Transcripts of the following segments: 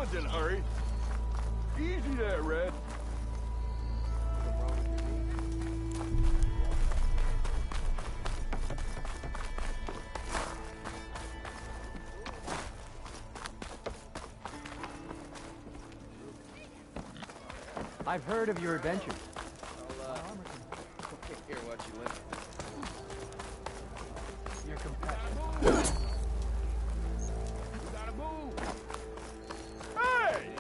one's in a hurry. Easy there, Red. I've heard of your adventures. Here, watch you limp. Your compassion. We gotta move. Hey!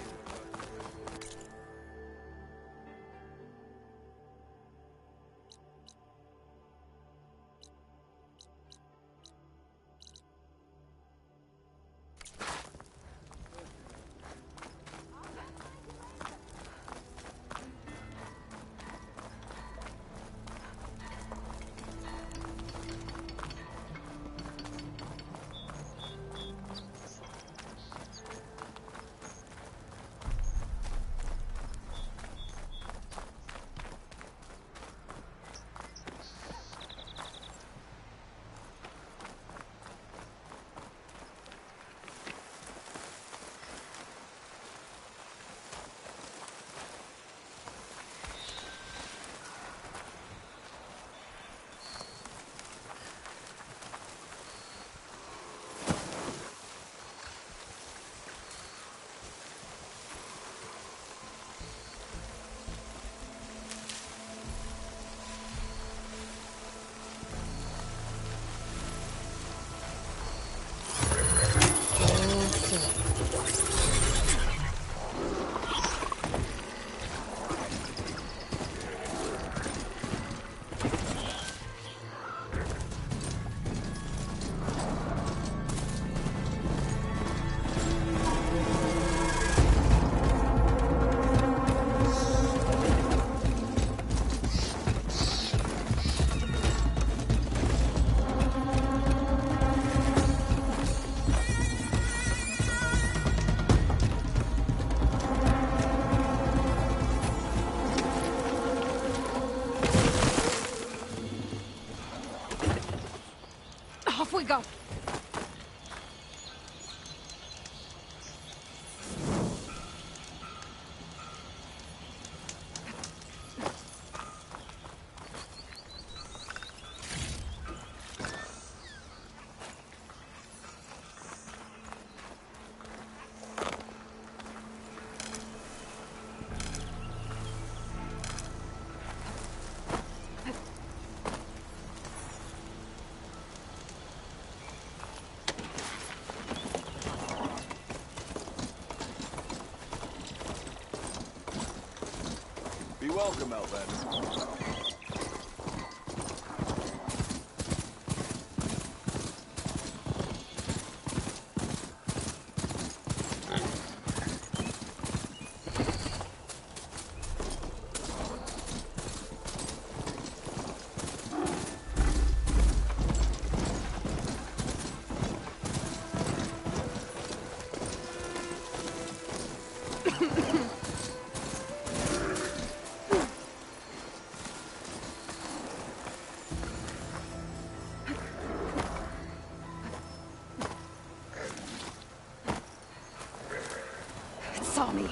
Off we go. Be welcome, Outlander. It saw me.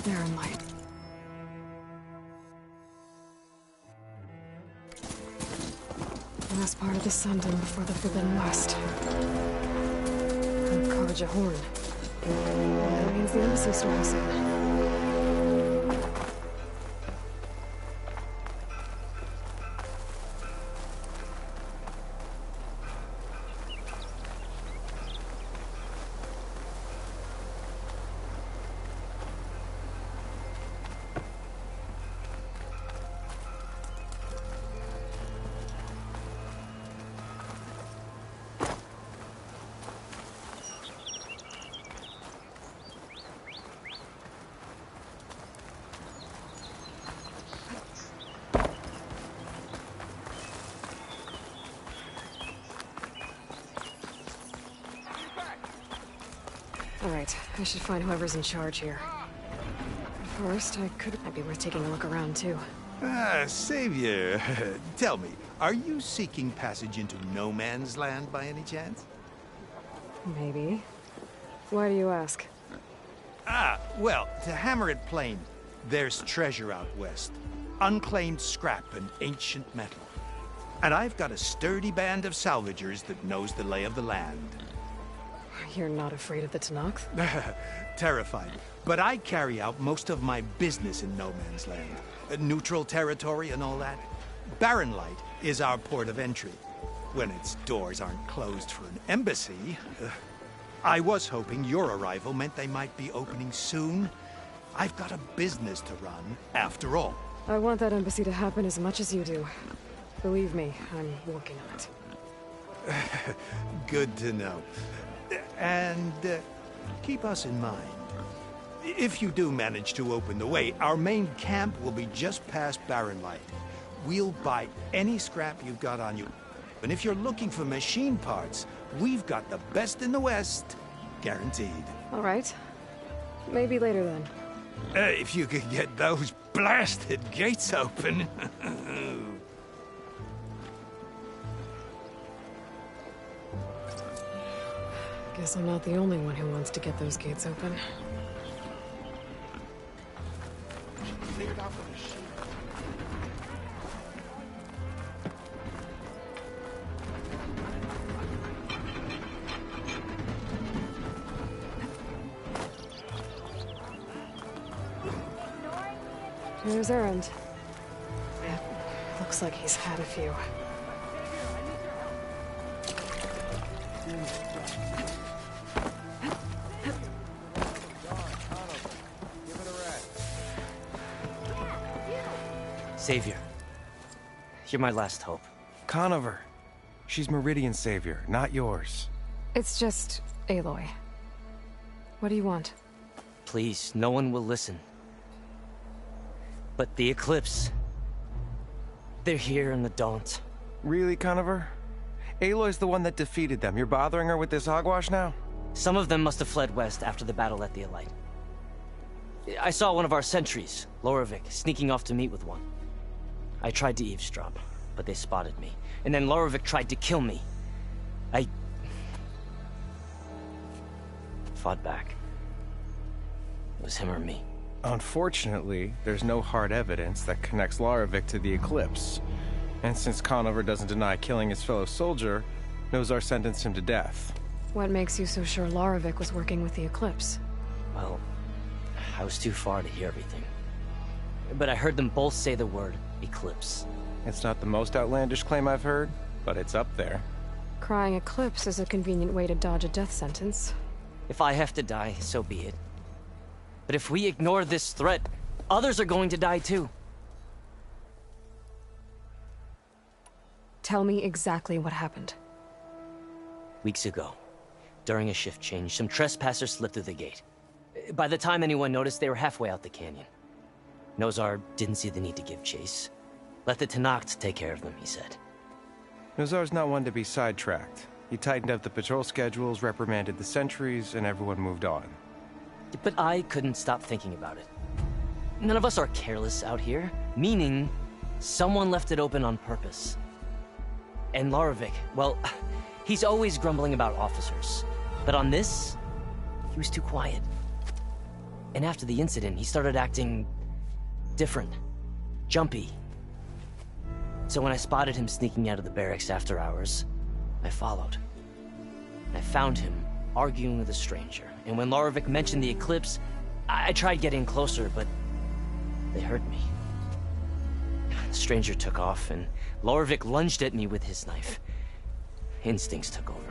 Barren Light. Last part of the Sundom before the Forbidden West. And Karja Horn. That means the embassy starting soon. Alright, I should find whoever's in charge here. First, might be worth taking a look around, too. Savior, tell me, are you seeking passage into no man's land by any chance? Maybe. Why do you ask? Well, to hammer it plain, there's treasure out west. Unclaimed scrap and ancient metal. And I've got a sturdy band of salvagers that knows the lay of the land. You're not afraid of the Tenakth? Terrified. But I carry out most of my business in no man's land. Neutral territory and all that. Barren Light is our port of entry. When its doors aren't closed for an embassy. I was hoping your arrival meant they might be opening soon. I've got a business to run, after all. I want that embassy to happen as much as you do. Believe me, I'm working on it. Good to know. And keep us in mind. If you do manage to open the way, our main camp will be just past Barren Light. We'll buy any scrap you've got on you. And if you're looking for machine parts, we've got the best in the West. Guaranteed. All right. Maybe later then. If you could get those blasted gates open. Guess I'm not the only one who wants to get those gates open. Here's Erend. Looks like he's had a few. Savior, you're my last hope. Conover. She's Meridian's savior, not yours. It's just Aloy. What do you want? Please, no one will listen. But the Eclipse... they're here in the Daunt. Really, Conover? Aloy's the one that defeated them. You're bothering her with this hogwash now? Some of them must have fled west after the battle at the Elite. I saw one of our sentries, Loravik, sneaking off to meet with one. I tried to eavesdrop, but they spotted me. And then Loravik tried to kill me. I... fought back. It was him or me. Unfortunately, there's no hard evidence that connects Loravik to the Eclipse. And since Conover doesn't deny killing his fellow soldier, Nozar sentenced him to death. What makes you so sure Loravik was working with the Eclipse? Well, I was too far to hear everything. But I heard them both say the word Eclipse. It's not the most outlandish claim I've heard, but it's up there. Crying Eclipse is a convenient way to dodge a death sentence. If I have to die, so be it. But if we ignore this threat, others are going to die too. Tell me exactly what happened. Weeks ago, during a shift change, some trespassers slipped through the gate. By the time anyone noticed, they were halfway out the canyon. Nozar didn't see the need to give chase. Let the Tenakth take care of them, he said. Nozar's not one to be sidetracked. He tightened up the patrol schedules, reprimanded the sentries, and everyone moved on. But I couldn't stop thinking about it. None of us are careless out here, meaning someone left it open on purpose. And Loravik, well, he's always grumbling about officers. But on this, he was too quiet. And after the incident, he started acting different, jumpy. So when I spotted him sneaking out of the barracks after hours, I followed. I found him arguing with a stranger. And when Larovic mentioned the eclipse, I tried getting closer, but they heard me. The stranger took off, and Larovic lunged at me with his knife. Instincts took over.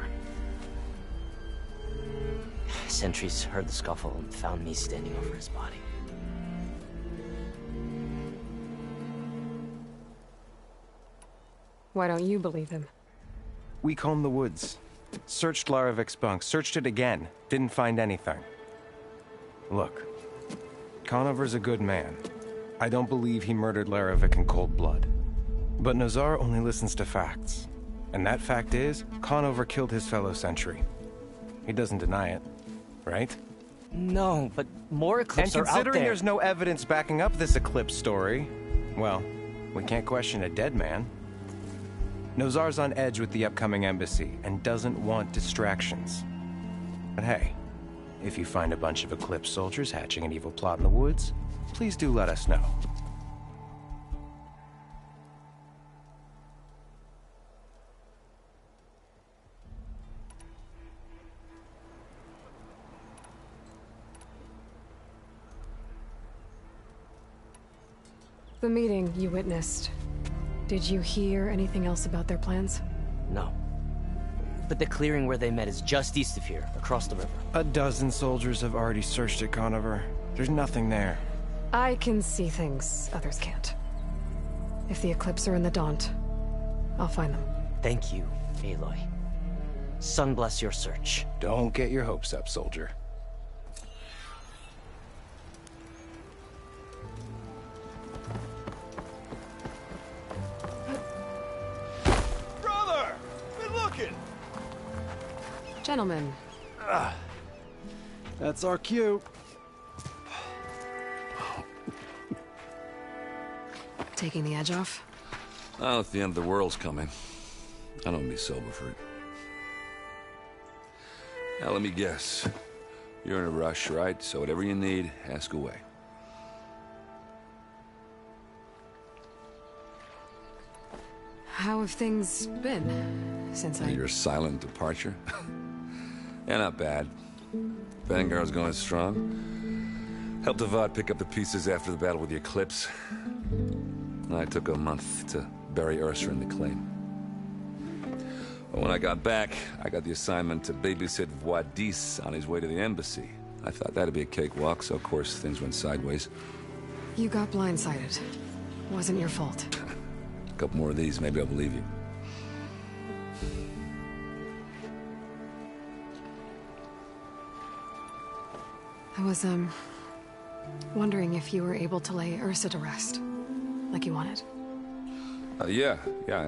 Sentries heard the scuffle and found me standing over his body. Why don't you believe him? We combed the woods. Searched Larovic's bunk. Searched it again. Didn't find anything. Look. Conover's a good man. I don't believe he murdered Larovic in cold blood. But Nazar only listens to facts. And that fact is, Conover killed his fellow sentry. He doesn't deny it, right? No, but more eclipses are out there. And considering there's no evidence backing up this eclipse story, well, we can't question a dead man. Nozar's on edge with the upcoming embassy and doesn't want distractions. But hey, if you find a bunch of Eclipse soldiers hatching an evil plot in the woods, please do let us know. The meeting you witnessed. Did you hear anything else about their plans? No. But the clearing where they met is just east of here, across the river. A dozen soldiers have already searched it, Conover. There's nothing there. I can see things others can't. If the Eclipse are in the Daunt, I'll find them. Thank you, Aloy. Sun bless your search. Don't get your hopes up, soldier. Brother! Been looking! Gentlemen. That's our cue. Taking the edge off? Oh, if the end of the world's coming, I don't be sober for it. Now, let me guess. You're in a rush, right? So whatever you need, ask away. How have things been since Your silent departure? Yeah, not bad. Vanguard's going strong. Helped Avad pick up the pieces after the battle with the Eclipse. I took a month to bury Ursa in the claim. But when I got back, I got the assignment to babysit Voidis on his way to the embassy. I thought that'd be a cakewalk, so of course things went sideways. You got blindsided. Wasn't your fault. A couple more of these, maybe I'll believe you. I was, wondering if you were able to lay Ursa to rest, like you wanted. Yeah,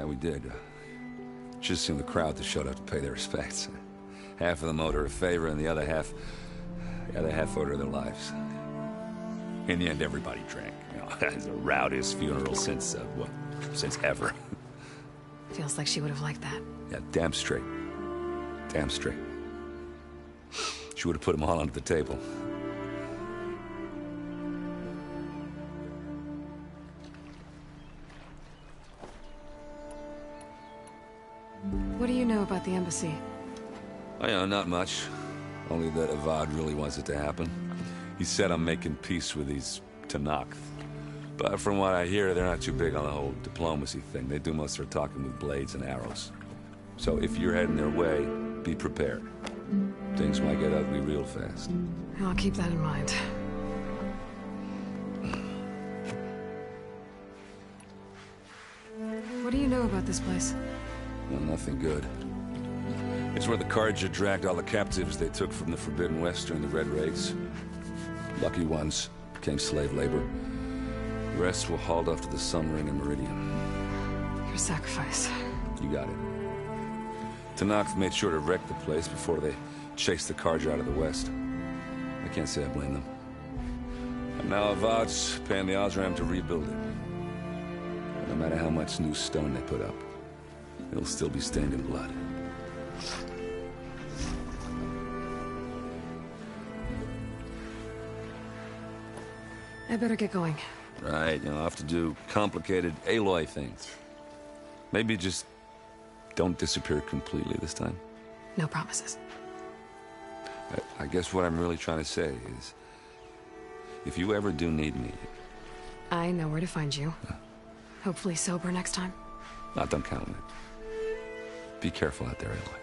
we did. Just seemed the crowd that showed up to pay their respects. Half of them owed her a favor, and the other half owed her their lives. In the end, everybody drank. You know, it's the rowdiest funeral since ever. Feels like she would have liked that. Yeah, damn straight. Damn straight. She would have put them all under the table. What do you know about the embassy? Oh, not much. Only that Avad really wants it to happen. He said I'm making peace with these Tenakth. But from what I hear, they're not too big on the whole diplomacy thing. They do most of their talking with blades and arrows. So if you're heading their way, be prepared. Things might get ugly real fast. I'll keep that in mind. What do you know about this place? Well, nothing good. It's where the Carja dragged all the captives they took from the Forbidden West during the Red Raids. Lucky ones became slave labor. The rest were hauled off to the Sun Ring and Meridian. Your sacrifice. You got it. Tenakth made sure to wreck the place before they chased the Carja out of the West. I can't say I blame them. And now Avad's paying the Osram to rebuild it. And no matter how much new stone they put up, it'll still be stained in blood. I better get going. Right, I'll have to do complicated Aloy things. Maybe just don't disappear completely this time. No promises. I guess what I'm really trying to say is, if you ever do need me... I know where to find you. Hopefully sober next time. Don't count on it. Be careful out there, Aloy.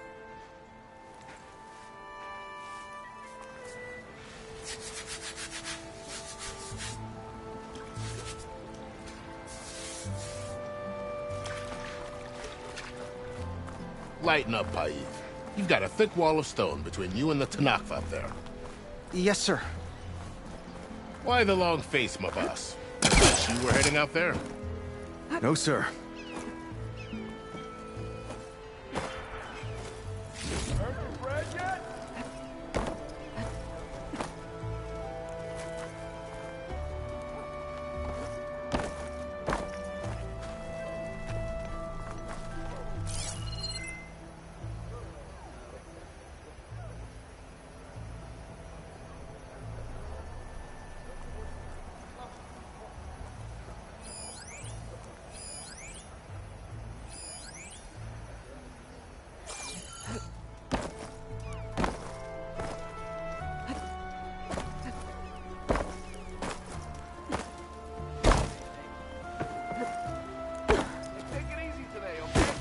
Lighten up, Paiv. You've got a thick wall of stone between you and the Tenakth up there. Yes, sir. Why the long face, my boss? You were heading out there? No, sir. Heard from Fred yet? Take it easy today, okay?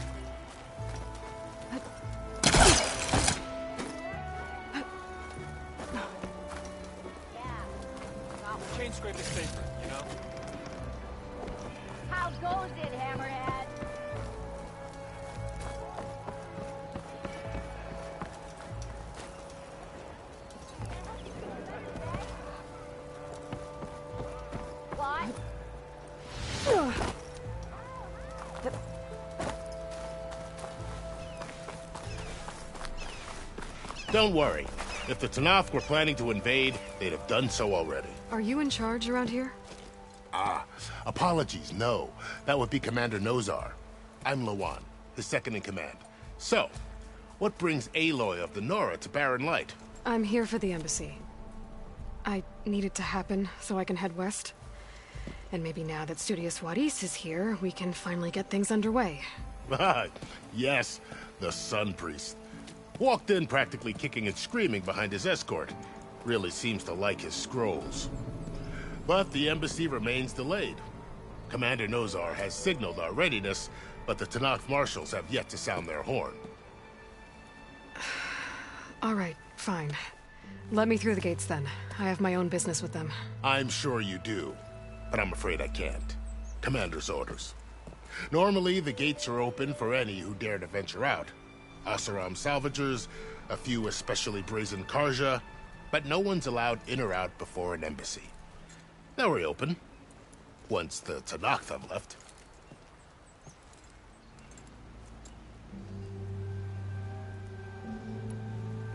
Chain scrape is safer, you know? How goes it, Hammerhead? What? Don't worry. If the Tenakth were planning to invade, they'd have done so already. Are you in charge around here? Apologies, no. That would be Commander Nozar. I'm Lawan, his second-in-command. So, what brings Aloy of the Nora to Barren Light? I'm here for the embassy. I need it to happen so I can head west. And maybe now that Studious Wadis is here, we can finally get things underway. Yes, the Sun Priest. Walked in practically kicking and screaming behind his escort. Really seems to like his scrolls. But the embassy remains delayed. Commander Nozar has signaled our readiness, but the Tenakth marshals have yet to sound their horn. All right, fine. Let me through the gates then. I have my own business with them. I'm sure you do, but I'm afraid I can't. Commander's orders. Normally, the gates are open for any who dare to venture out. Oseram salvagers, a few especially brazen Karja, but no one's allowed in or out before an embassy. They'll reopen, once the Tenakth have left.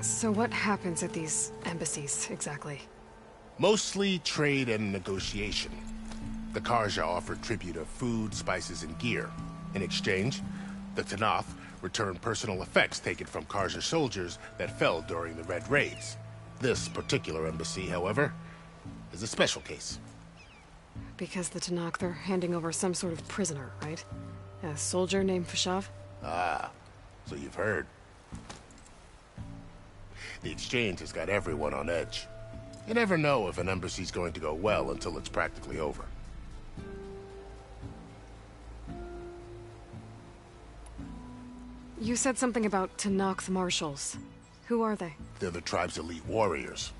So what happens at these embassies, exactly? Mostly trade and negotiation. The Karja offer tribute of food, spices, and gear. In exchange, the Tenakth return personal effects taken from Karja soldiers that fell during the Red Raids. This particular embassy, however, is a special case. Because the Tenakth are handing over some sort of prisoner, right? A soldier named Fashav? Ah, so you've heard. The exchange has got everyone on edge. You never know if an embassy's going to go well until it's practically over. You said something about Tenakth marshals. Who are they? They're the tribe's elite warriors.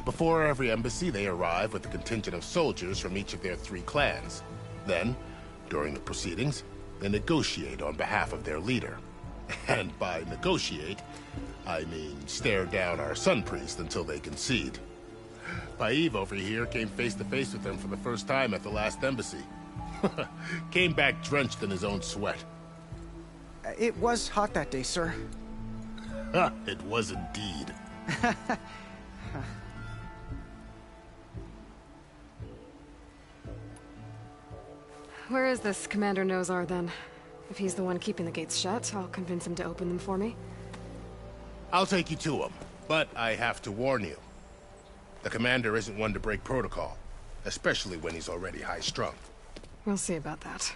Before every embassy, they arrive with a contingent of soldiers from each of their 3 clans. Then, during the proceedings, they negotiate on behalf of their leader. And by negotiate, I mean stare down our Sun Priest until they concede. Paiv over here came face to face with them for the first time at the last embassy. Came back drenched in his own sweat. It was hot that day, sir. It was indeed. Where is this Commander Nozar, then? If he's the one keeping the gates shut, I'll convince him to open them for me. I'll take you to him, but I have to warn you. The commander isn't one to break protocol. especially when he's already high-strung. We'll see about that.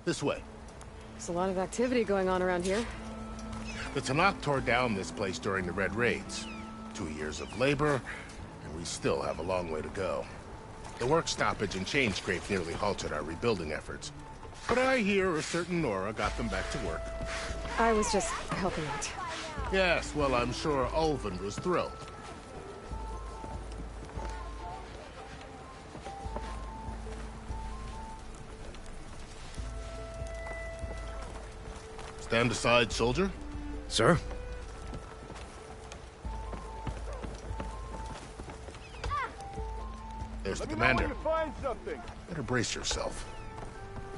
This way. There's a lot of activity going on around here. The Tanakh tore down this place during the Red Raids. 2 years of labor, and we still have a long way to go. The work stoppage and chain scrape nearly halted our rebuilding efforts. But I hear a certain Nora got them back to work. I was just helping out. Yes, well, I'm sure Ulvin was thrilled. Stand aside, soldier. Sir? There's the Let me know when commander. you find something. Better brace yourself.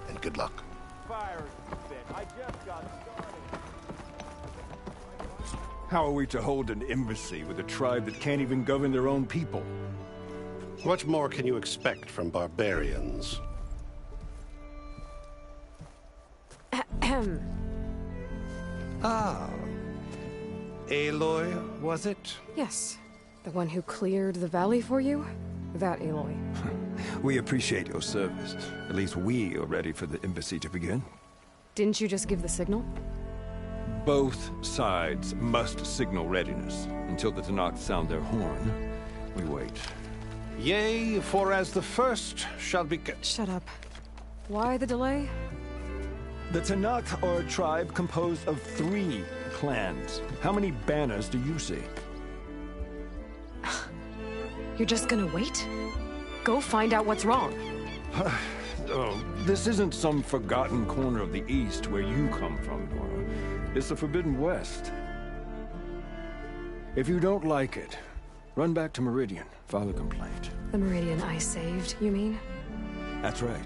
And good luck. Fire is set. I just got started. How are we to hold an embassy with a tribe that can't even govern their own people? What more can you expect from barbarians? Ahem. Ah. Aloy, was it? Yes. The one who cleared the valley for you? That Aloy. We appreciate your service. At least we are ready for the embassy to begin. Didn't you just give the signal? Both sides must signal readiness. Until the Tanakh sound their horn, we wait. Yea, for as the first shall be... Shut up. Why the delay? The Tanakh are a tribe composed of 3 clans. How many banners do you see? You're just gonna wait? Go find out what's wrong. Oh, this isn't some forgotten corner of the East where you come from, Nora. It's the Forbidden West. If you don't like it, run back to Meridian, file a complaint. The Meridian I saved, you mean? That's right.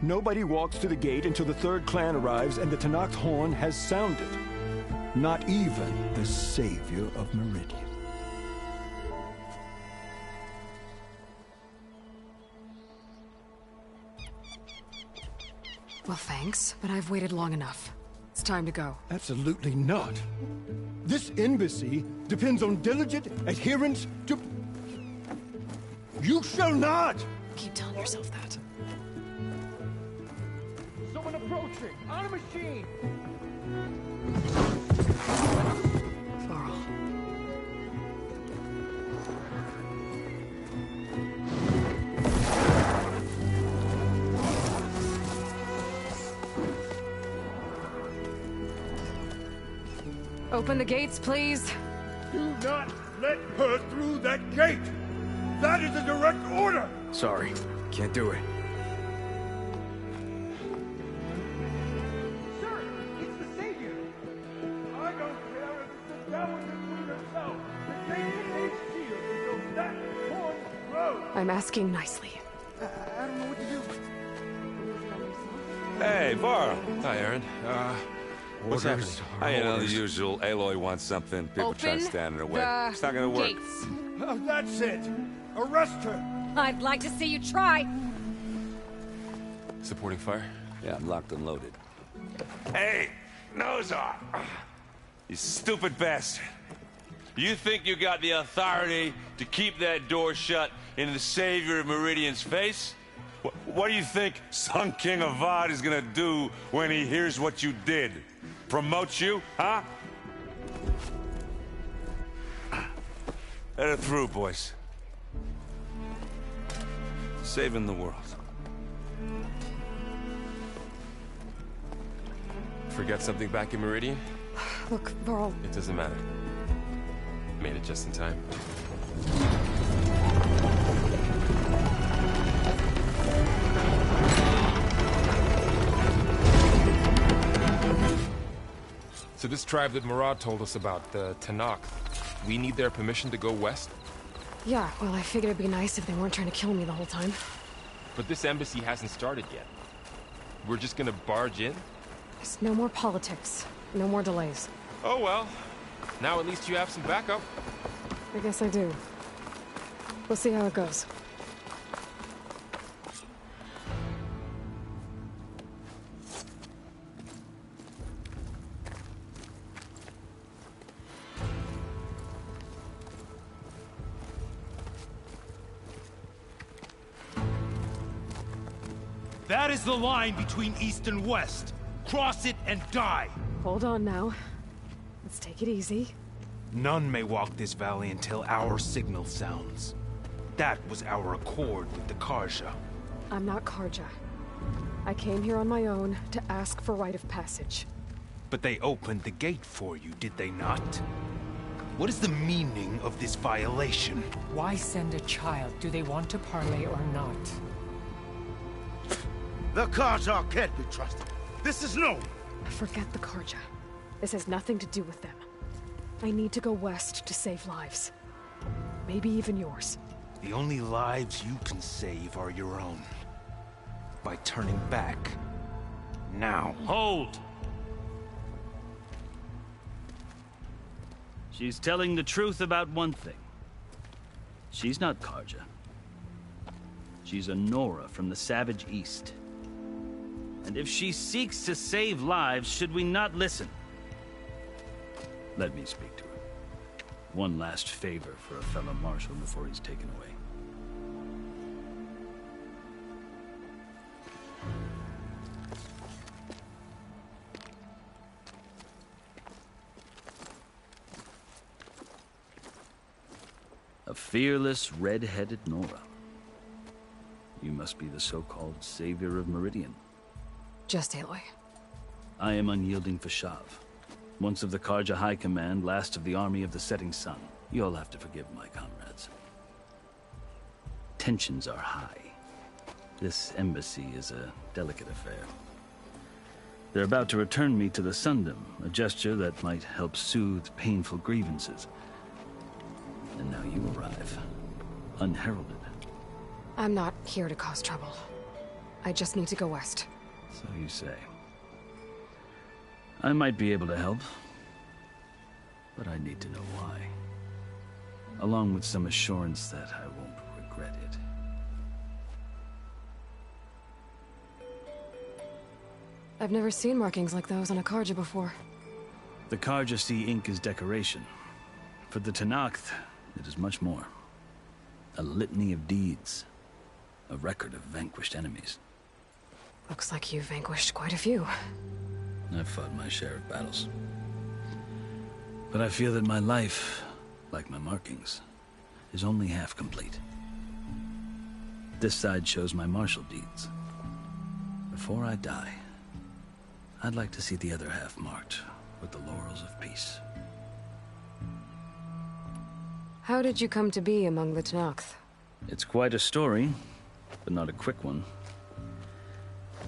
Nobody walks to the gate until the 3rd clan arrives and the Tanakh's horn has sounded. Not even the savior of Meridian. Well, thanks, but I've waited long enough. It's time to go. Absolutely not. This embassy depends on diligent adherence to... You shall not! Keep telling yourself that. Someone approaching. On a machine. Varl. Open the gates, please. Do not let her through that gate! That is a direct order! Sorry. Can't do it. Sir, it's the Savior. I don't care if it's the devil between herself. The Savior needs shield until that horn grows. I'm asking nicely. I don't know what to do. Hey, Varl. Hi, Aaron. What's happening? You know, the usual. Aloy wants something. People try to Open stand in her way. the It's not gonna work. gates. Oh, that's it! Arrest her! I'd like to see you try. Supporting fire? Yeah, I'm locked and loaded. Hey, Nozar! You stupid bastard. You think you got the authority to keep that door shut in the savior of Meridian's face? What do you think Sun King Avad is gonna do when he hears what you did? Promote you, huh? Let her through, boys. Saving the world. Forget something back in Meridian? Look, Varl. It doesn't matter. Made it just in time. So this tribe that Murad told us about, the Tanakh, we need their permission to go west? Yeah, well, I figured it'd be nice if they weren't trying to kill me the whole time. But this embassy hasn't started yet. We're just gonna barge in? There's no more politics. No more delays. Oh well. Now at least you have some backup. I guess I do. We'll see how it goes. That is the line between East and West. Cross it and die. Hold on now. Let's take it easy. None may walk this valley until our signal sounds. That was our accord with the Carja. I'm not Carja. I came here on my own to ask for rite of passage. But they opened the gate for you, did they not? What is the meaning of this violation? Why send a child? Do they want to parley or not? The Carja can't be trusted. This is known. Forget the Carja. This has nothing to do with them. I need to go west to save lives. Maybe even yours. The only lives you can save are your own. By turning back. Now. Hold! She's telling the truth about one thing. She's not Carja. She's a Nora from the Savage East. And if she seeks to save lives, should we not listen? Let me speak to her. One last favor for a fellow marshal before he's taken away. A fearless, red-headed Nora. You must be the so-called savior of Meridian. Just Aloy. I am unyielding Fashav. Once of the Carja High Command, last of the army of the setting sun. You'll have to forgive my comrades. Tensions are high. This embassy is a delicate affair. They're about to return me to the Sundom, a gesture that might help soothe painful grievances. And now you arrive, unheralded. I'm not here to cause trouble. I just need to go west. So you say. I might be able to help, but I need to know why. Along with some assurance that I won't regret it. I've never seen markings like those on a Carja before. The Carja see ink as decoration. For the Tenakth, it is much more. A litany of deeds. A record of vanquished enemies. Looks like you've vanquished quite a few. I've fought my share of battles. But I feel that my life, like my markings, is only half complete. This side shows my martial deeds. Before I die, I'd like to see the other half marked with the laurels of peace. How did you come to be among the Tenakth? It's quite a story, but not a quick one.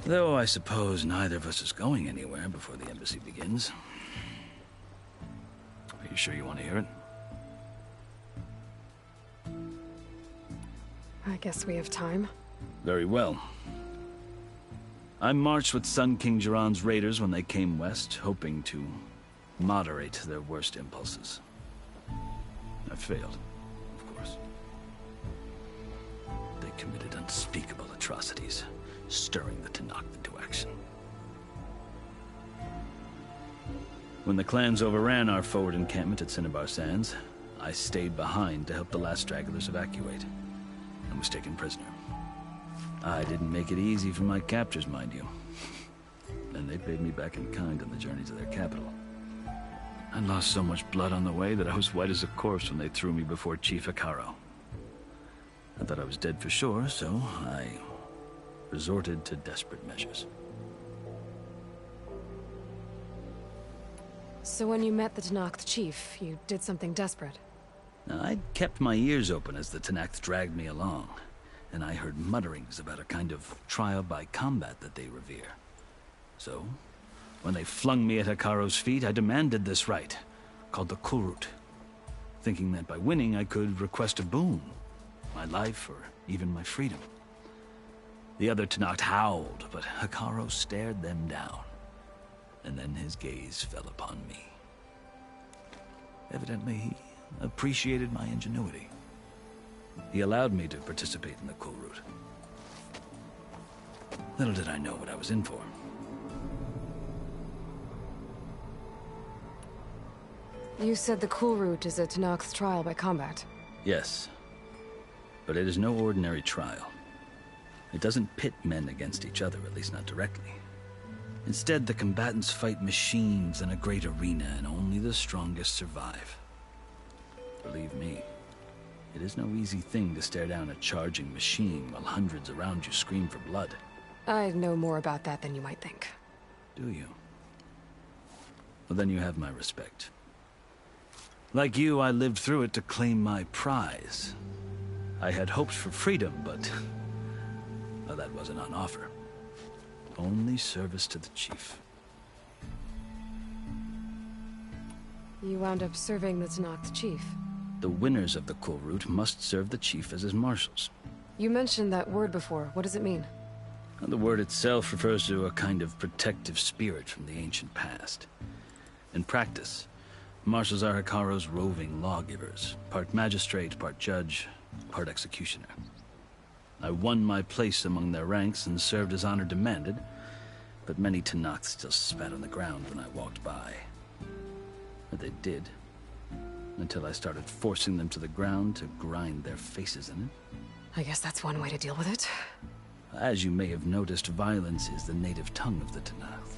Though I suppose neither of us is going anywhere before the embassy begins. Are you sure you want to hear it? I guess we have time. Very well. I marched with Sun King Jiran's raiders when they came west, hoping to moderate their worst impulses. I failed, of course. They committed unspeakable atrocities, stirring the Tenakth into action. When the clans overran our forward encampment at Cinnabar Sands, I stayed behind to help the last stragglers evacuate, and was taken prisoner. I didn't make it easy for my captors, mind you. And they paid me back in kind on the journey to their capital. I lost so much blood on the way that I was white as a corpse when they threw me before Chief Hekarro. I thought I was dead for sure, so I resorted to desperate measures. So when you met the Tenakth chief, you did something desperate? I'd kept my ears open as the Tenakth dragged me along, and I heard mutterings about a kind of trial by combat that they revere. So, when they flung me at Hekarro's feet, I demanded this right, called the Kulrut, thinking that by winning I could request a boon, my life or even my freedom. The other Tenakth howled, but Hekarro stared them down, and then his gaze fell upon me. Evidently, he appreciated my ingenuity. He allowed me to participate in the Kulrut. Little did I know what I was in for. You said the Kulrut is a Tenakth's trial by combat. Yes, but it is no ordinary trial. It doesn't pit men against each other, at least not directly. Instead, the combatants fight machines in a great arena, and only the strongest survive. Believe me, it is no easy thing to stare down a charging machine while hundreds around you scream for blood. I know more about that than you might think. Do you? Well, then you have my respect. Like you, I lived through it to claim my prize. I had hopes for freedom, but well, that wasn't on offer. Only service to the chief. You wound up serving the Tenakth chief. The winners of the Kulrut must serve the chief as his marshals. You mentioned that word before. What does it mean? The word itself refers to a kind of protective spirit from the ancient past. In practice, marshals are Hekarro's roving lawgivers, part magistrate, part judge, part executioner. I won my place among their ranks and served as honor demanded, but many Tenakth still spat on the ground when I walked by. But they did, until I started forcing them to the ground to grind their faces in it. I guess that's one way to deal with it. As you may have noticed, violence is the native tongue of the Tenakth.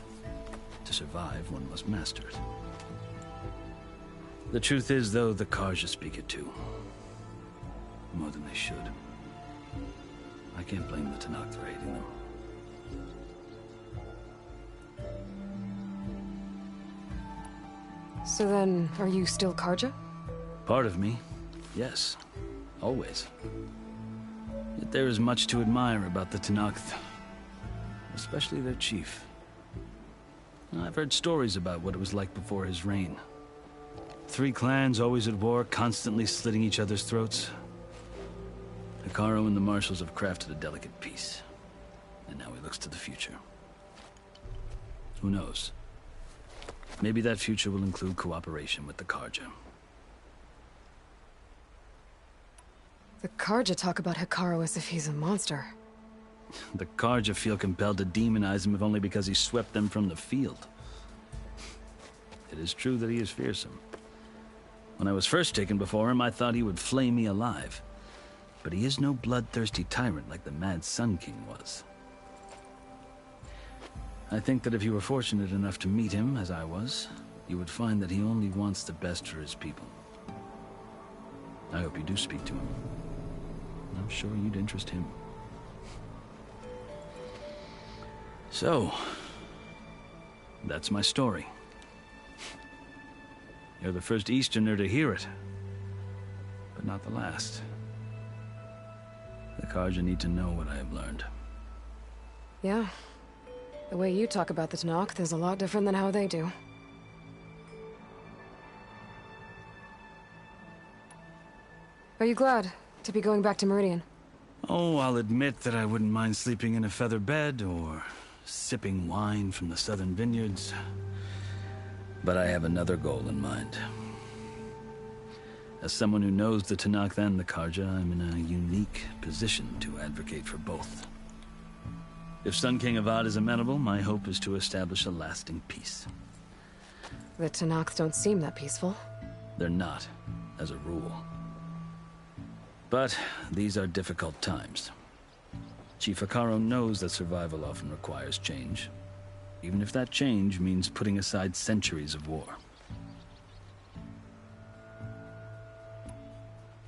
To survive, one must master it. The truth is, though, the Carja speak it too. More than they should. I can't blame the Tenakth for hating them. So then, are you still Carja? Part of me, yes. Always. Yet there is much to admire about the Tenakth. Especially their chief. I've heard stories about what it was like before his reign. 3 clans always at war, constantly slitting each other's throats. Hekarro and the marshals have crafted a delicate peace. And now he looks to the future. Who knows? Maybe that future will include cooperation with the Carja. The Carja talk about Hekarro as if he's a monster. The Carja feel compelled to demonize him if only because he swept them from the field. It is true that he is fearsome. When I was first taken before him, I thought he would flay me alive. But he is no bloodthirsty tyrant like the Mad Sun King was. I think that if you were fortunate enough to meet him, as I was, you would find that he only wants the best for his people. I hope you do speak to him. I'm sure you'd interest him. So, that's my story. You're the first Easterner to hear it, but not the last. The Carja need to know what I have learned. Yeah. The way you talk about the Tenakth is a lot different than how they do. Are you glad to be going back to Meridian? Oh, I'll admit that I wouldn't mind sleeping in a feather bed or sipping wine from the southern vineyards. But I have another goal in mind. As someone who knows the Tenakth and the Carja, I'm in a unique position to advocate for both. If Sun King Avad is amenable, my hope is to establish a lasting peace. The Tenakth don't seem that peaceful. They're not, as a rule. But these are difficult times. Chief Hekarro knows that survival often requires change, even if that change means putting aside centuries of war.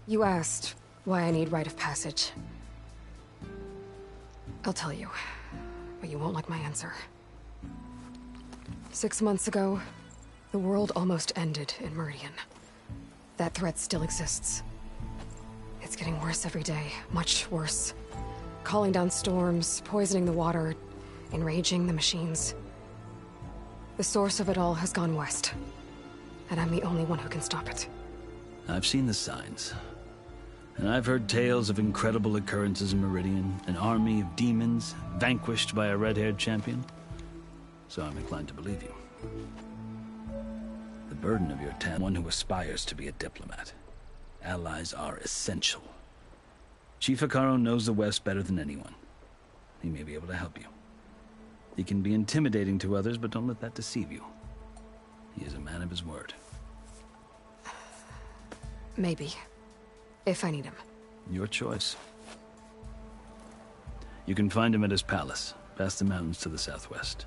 You asked why I need rite of passage. I'll tell you, but you won't like my answer. 6 months ago, the world almost ended in Meridian. That threat still exists. It's getting worse every day, much worse. Calling down storms, poisoning the water, enraging the machines. The source of it all has gone west, and I'm the only one who can stop it. I've seen the signs. And I've heard tales of incredible occurrences in Meridian, an army of demons vanquished by a red-haired champion. So I'm inclined to believe you. The burden of your task, one who aspires to be a diplomat. Allies are essential. Chief Hekarro knows the West better than anyone. He may be able to help you. He can be intimidating to others, but don't let that deceive you. He is a man of his word. Maybe. If I need him. Your choice. You can find him at his palace, past the mountains to the southwest.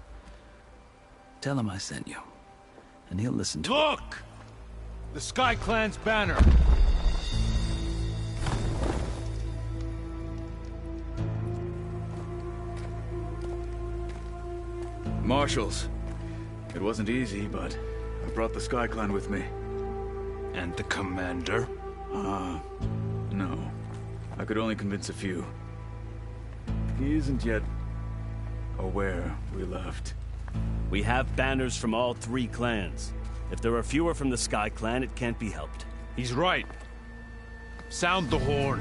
Tell him I sent you, and he'll listen to it. Look! The Sky Clan's banner. Marshals. It wasn't easy, but I brought the Sky Clan with me. And the commander? No. I could only convince a few. He isn't yet aware we left. We have banners from all 3 clans. If there are fewer from the Sky Clan, it can't be helped. He's right. Sound the horn.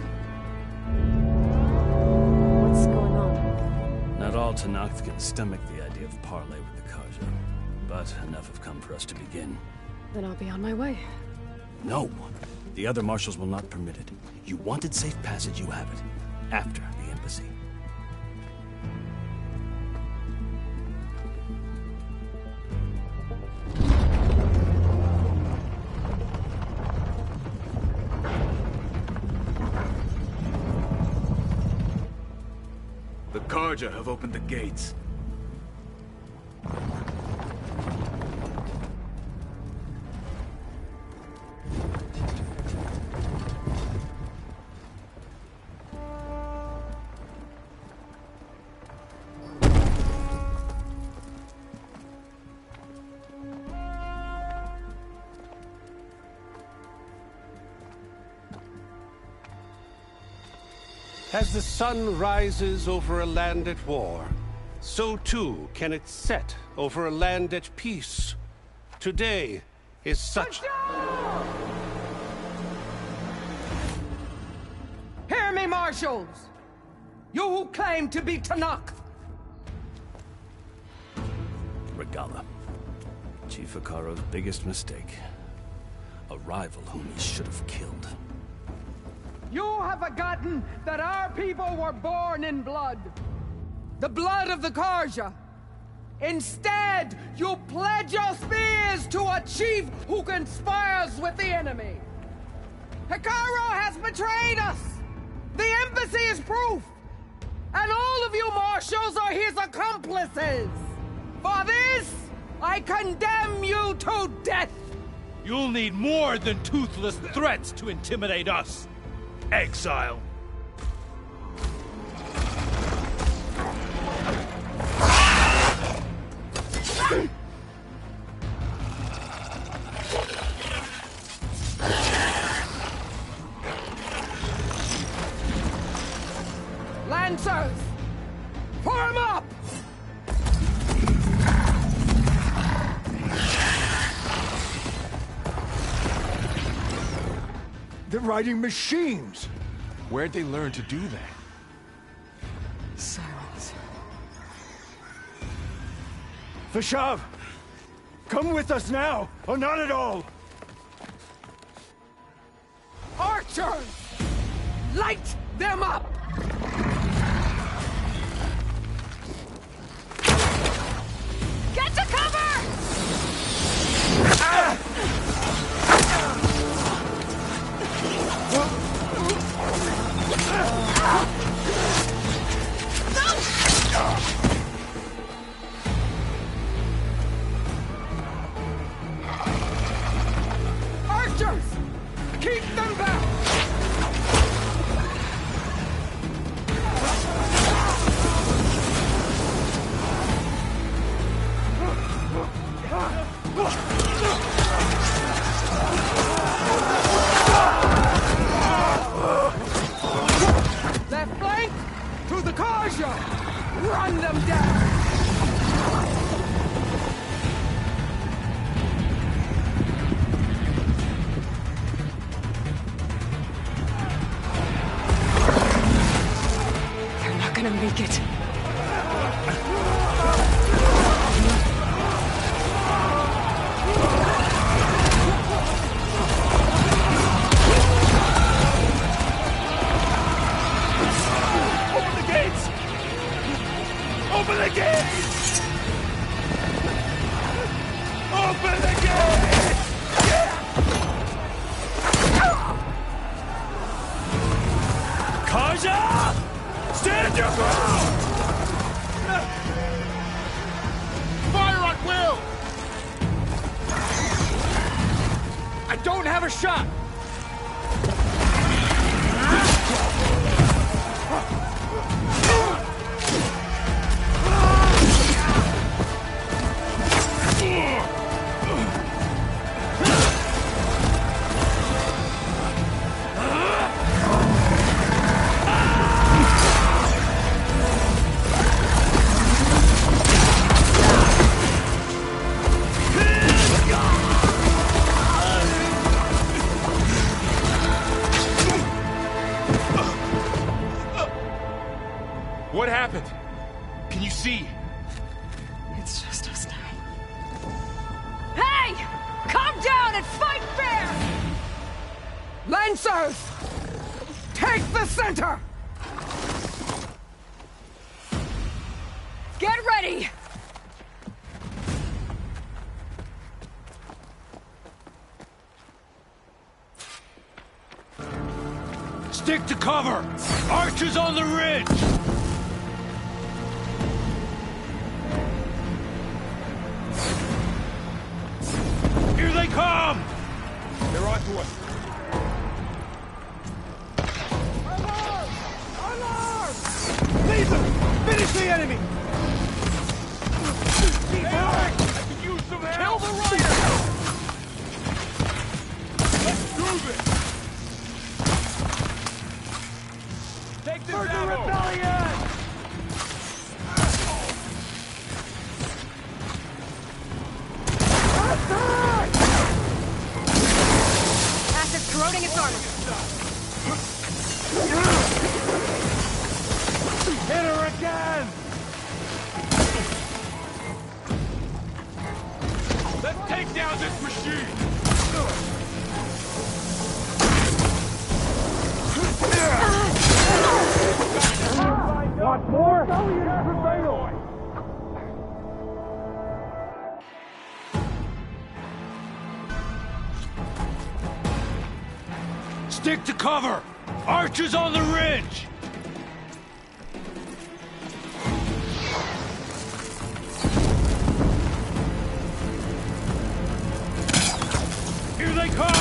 What's going on? Not all Tenakth can stomach the idea of parley with the Carja, but enough have come for us to begin. Then I'll be on my way. No! The other marshals will not permit it. You wanted safe passage, you have it. After the embassy. The Carja have opened the gates. As the sun rises over a land at war, so too can it set over a land at peace. Today is such... Hear me, marshals! You who claim to be Tenakth! Regalla. Chief Hekarro's biggest mistake. A rival whom he should have killed. You have forgotten that our people were born in blood. The blood of the Carja. Instead, you pledge your spears to a chief who conspires with the enemy. Hekarro has betrayed us! The embassy is proof! And all of you marshals are his accomplices! For this, I condemn you to death! You'll need more than toothless threats to intimidate us. Exile. Lancers! Form up! They're riding machines! Where'd they learn to do that? Silence. Vashav! Come with us now, or not at all! Archers! Light them up! Get to cover! Archers! Keep them back! Left flank! To the Carja! Run them down! They're not gonna make it. Open the gates! Open the gates! Open the gates! Carja! Stand your ground! Fire at will! I don't have a shot! What happened? Can you see? It's just us now. Hey! Calm down and fight fair! Lancers! Take the center! Get ready! Stick to cover! Archers on the ridge! Here they come! They're on to us. Alarm! Alarm! Leave them! Finish the enemy! I can use some help! Kill the rider! Let's do this! Take this ammo! Rebellion! Acid's corroding its armor. Hit her again! Let's take down this machine! Want more? Prevail! Stick to cover! Archers on the ridge! Here they come!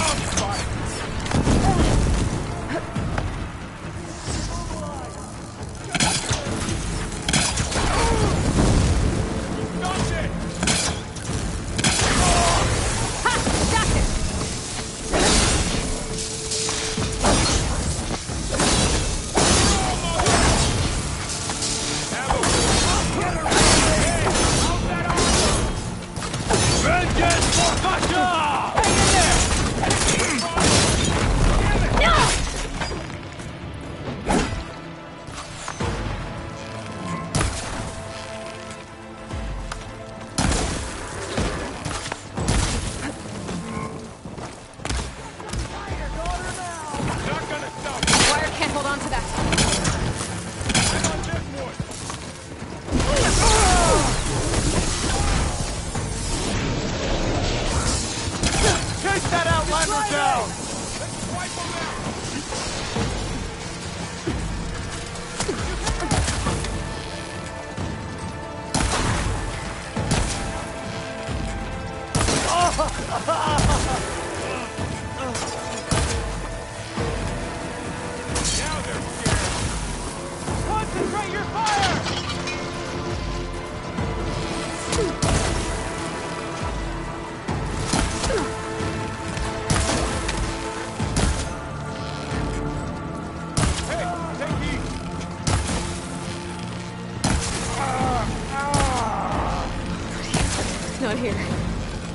Not here.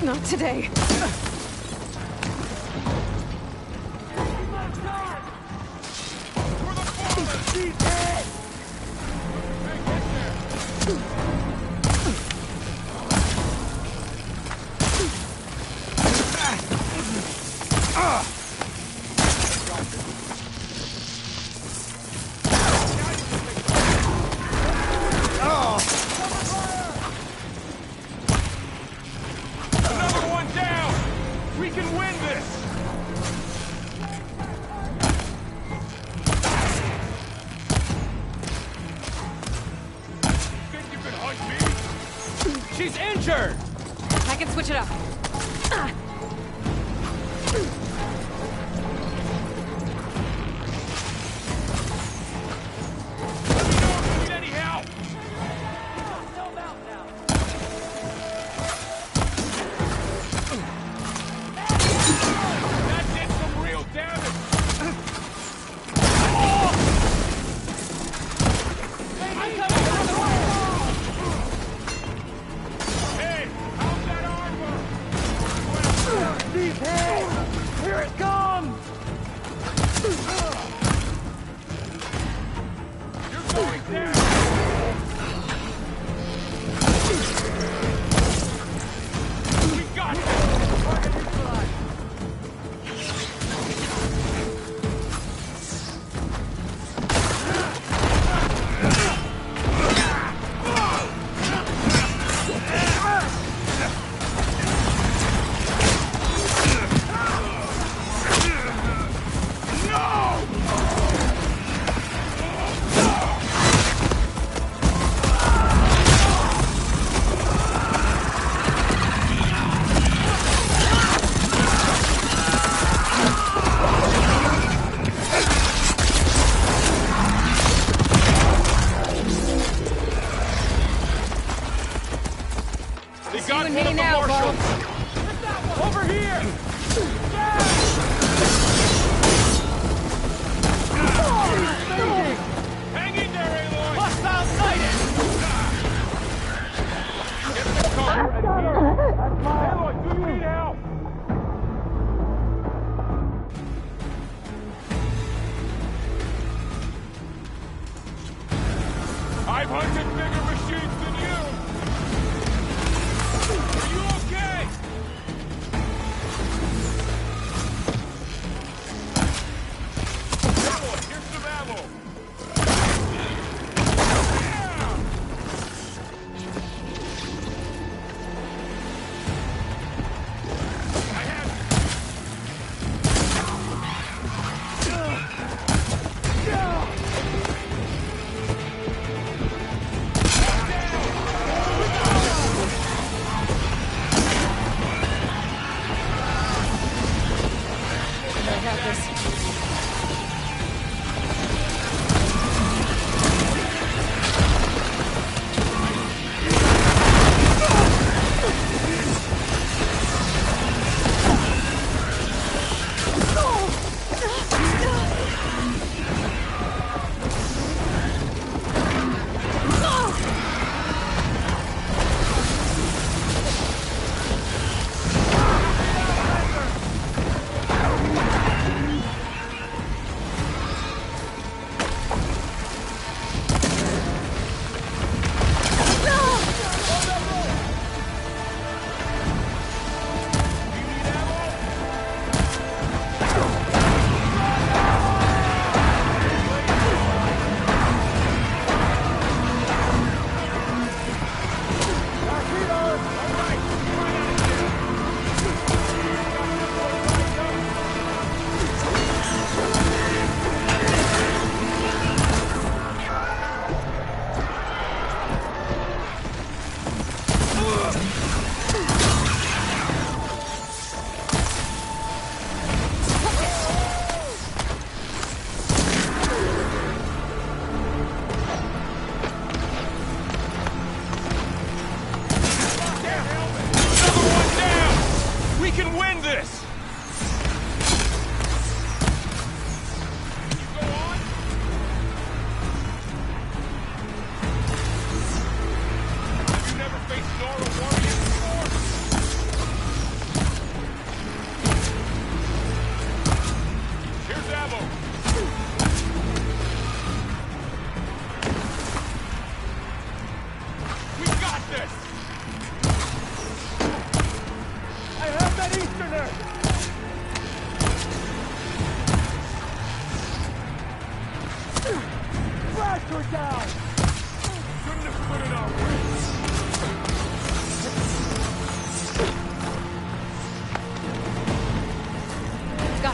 Not today. Launcher! I can switch it up. I've hunted bigger machines than you! Are you okay? Ammo! Here's some ammo!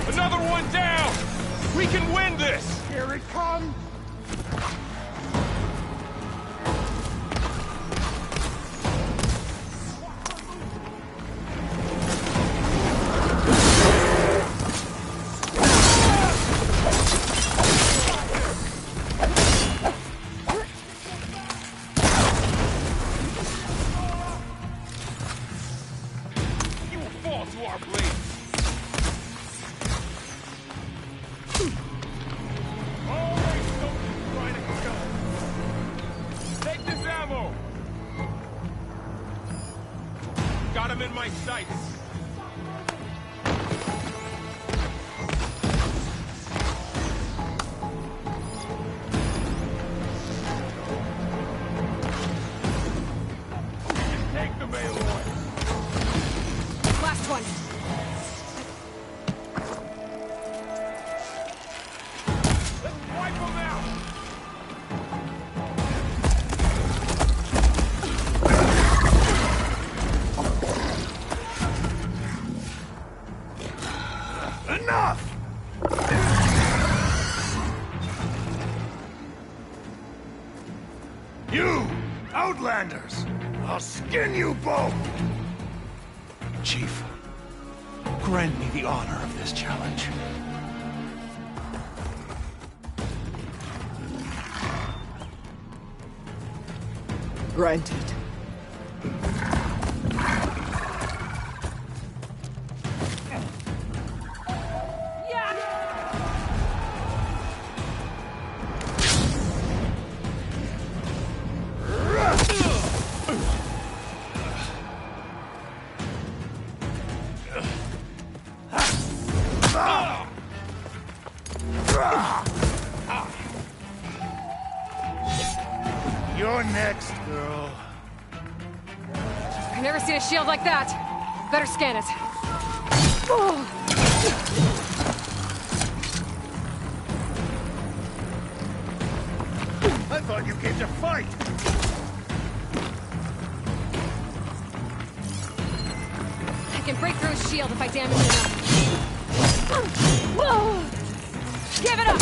Another one down! We can win this! Here it comes! my sights! Take the Malor! Last one! Let's wipe them out! Enough! You, Outlanders! I'll skin you both! Chief, grant me the honor of this challenge. Granted. You're next, girl. I've never seen a shield like that. Better scan it. I thought you came to fight! I can break through his shield if I damage it enough. Give it up!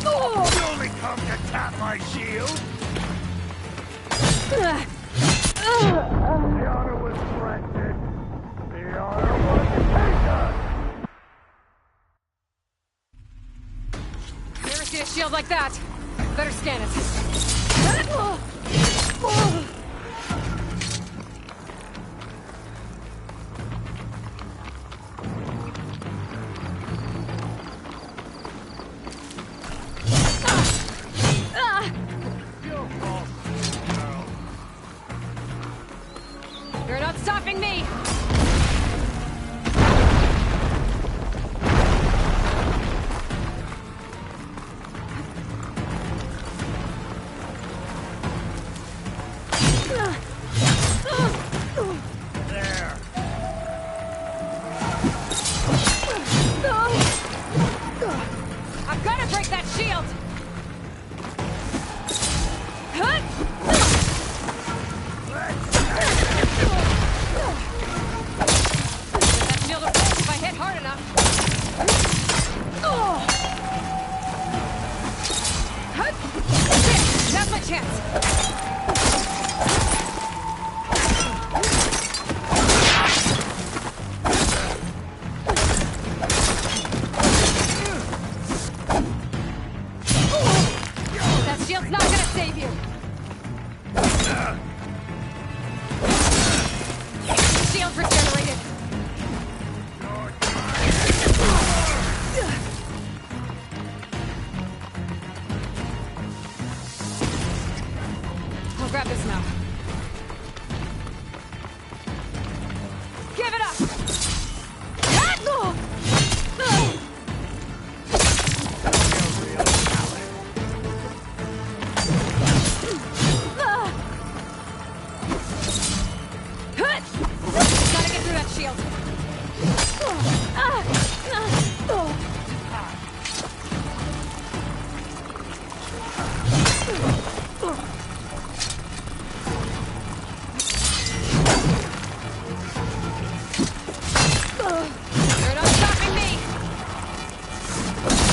You only come to tap my shield? The honor was granted. The honor was taken! Never seen a shield like that. Better scan it. You're not stopping me! There. I've got to break that shield! That shield will break if I hit hard enough. That's my chance. That shield's not gonna save you. Shield regenerated. I'll grab this now. Give it up! Gotta get through that shield. You're not stopping me!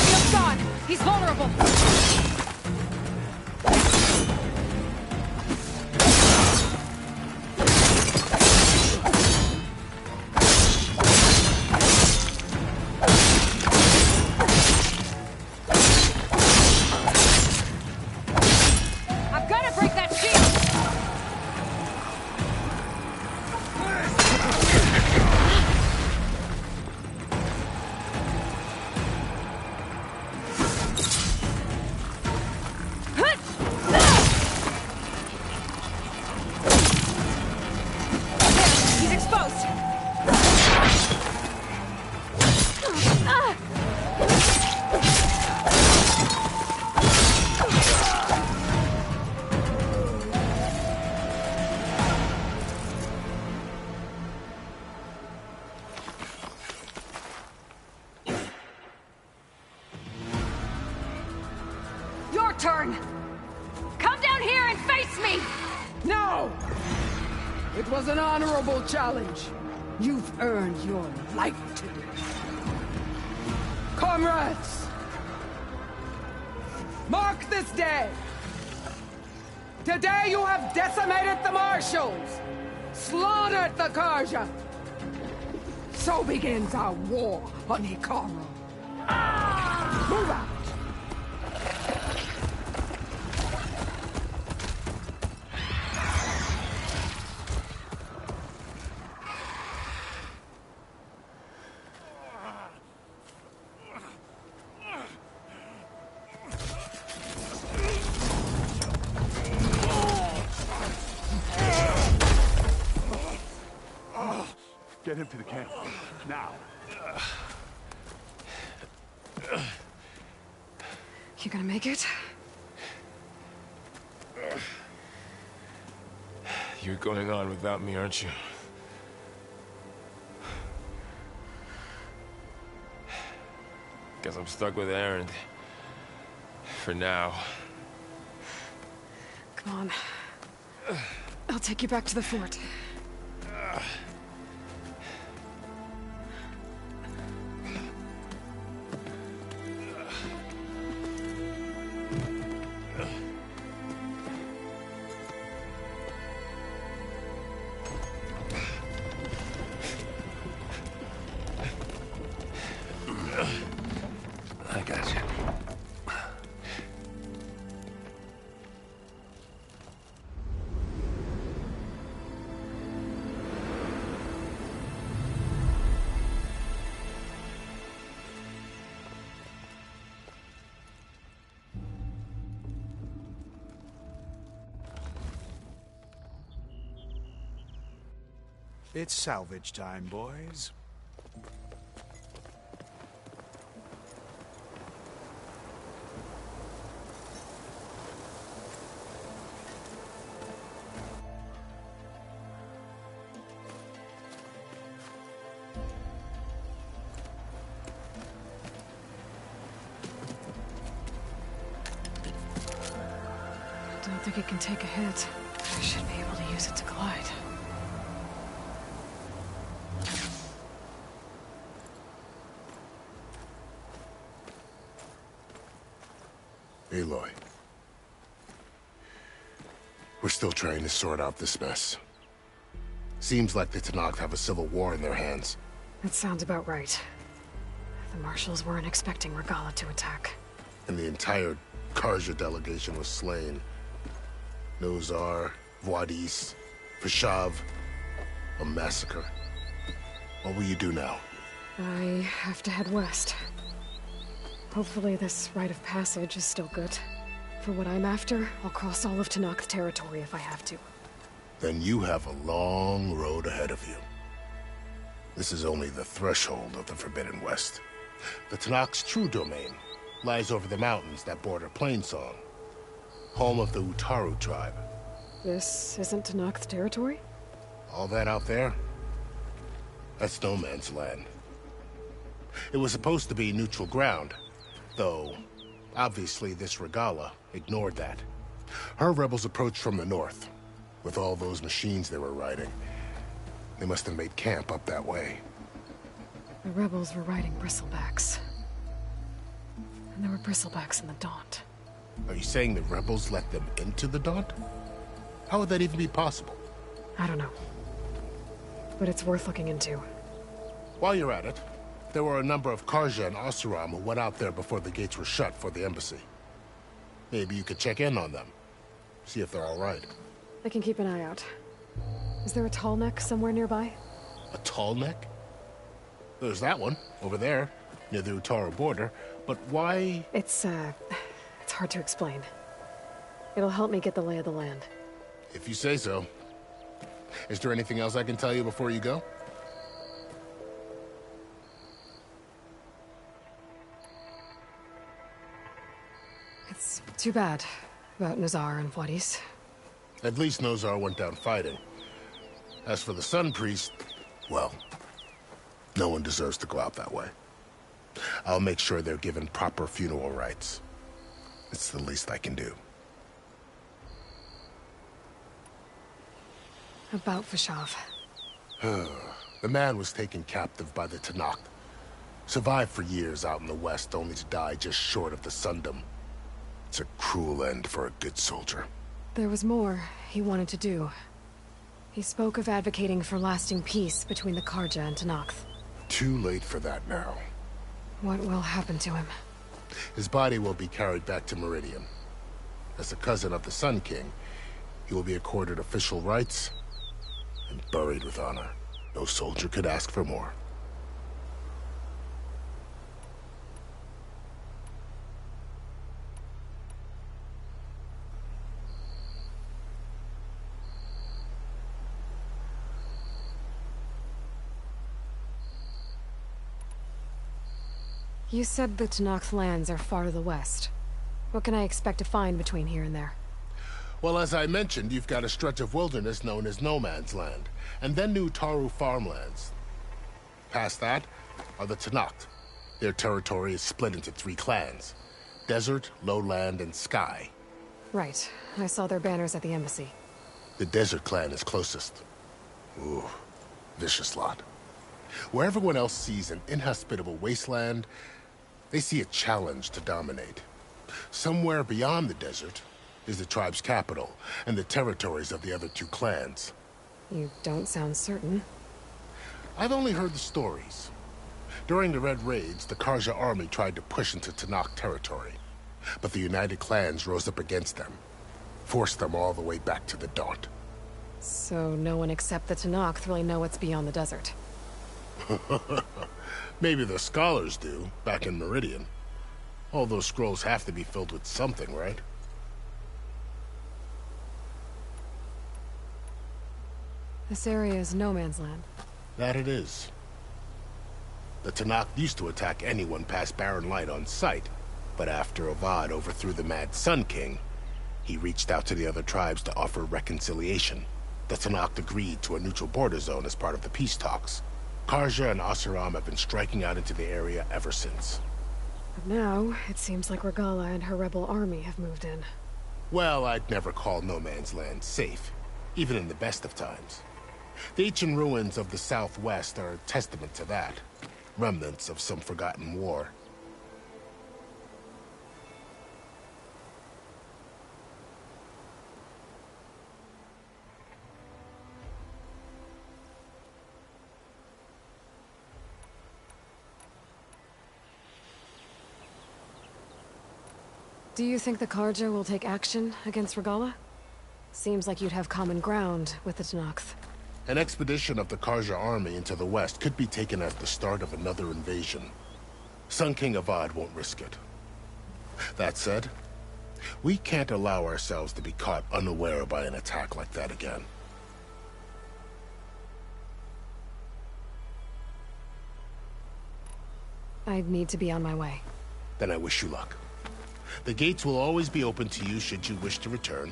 Shield's gone. He's vulnerable. I've got to break that shield! turn! Come down here and face me! No! It was an honorable challenge. You've earned your life today. Comrades! Mark this day! Today you have decimated the Marshals! Slaughtered the Carja! So begins our war on Hekarro. Move out! Get him to the camp. Now. You gonna make it? You're going on without me, aren't you? Guess I'm stuck with Erend. For now. Come on. I'll take you back to the fort. I got you. It's salvage time, boys. Don't think it can take a hit. I should be able to use it to glide. Aloy. We're still trying to sort out this mess. Seems like the Tenakth have a civil war in their hands. That sounds about right. The Marshals weren't expecting Regalla to attack. And the entire Carja delegation was slain. Nozar, Vuadis, Fashav. A massacre. What will you do now? I have to head west. Hopefully this rite of passage is still good. For what I'm after, I'll cross all of Tenakth territory if I have to. Then you have a long road ahead of you. This is only the threshold of the Forbidden West. The Tenakth's true domain lies over the mountains that border Plainsong, home of the Utaru tribe. This isn't Tenakth territory? All that out there? That's no man's land. It was supposed to be neutral ground, though obviously this Regalla ignored that. Her rebels approached from the north, with all those machines they were riding. They must have made camp up that way. The rebels were riding bristlebacks. And there were bristlebacks in the Daunt. Are you saying the rebels let them into the Daunt? How would that even be possible? I don't know. But it's worth looking into. While you're at it, there were a number of Carja and Oseram who went out there before the gates were shut for the embassy. Maybe you could check in on them. See if they're all right. I can keep an eye out. Is there a tall neck somewhere nearby? A tall neck? There's that one, over there, near the Utaru border. But why? It's hard to explain. It'll help me get the lay of the land. If you say so. Is there anything else I can tell you before you go? It's too bad about Nozar and Vuadis. At least Nozar went down fighting. As for the Sun Priest, well, no one deserves to go out that way. I'll make sure they're given proper funeral rites. It's the least I can do. About Vashav. The man was taken captive by the Tenakth. Survived for years out in the west, only to die just short of the Sundom. It's a cruel end for a good soldier. There was more he wanted to do. He spoke of advocating for lasting peace between the Carja and Tenakth. Too late for that now. What will happen to him? His body will be carried back to Meridian. As a cousin of the Sun King, he will be accorded official rights and buried with honor. No soldier could ask for more. You said the Tenakth lands are far to the west. What can I expect to find between here and there? Well, as I mentioned, you've got a stretch of wilderness known as No Man's Land, and then New Taru farmlands. Past that are the Tenakth. Their territory is split into 3 clans: Desert, Lowland, and Sky. Right. I saw their banners at the embassy. The Desert clan is closest. Ooh, vicious lot. Where everyone else sees an inhospitable wasteland, they see a challenge to dominate. Somewhere beyond the desert is the tribe's capital and the territories of the other 2 clans. You don't sound certain. I've only heard the stories. During the Red Raids, the Carja army tried to push into Tenakth territory, but the United Clans rose up against them, forced them all the way back to the Daunt. So no one except the Tenakth really know what's beyond the desert. Maybe the scholars do, back in Meridian. All those scrolls have to be filled with something, right? This area is no man's land. That it is. The Tenakth used to attack anyone past Barren Light on sight, but after Avad overthrew the Mad Sun King, he reached out to the other tribes to offer reconciliation. The Tenakth agreed to a neutral border zone as part of the peace talks. Carja and Oseram have been striking out into the area ever since. But now, it seems like Regalla and her rebel army have moved in. Well, I'd never call No Man's Land safe, even in the best of times. The ancient ruins of the Southwest are a testament to that. Remnants of some forgotten war. Do you think the Carja will take action against Regalla? Seems like you'd have common ground with the Tenakth. An expedition of the Carja army into the west could be taken as the start of another invasion. Sun King Avad won't risk it. That said, we can't allow ourselves to be caught unaware by an attack like that again. I'd need to be on my way. Then I wish you luck. The gates will always be open to you should you wish to return.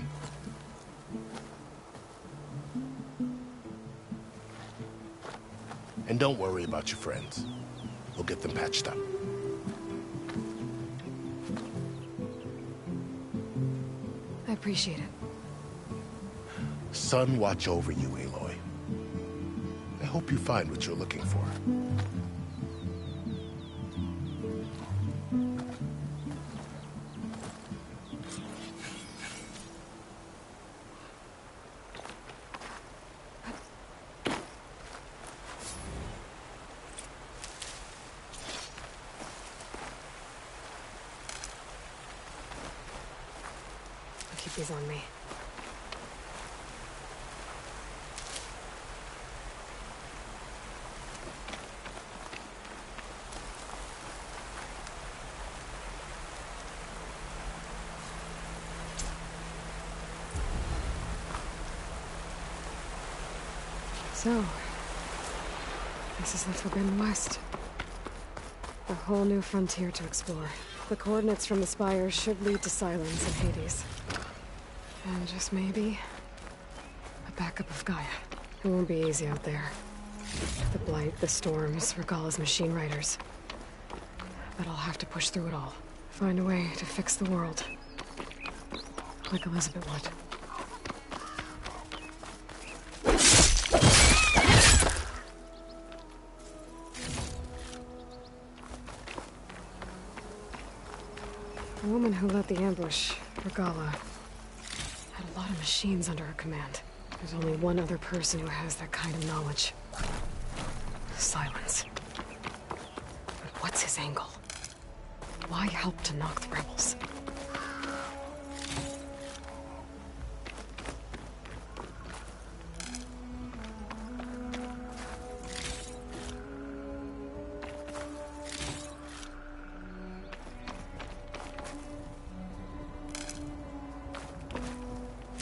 And don't worry about your friends. We'll get them patched up. I appreciate it. Sun watch over you, Aloy. I hope you find what you're looking for. Keep these on me. So, this is the Forbidden West. A whole new frontier to explore. The coordinates from the spires should lead to Silence and Hades. And just maybe, a backup of Gaia. It won't be easy out there. The Blight, the Storms, Regalla's machine riders. But I'll have to push through it all. Find a way to fix the world. like Elizabeth would. The woman who led the ambush, Regala, had a lot of machines under her command. There's only one other person who has that kind of knowledge. Silence. But what's his angle? Why help to knock the rebels?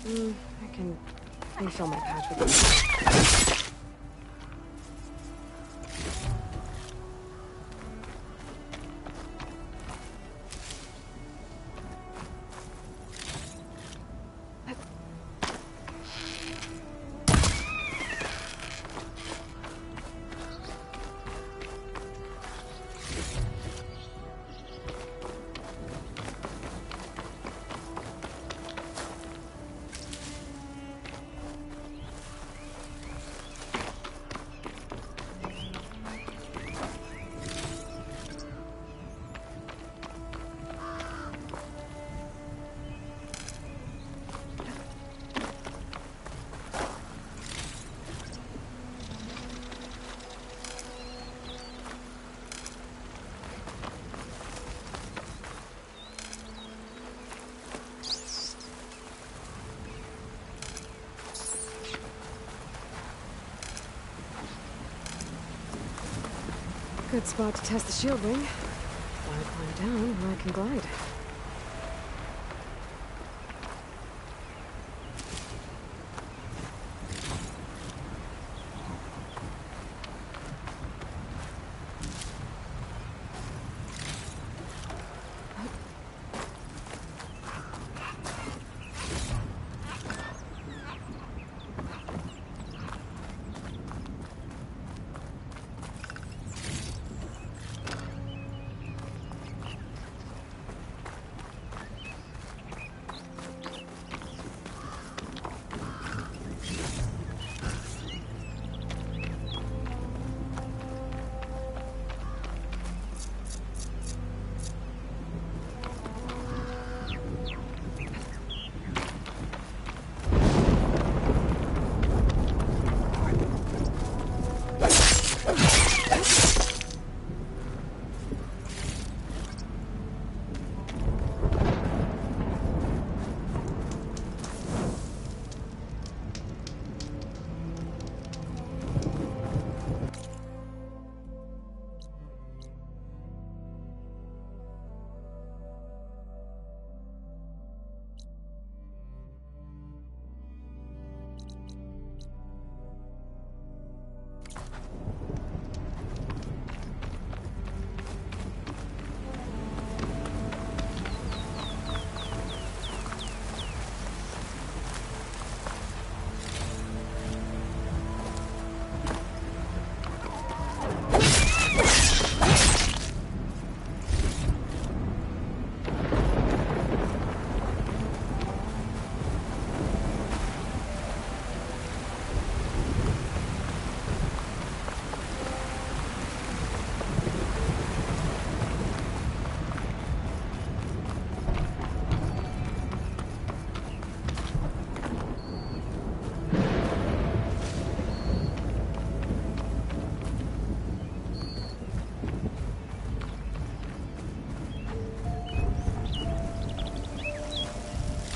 I can refill my patch with this. Good spot to test the shield ring. While I climb down where I can glide.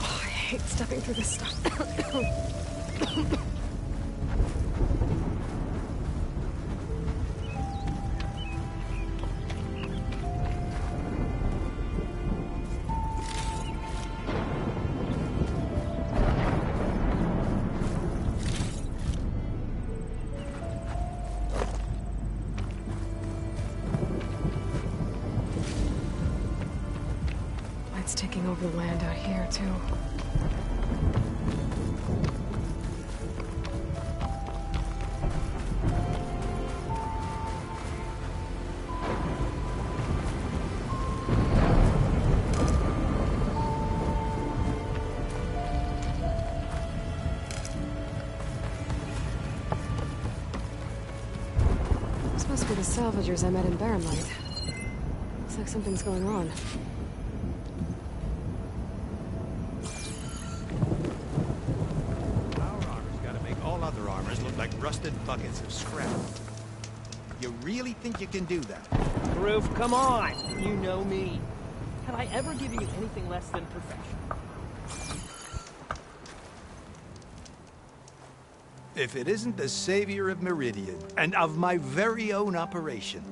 I hate stepping through this stuff. Light's taking over the land out here, too. Must be the salvagers I met in Barrenlight. Looks like something's going on. Our armor's gotta make all other armors look like rusted buckets of scrap. You really think you can do that? Roof, come on! You know me. Have I ever given you anything less than perfection? If it isn't the savior of Meridian, and of my very own operation.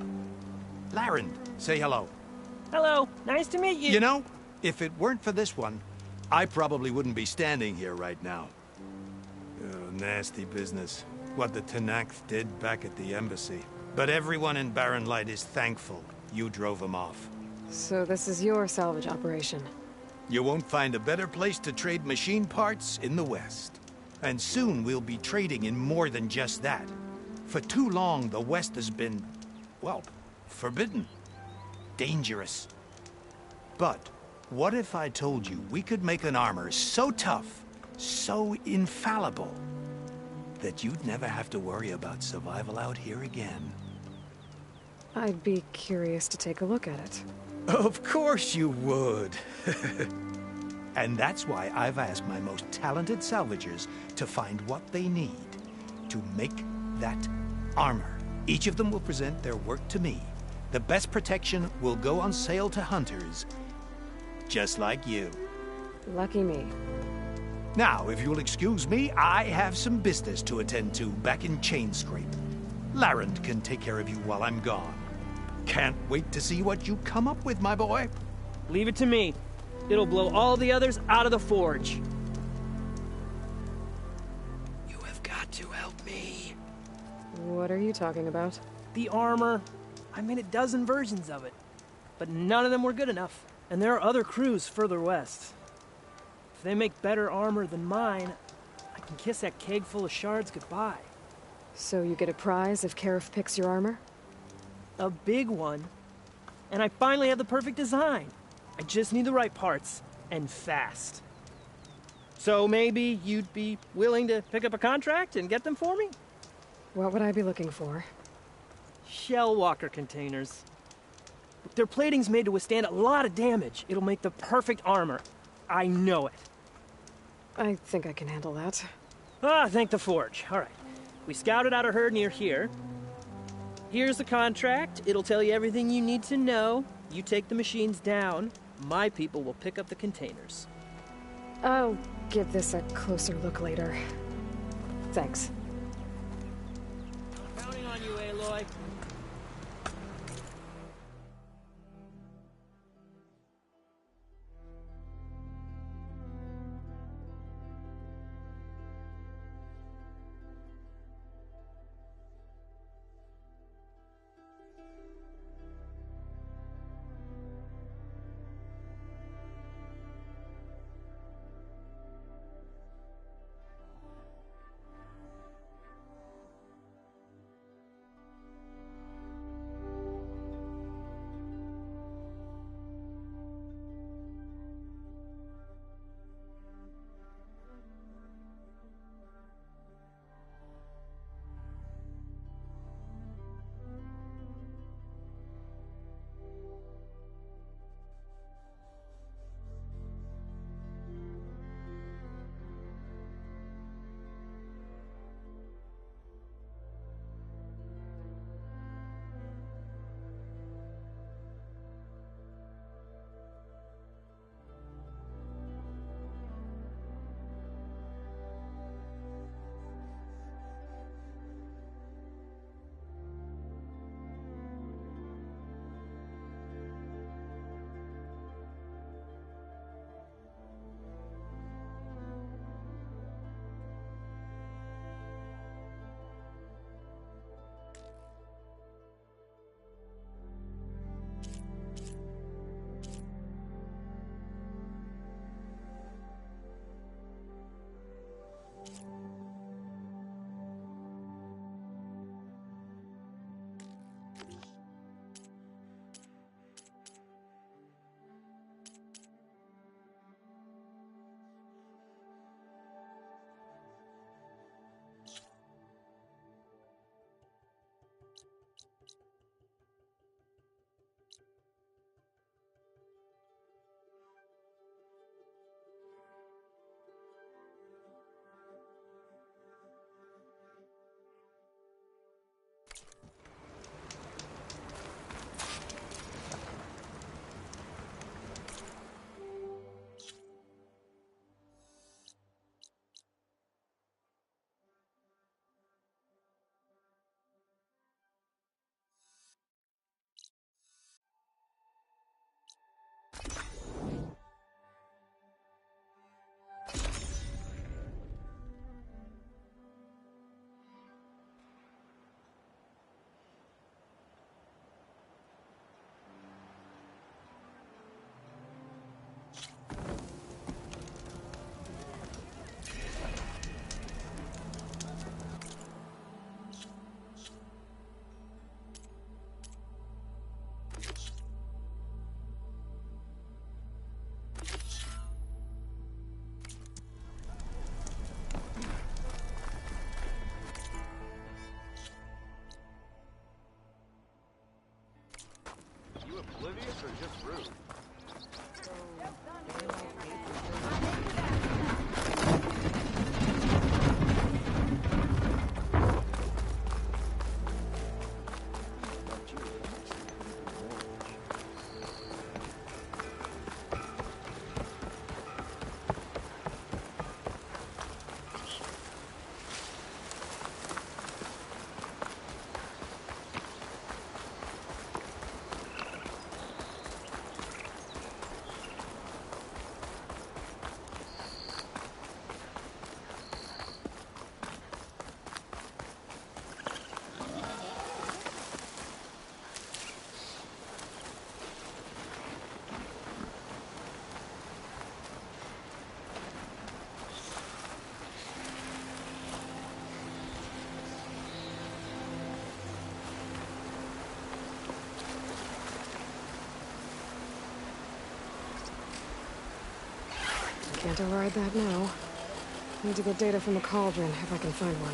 Larend, say hello. Hello, nice to meet you. You know, if it weren't for this one, I probably wouldn't be standing here right now. Oh, nasty business. What the Tenakth did back at the embassy. But everyone in Barrenlight is thankful you drove them off. So this is your salvage operation? You won't find a better place to trade machine parts in the West. And soon we'll be trading in more than just that. For too long, the West has been, well, forbidden. Dangerous. But what if I told you we could make an armor so tough, so infallible, that you'd never have to worry about survival out here again? I'd be curious to take a look at it. Of course you would. And that's why I've asked my most talented salvagers to find what they need to make that armor. Each of them will present their work to me. The best protection will go on sale to hunters, just like you. Lucky me. Now, if you'll excuse me, I have some business to attend to back in Chainscrape. Larend can take care of you while I'm gone. Can't wait to see what you come up with, my boy. Leave it to me. It'll blow all the others out of the forge. You have got to help me. What are you talking about? The armor. I made a dozen versions of it. But none of them were good enough. And there are other crews further west. If they make better armor than mine, I can kiss that keg full of shards goodbye. So you get a prize if Karif picks your armor? A big one. And I finally have the perfect design. I just need the right parts, and fast. So maybe you'd be willing to pick up a contract and get them for me? What would I be looking for? Shell walker containers. Their plating's made to withstand a lot of damage. It'll make the perfect armor. I know it. I think I can handle that. Ah, thank the forge. All right. We scouted out a herd near here. Here's the contract. It'll tell you everything you need to know. You take the machines down. My people will pick up the containers. I'll give this a closer look later. Thanks. Counting on you, Aloy. oblivious or just rude? Can't override that now. Need to get data from the cauldron, if I can find one.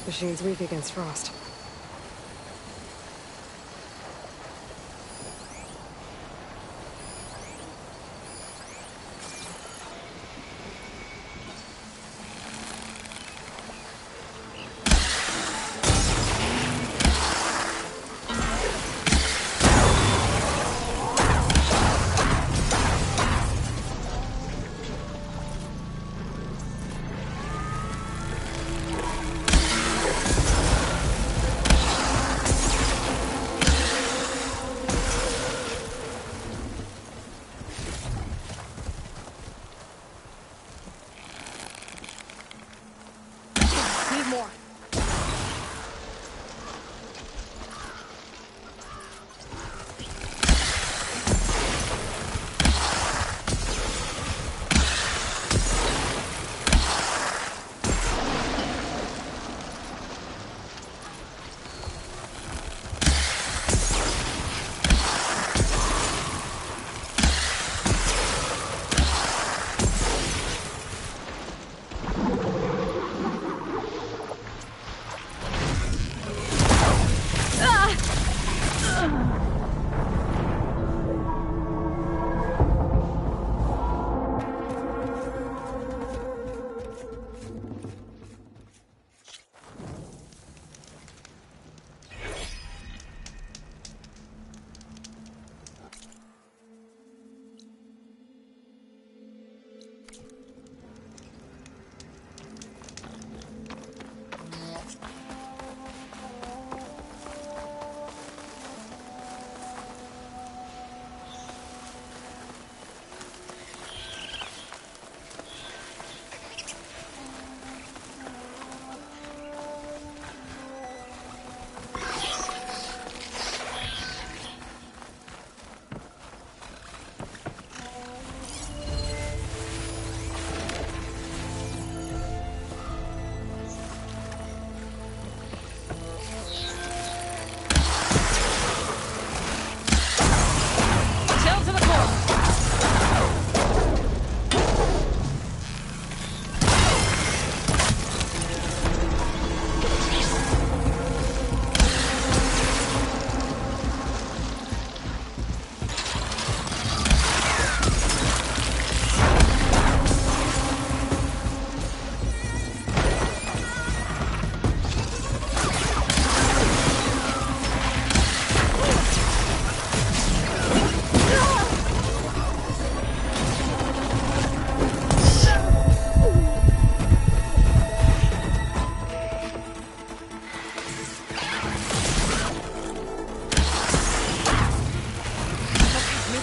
Machine's weak against frost.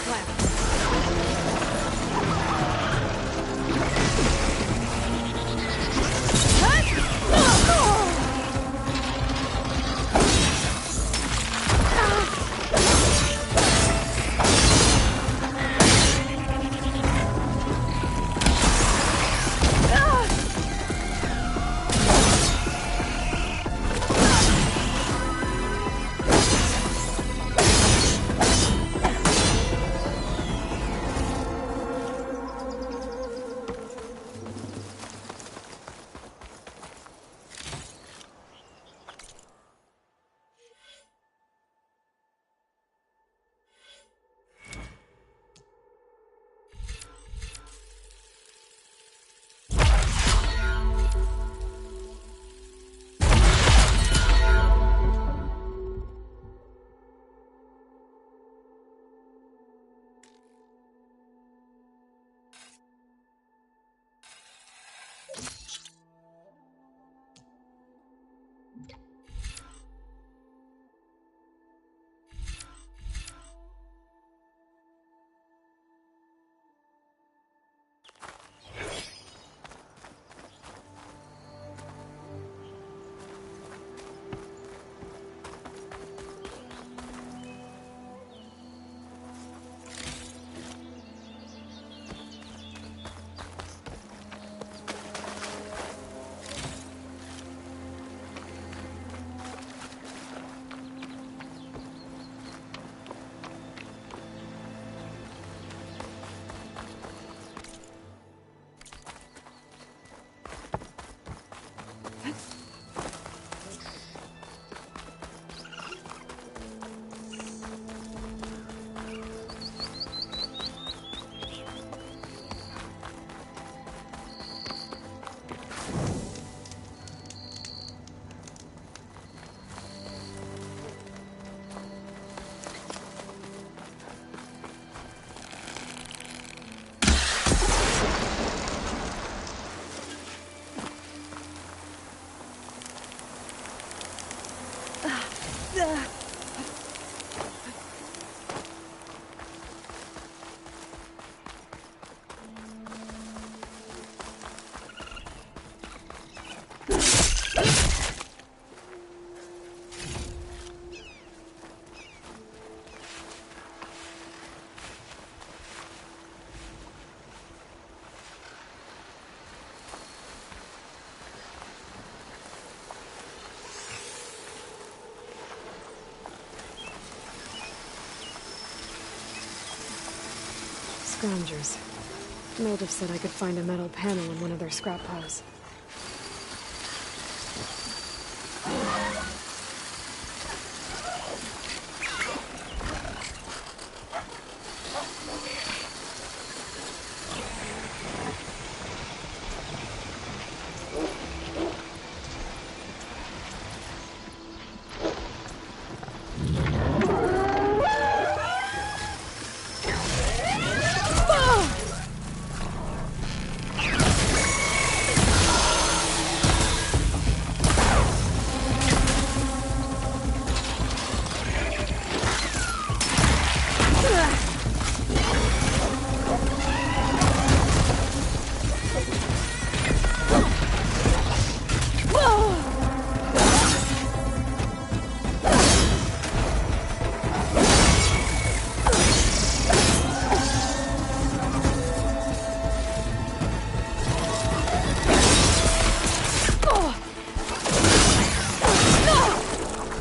plan. Scroungers. Natives said I could find a metal panel in one of their scrap piles.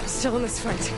Still in this fight.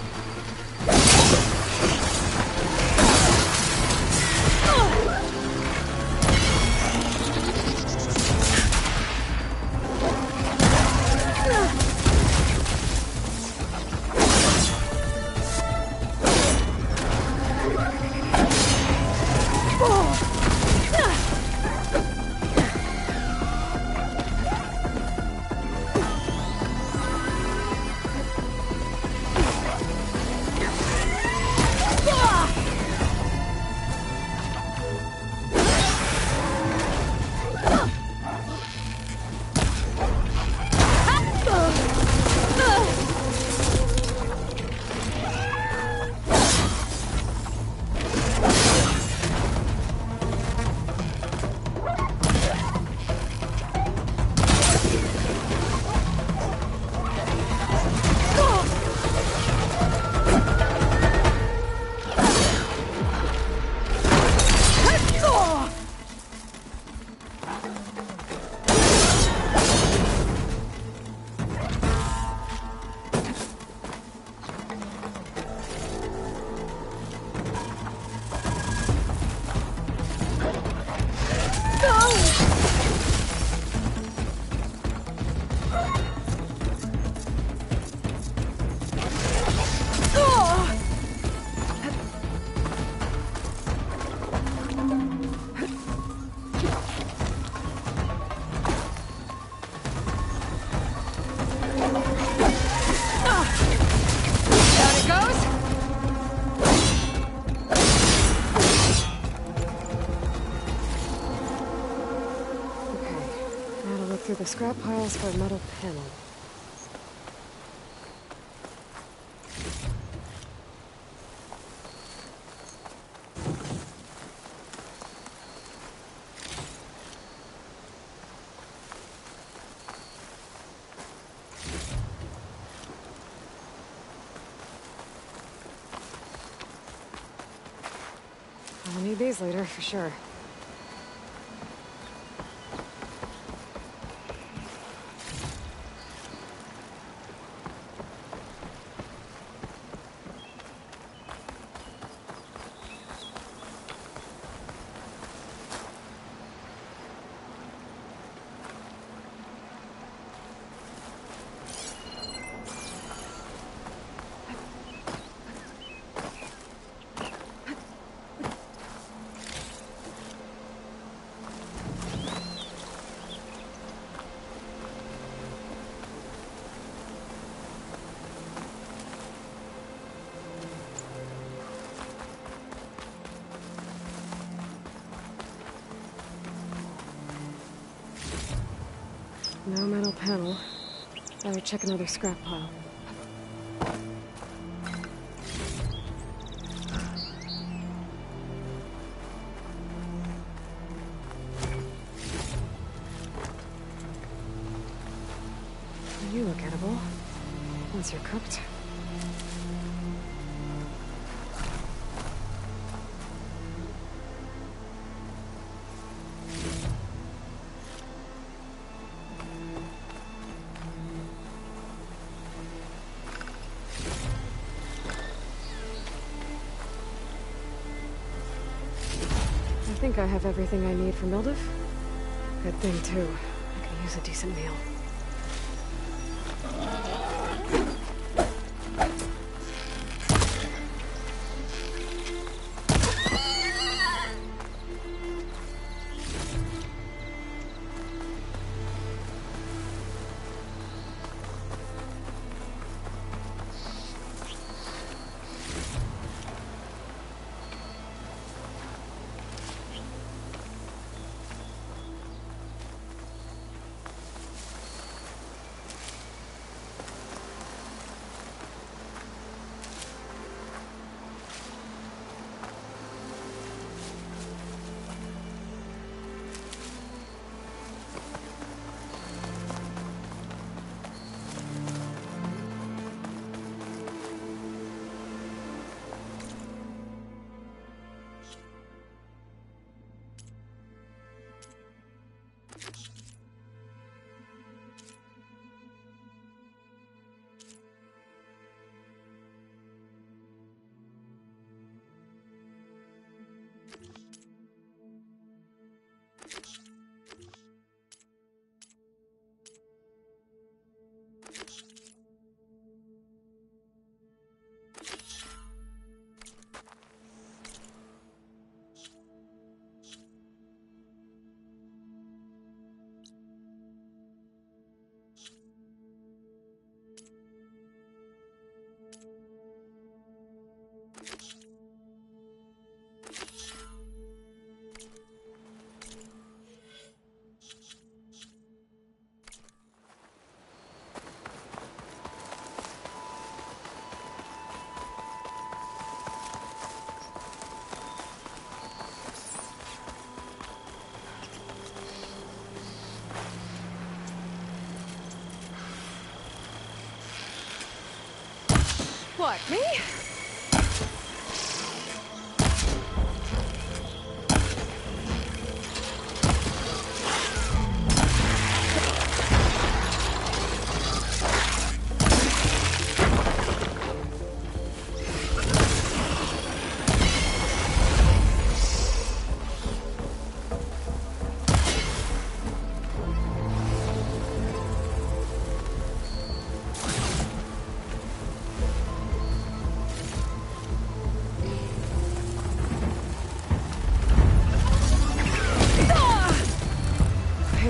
through the scrap piles for a metal panel. I'll need these later, for sure. No metal panel. Better check another scrap pile. You look edible. Once you're cooked. I think I have everything I need for Mildev. Good thing, too. I could use a decent meal. What, me?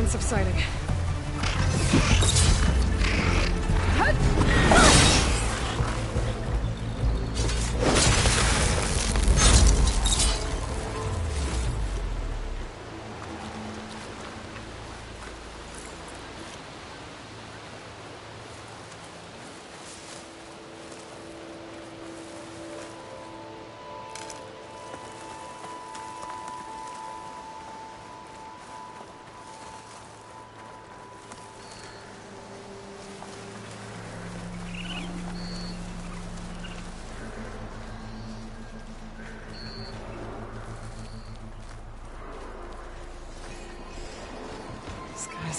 Subsiding.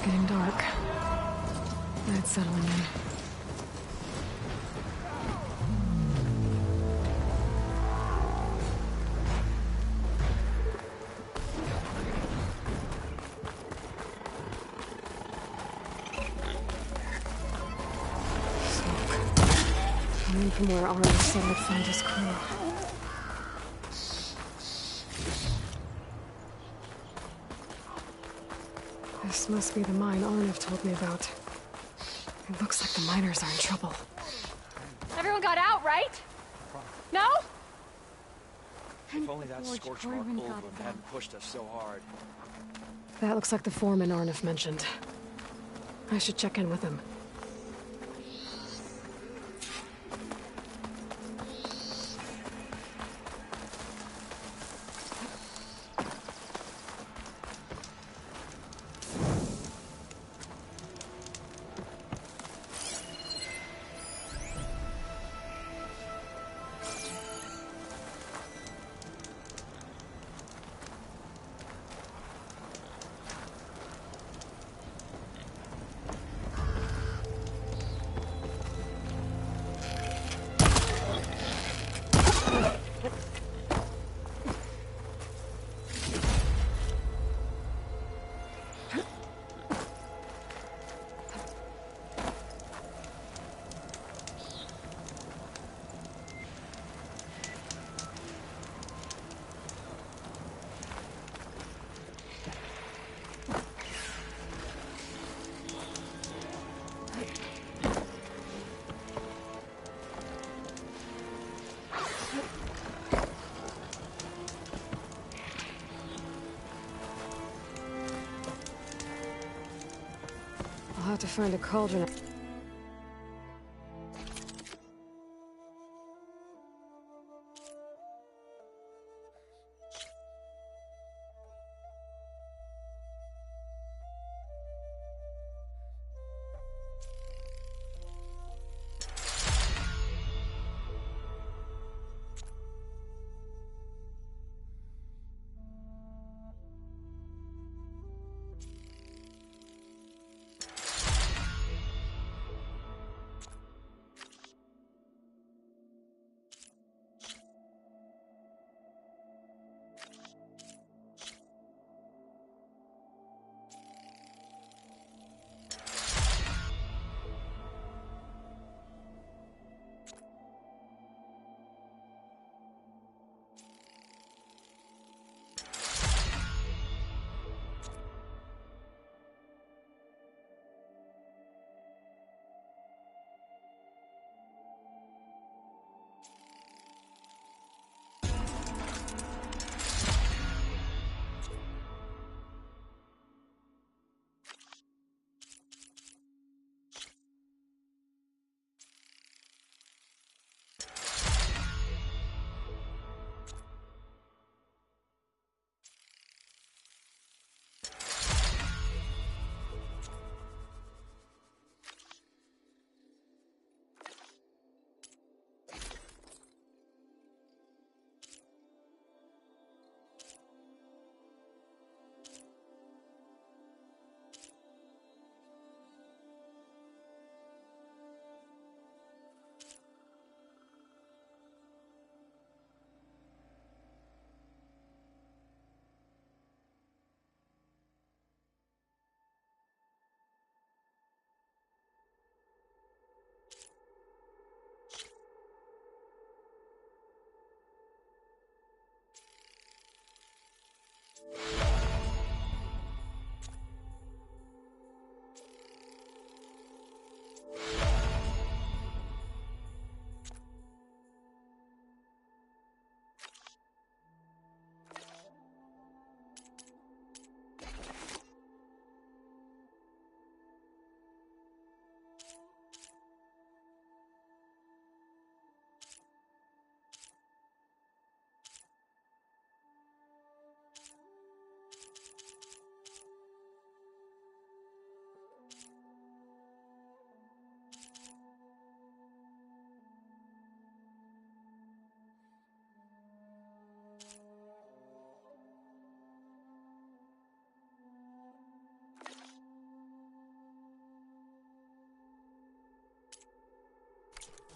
getting dark. Night's settling in. Coming from where Arnold said I'd find his crew. This must be the mine Arnav told me about. It looks like the miners are in trouble. Everyone got out, right? No? If only that George scorch mark Corbin old got one them. hadn't pushed us so hard. That looks like the foreman Arnav mentioned. I should check in with him. I'll have to find a cauldron.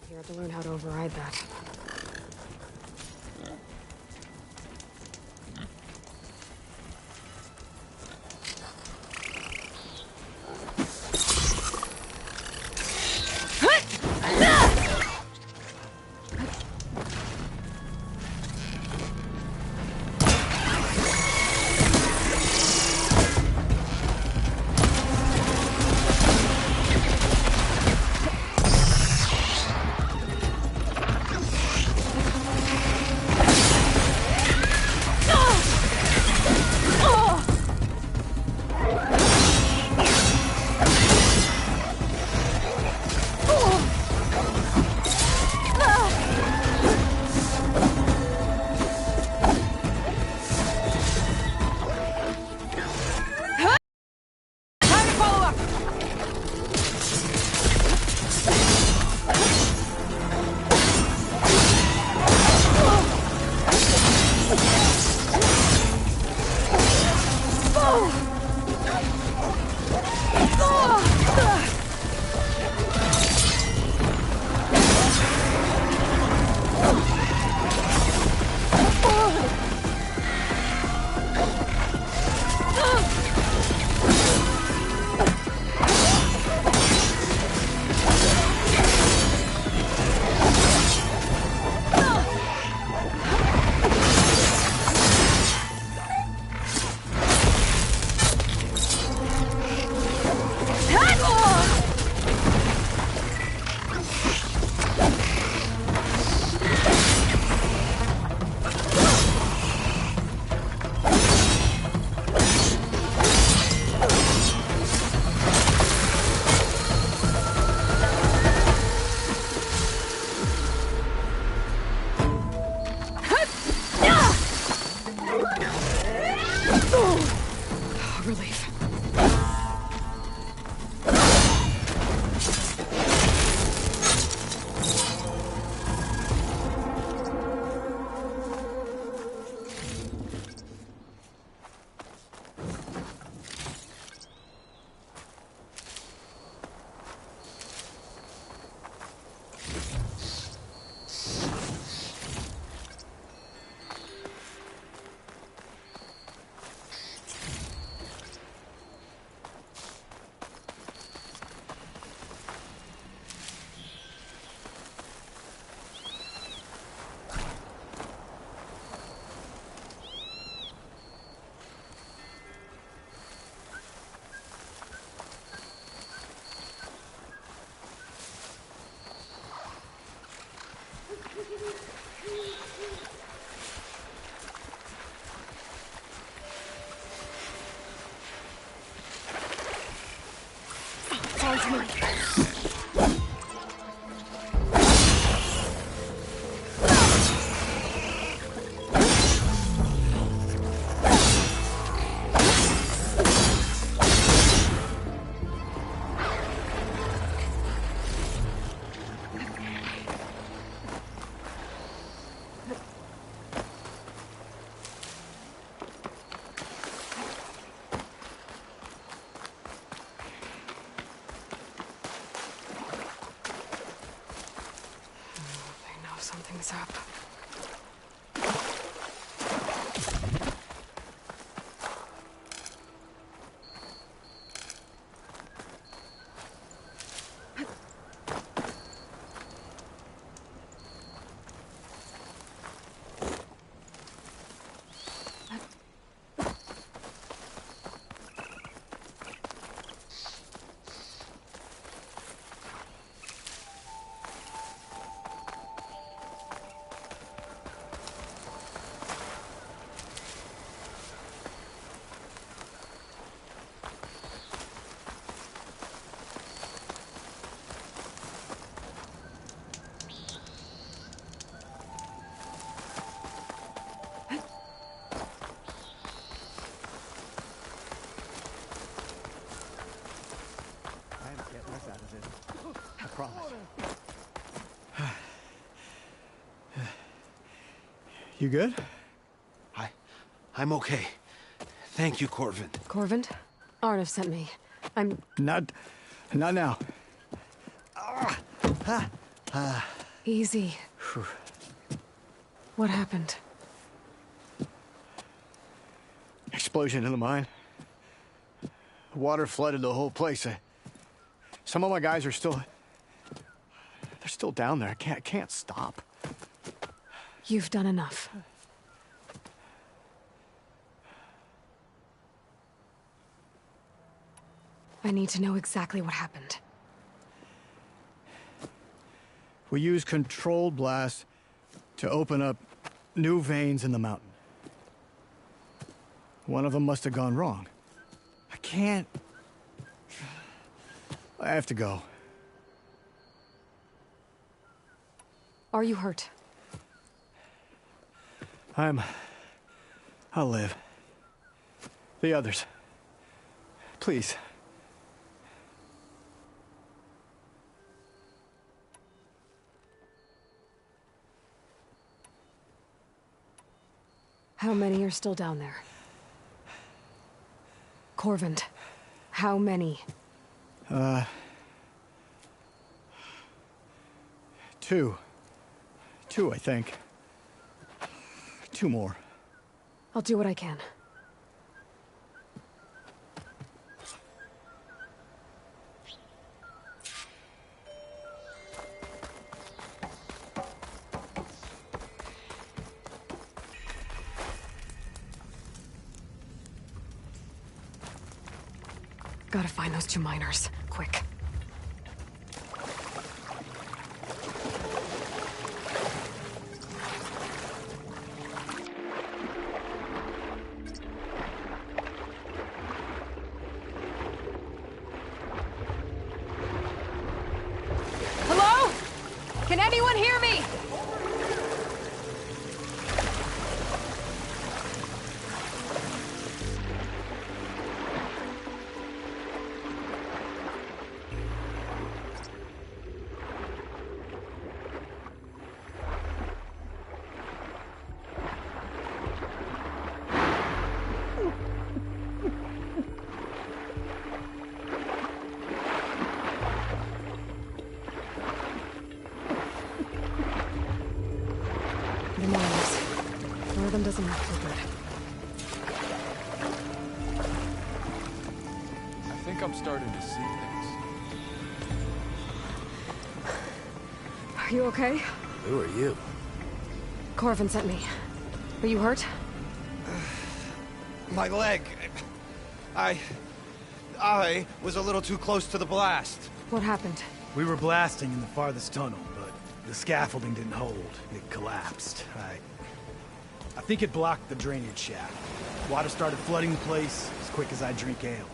Here to learn how to override that. Relief. Sounds me. Something's up. You good? I'm okay. Thank you, Corvin. Corvin? Arnav sent me. I'm... Not now. Easy. What happened? Explosion in the mine. Water flooded the whole place. Some of my guys are still... They're still down there. I can't stop. You've done enough. I need to know exactly what happened. We used controlled blasts to open up new veins in the mountain. One of them must have gone wrong. I can't... I have to go. Are you hurt? I'll live. The others. Please. How many are still down there? Corvand, how many? Two. Two, I think. 2 more. I'll do what I can. Gotta find those 2 miners, quick. Hello? Can anyone hear me? The miners. One of them doesn't look so good. I think I'm starting to see things. Are you okay? Who are you? Corvin sent me. Are you hurt? My leg. I was a little too close to the blast. What happened? We were blasting in the farthest tunnel, but the scaffolding didn't hold. It collapsed. I think it blocked the drainage shaft. Water started flooding the place as quick as I drink ale.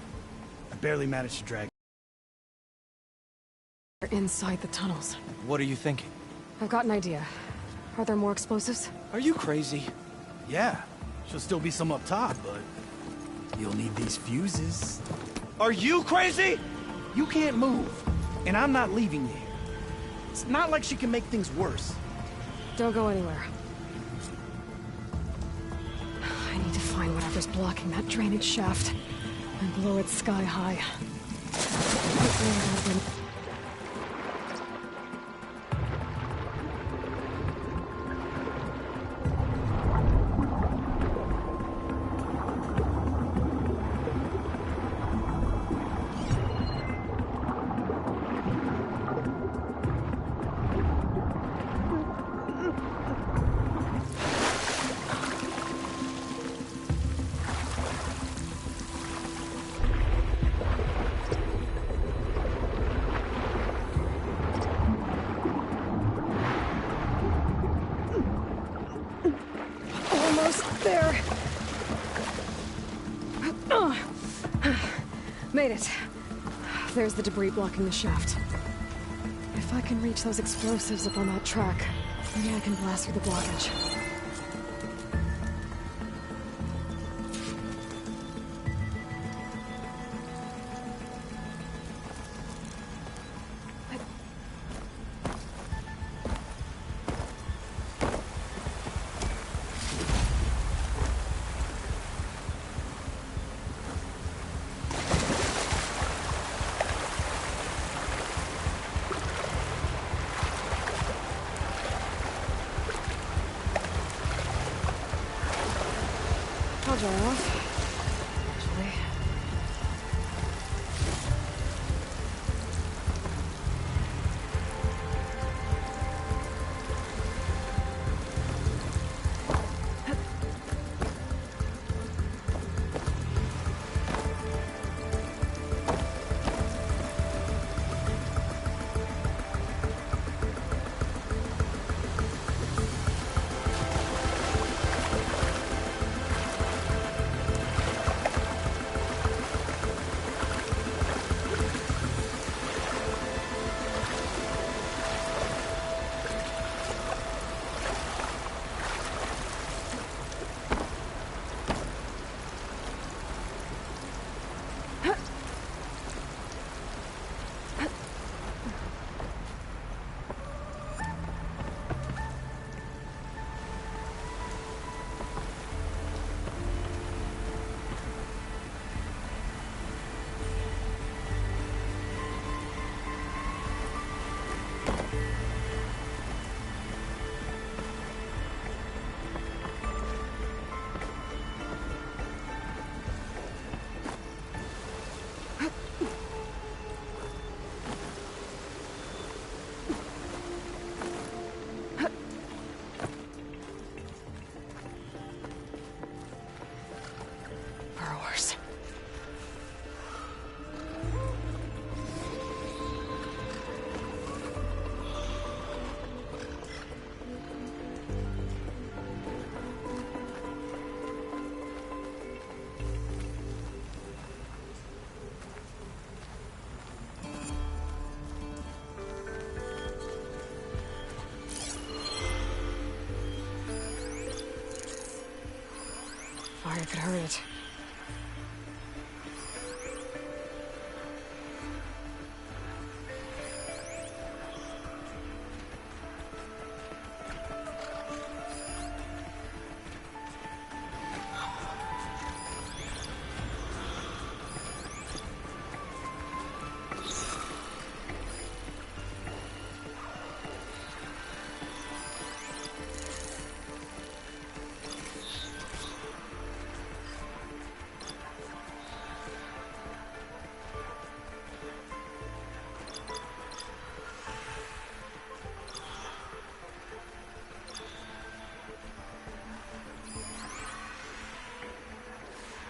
I barely managed to drag. They're inside the tunnels. What are you thinking? I've got an idea. Are there more explosives? Are you crazy? Yeah, should still be some up top, but you'll need these fuses. Are you crazy? You can't move, and I'm not leaving you here. It's not like she can make things worse. Don't go anywhere. I need to find whatever's blocking that drainage shaft and blow it sky high. There. Made it. There's the debris blocking the shaft. If I can reach those explosives up on that track, maybe I can blast through the blockage. dry off. Actually. Burrowers. Fire could hurt it.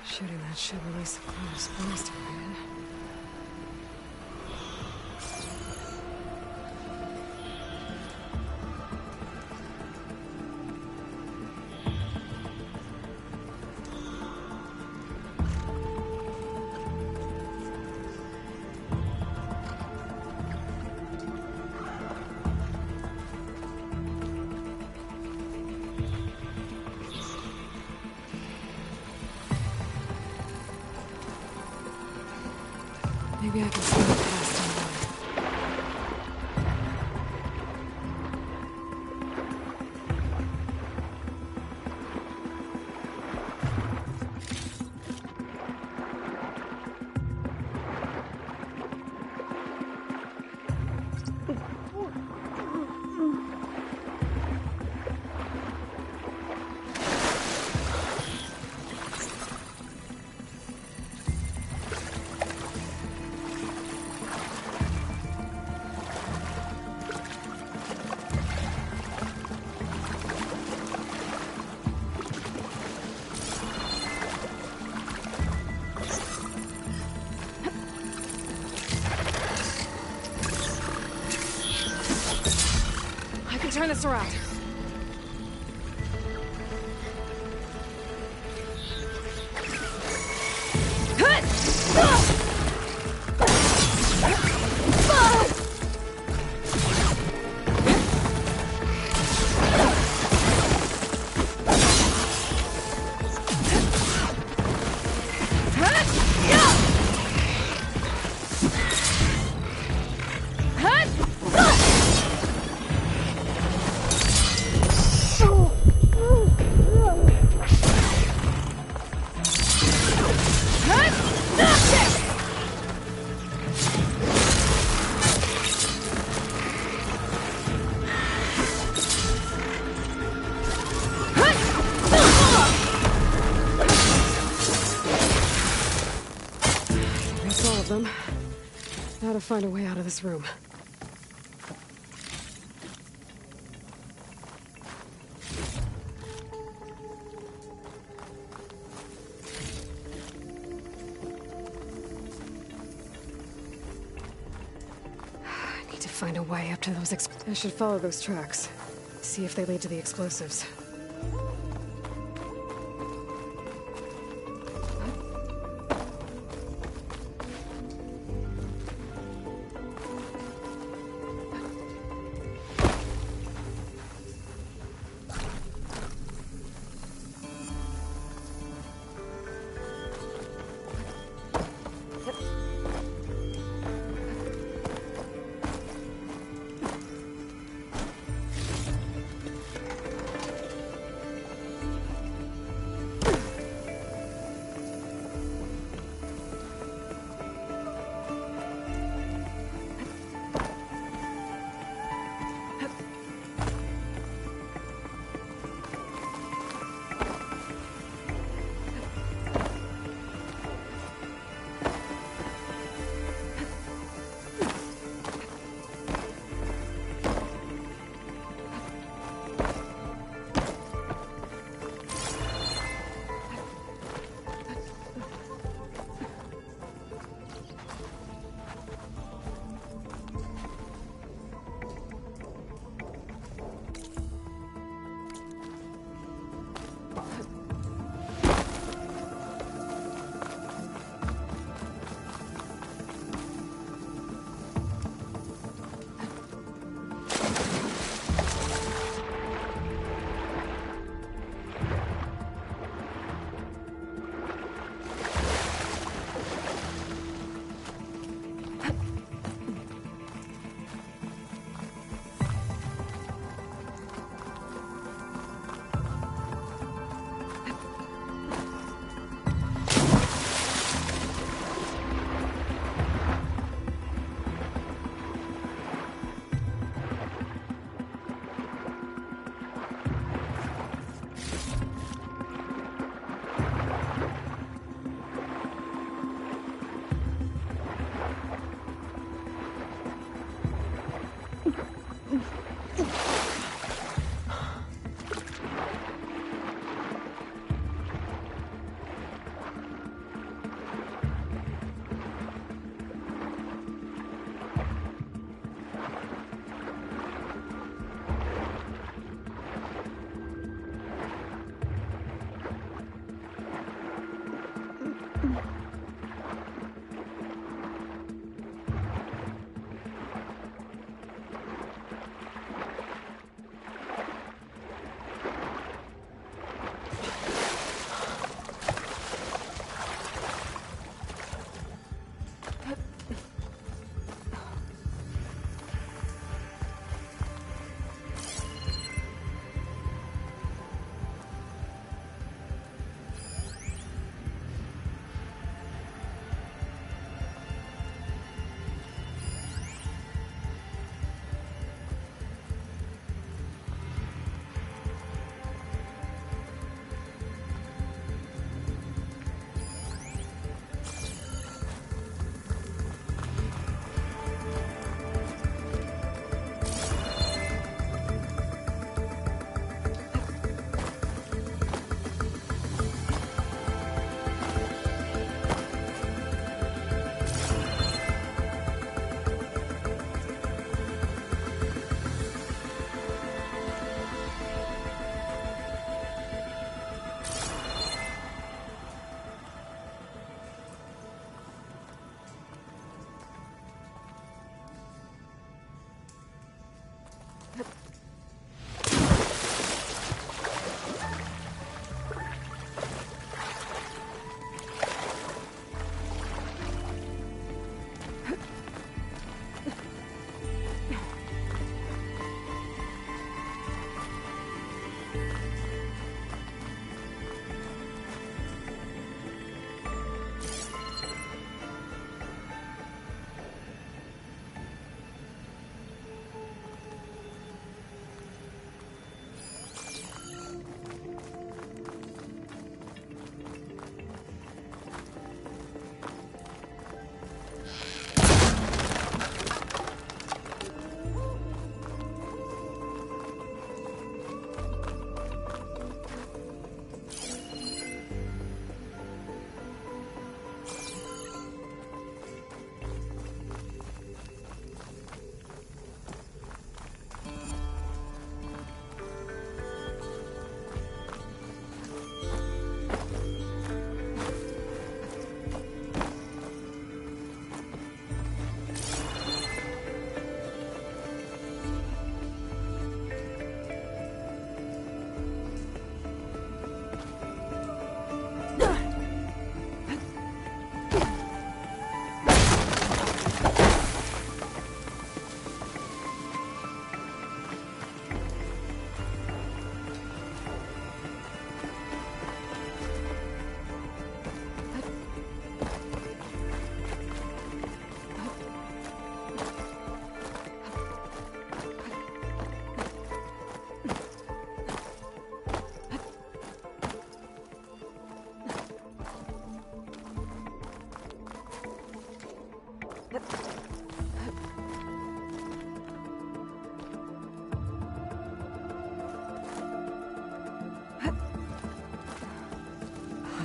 Shooting that should release the close blast again. Maybe I can sneak past him. Turn this around. of them. Now to find a way out of this room. I need to find a way up to those I should follow those tracks. See if they lead to the explosives.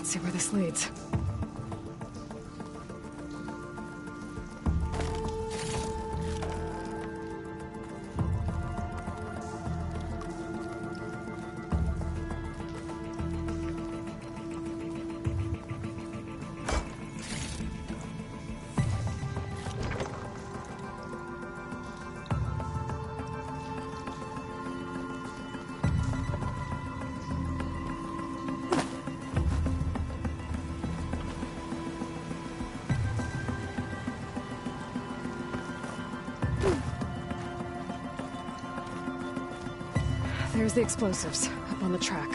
Let's see where this leads. There's the explosives, up on the track.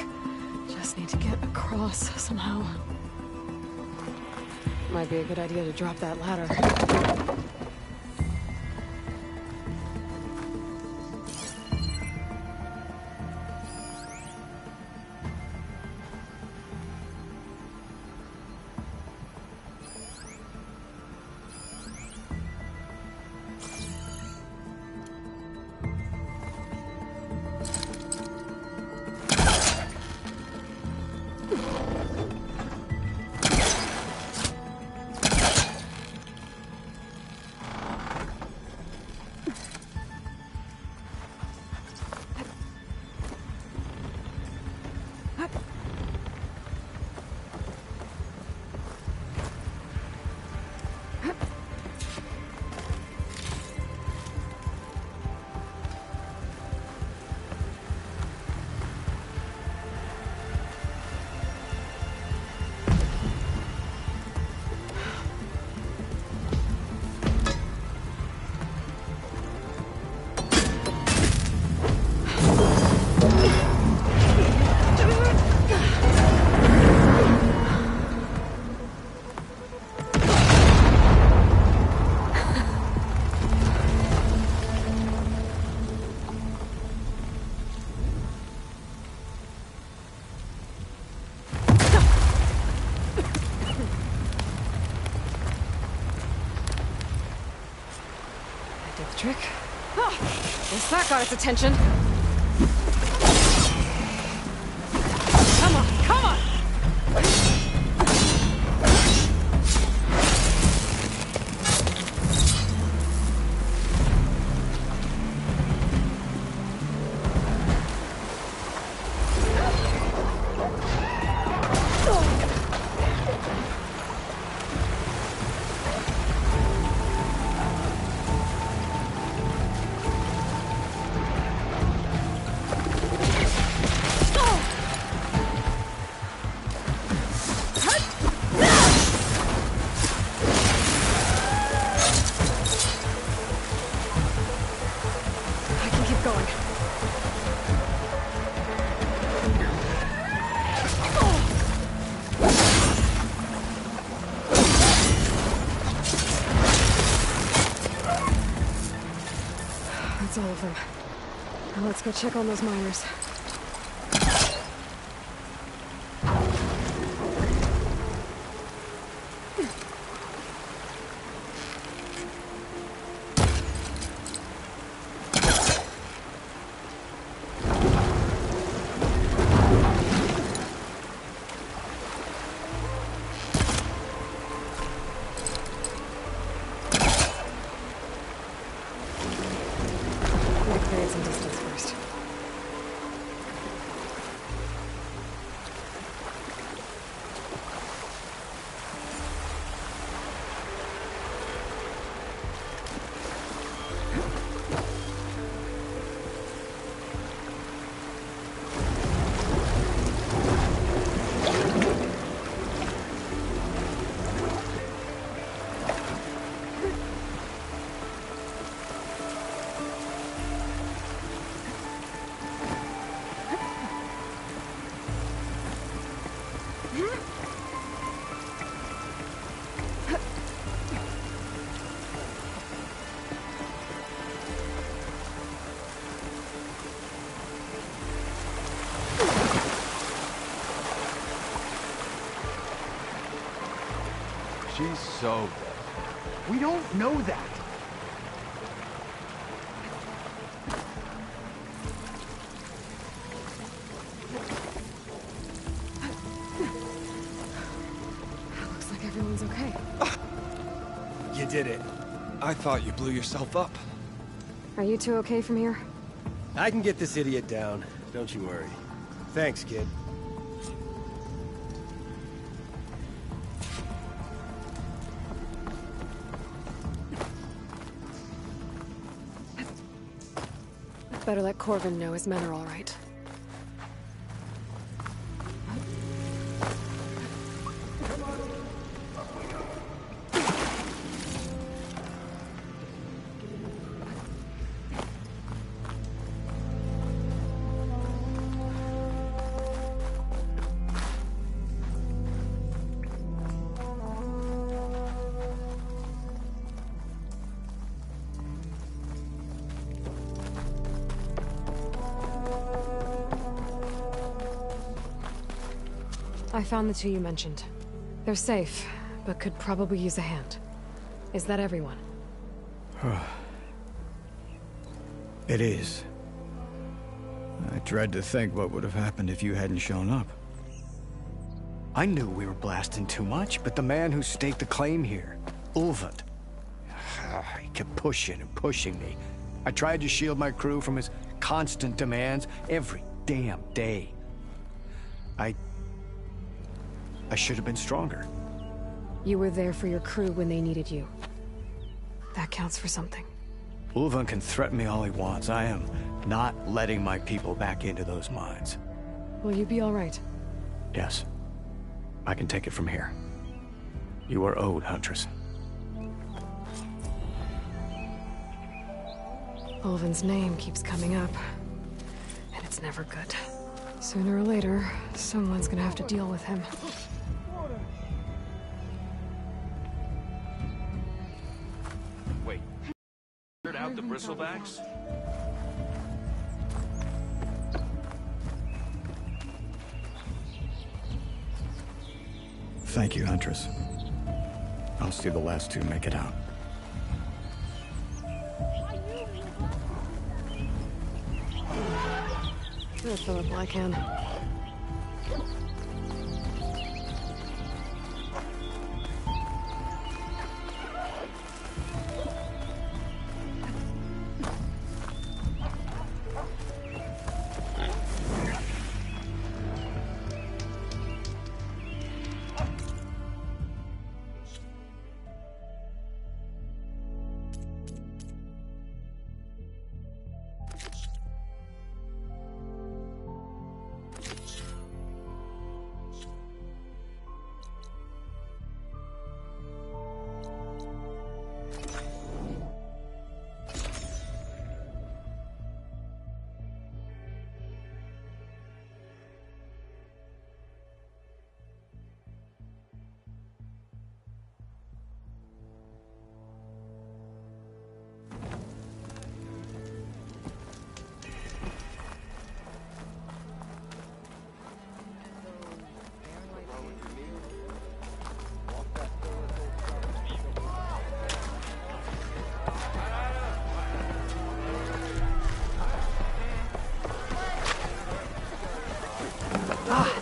Just need to get across somehow. Might be a good idea to drop that ladder. Trick. Oh, guess that got its attention. Come on, come on! That's all of them. Now let's go check on those miners. Create some distance first. She's so dead. We don't know that. everyone's okay. You did it. I thought you blew yourself up. Are you two okay from here? I can get this idiot down. Don't you worry. Thanks, kid. Better let Corvin know his men are all right. I found the two you mentioned. They're safe, but could probably use a hand. Is that everyone? It is. I dread to think what would have happened if you hadn't shown up. I knew we were blasting too much, but the man who staked the claim here, Ulvund, he kept pushing and pushing me. I tried to shield my crew from his constant demands every damn day. I should have been stronger. You were there for your crew when they needed you. That counts for something. Ulvund can threaten me all he wants. I am not letting my people back into those mines. Will you be all right? Yes. I can take it from here. You are owed, Huntress. Ulvund's name keeps coming up, and it's never good. Sooner or later, someone's gonna have to deal with him. Wait. Cleared out the bristlebacks? Thank you, Huntress. I'll see the last two make it out. I'll fill up while I can.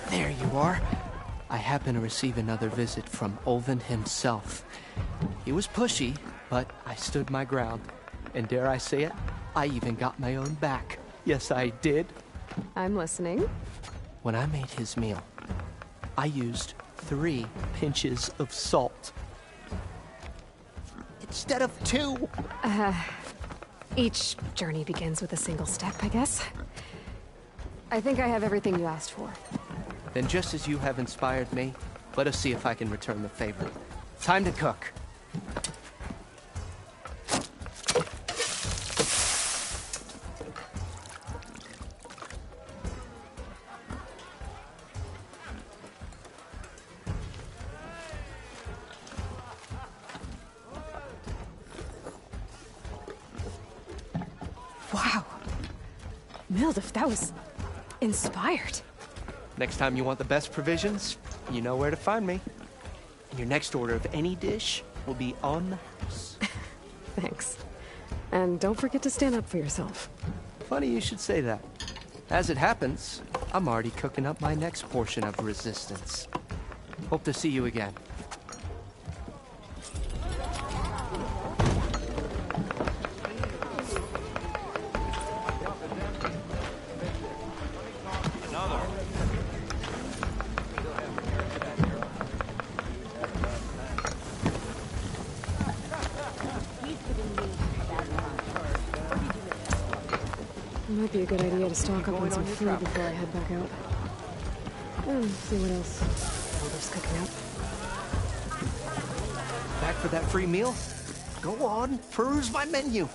There you are. I happen to receive another visit from Ulvund himself. He was pushy, but I stood my ground. And dare I say it, I even got my own back. Yes, I did. I'm listening. When I made his meal, I used 3 pinches of salt. Instead of 2. Each journey begins with a single step, I guess. I think I have everything you asked for. Then just as you have inspired me, let us see if I can return the favor. Time to cook. Wow. Mildif, that was inspired. Next time you want the best provisions, you know where to find me. And your next order of any dish will be on the house. Thanks. And don't forget to stand up for yourself. Funny you should say that. As it happens, I'm already cooking up my next portion of resistance. Hope to see you again. Might be a good idea to stock up on some food before I head back out. And see what else Elder's cooking up. Back for that free meal? Go on, peruse my menu.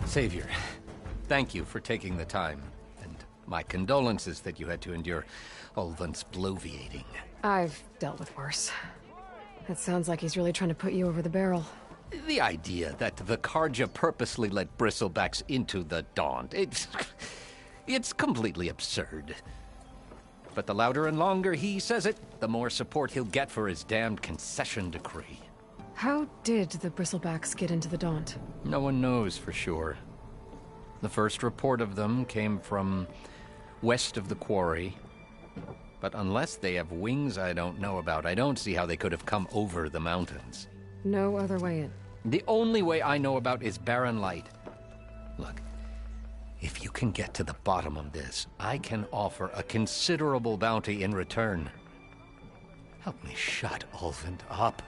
Savior, thank you for taking the time, and my condolences that you had to endure Ulvund's bloviating. I've dealt with worse. It sounds like he's really trying to put you over the barrel. The idea that the Carja purposely let bristlebacks into the Daunt, it's completely absurd. But the louder and longer he says it, the more support he'll get for his damned concession decree. How did the bristlebacks get into the Daunt? No one knows for sure. The first report of them came from west of the quarry. But unless they have wings I don't know about, I don't see how they could have come over the mountains. No other way in. The only way I know about is Barren Light. Look, if you can get to the bottom of this, I can offer a considerable bounty in return. Help me shut Ulvund up.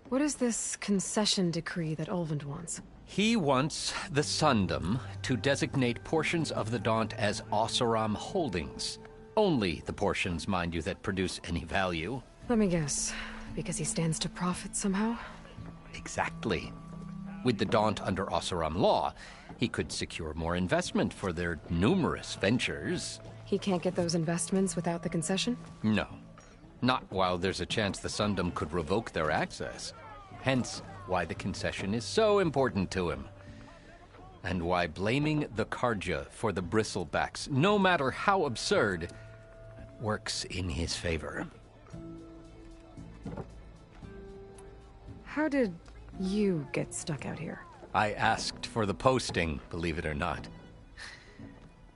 What is this concession decree that Ulvund wants? He wants the Sundom to designate portions of the Daunt as Oseram holdings. Only the portions, mind you, that produce any value. Let me guess. Because he stands to profit somehow? Exactly. With the Daunt under Oseram law, he could secure more investment for their numerous ventures. He can't get those investments without the concession? No. Not while there's a chance the Sundom could revoke their access. Hence, why the concession is so important to him. And why blaming the Carja for the bristlebacks, no matter how absurd, works in his favor. How did you get stuck out here? I asked for the posting, believe it or not.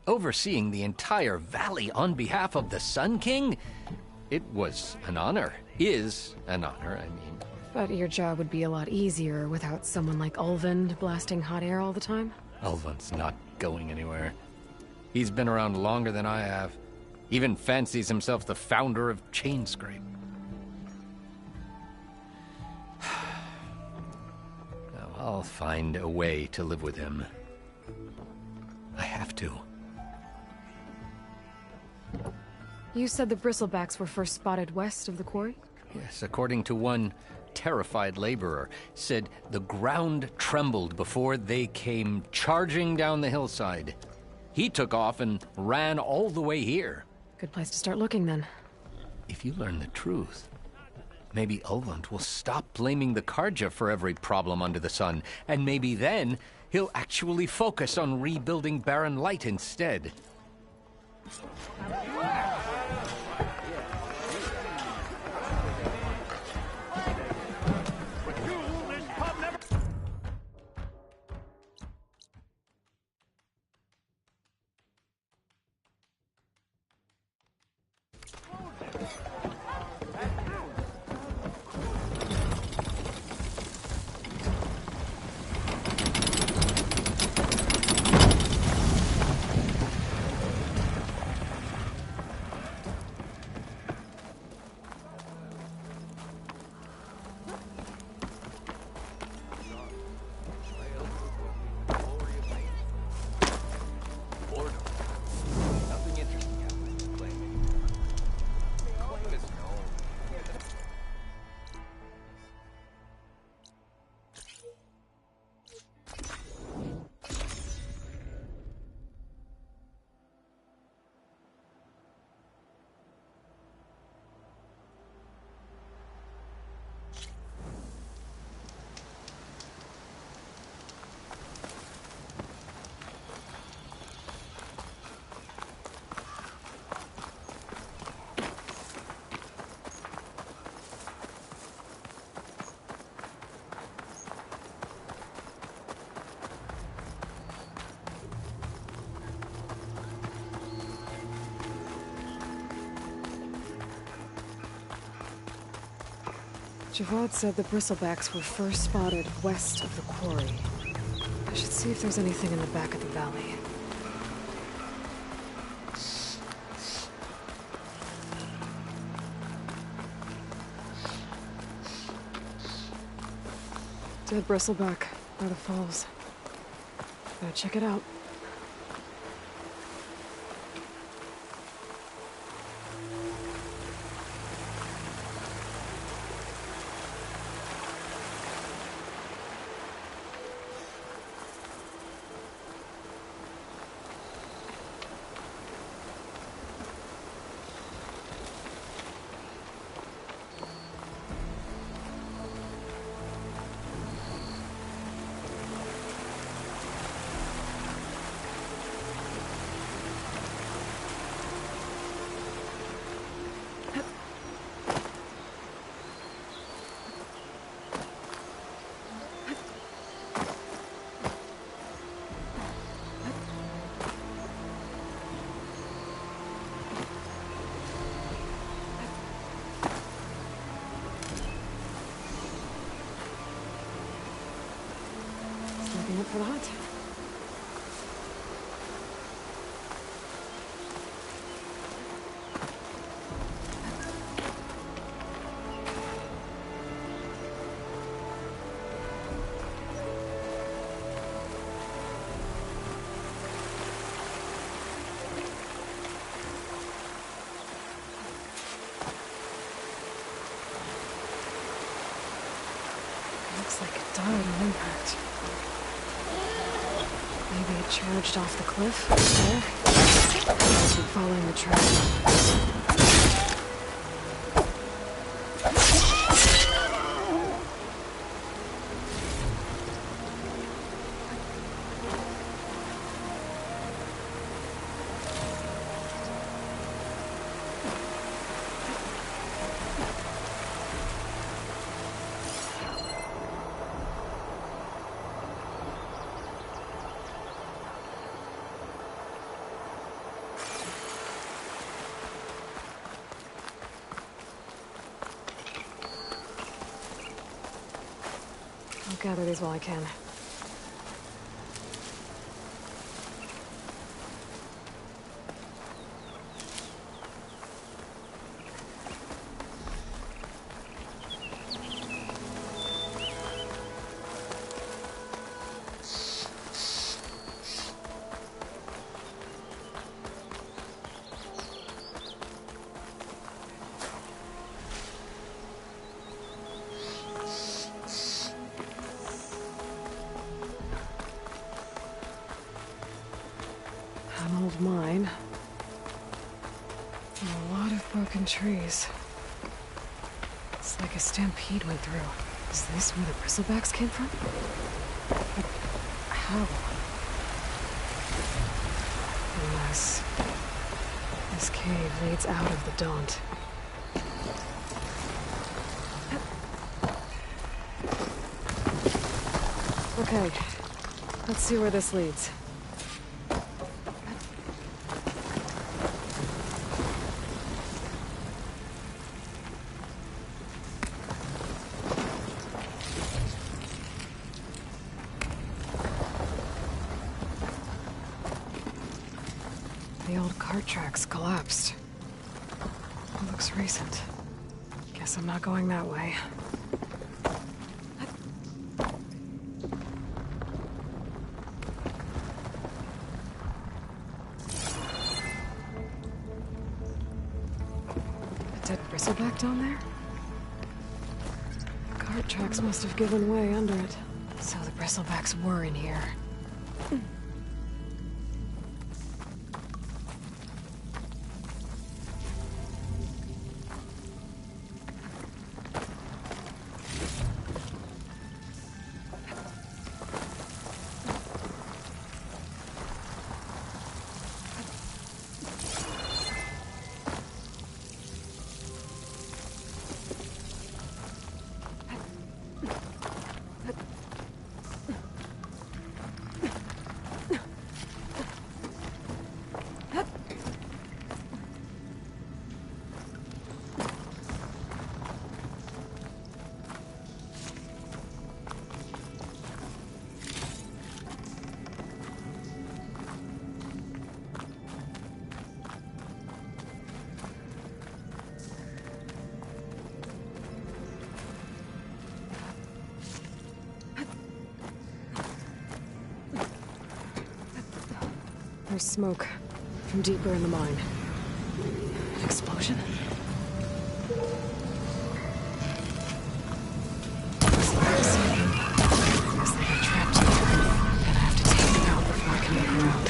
Overseeing the entire valley on behalf of the Sun King? It was an honor. Is an honor, I mean. But your job would be a lot easier without someone like Ulvund blasting hot air all the time? Ulvund's not going anywhere. He's been around longer than I have. Even fancies himself the founder of Chainscrape. I'll find a way to live with him. I have to. You said the bristlebacks were first spotted west of the quarry? Yes, according to one terrified laborer, said the ground trembled before they came charging down the hillside. He took off and ran all the way here. Good place to start looking, then. If you learn the truth, maybe Ulvund will stop blaming the Carja for every problem under the sun, and maybe then he'll actually focus on rebuilding Barren Light instead. Javad said the bristlebacks were first spotted west of the quarry. I should see if there's anything in the back of the valley. Dead bristleback by the falls. Gotta check it out. Up for the hunt. Looks like it died on impact. Maybe it charged off the cliff there. I'll keep following the trail. I'll gather these while I can. An old mine. And a lot of broken trees. It's like a stampede went through. Is this where the bristlebacks came from? But how? Unless this cave leads out of the Daunt. Okay, let's see where this leads. The old cart tracks collapsed. It looks recent. Guess I'm not going that way. A dead bristleback down there? The cart tracks must have given way under it. So the bristlebacks were in here. There's smoke from deeper in the mine. An explosion? Looks like I'm trapped here. I'm gonna have to take it out before I can look around.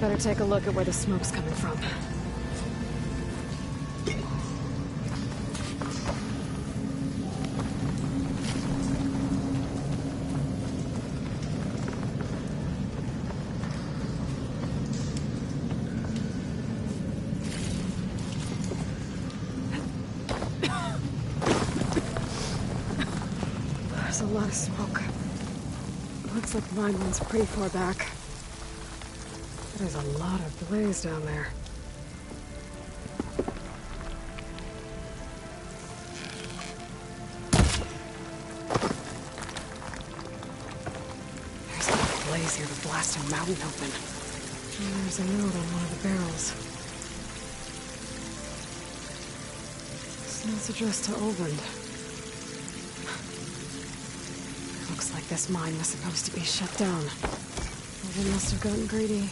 Better take a look at where the smoke's coming from. There's a lot of smoke. Looks like the mine runs pretty far back. There's a lot of blaze down there. There's a blaze here to blast a mountain open. And there's a note on one of the barrels. This note's addressed to Ulvund. Looks like this mine was supposed to be shut down. Ulvund must have gotten greedy.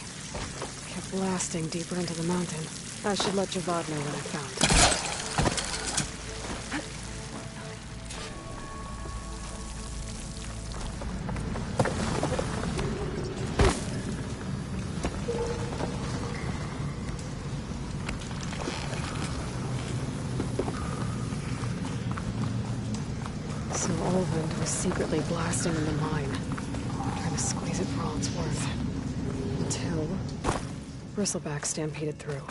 Kept blasting deeper into the mountain. I should let Javad know what I found. So Ulvund was secretly blasting in the mine, trying to squeeze it for all it's worth. Until Bristleback stampeded through.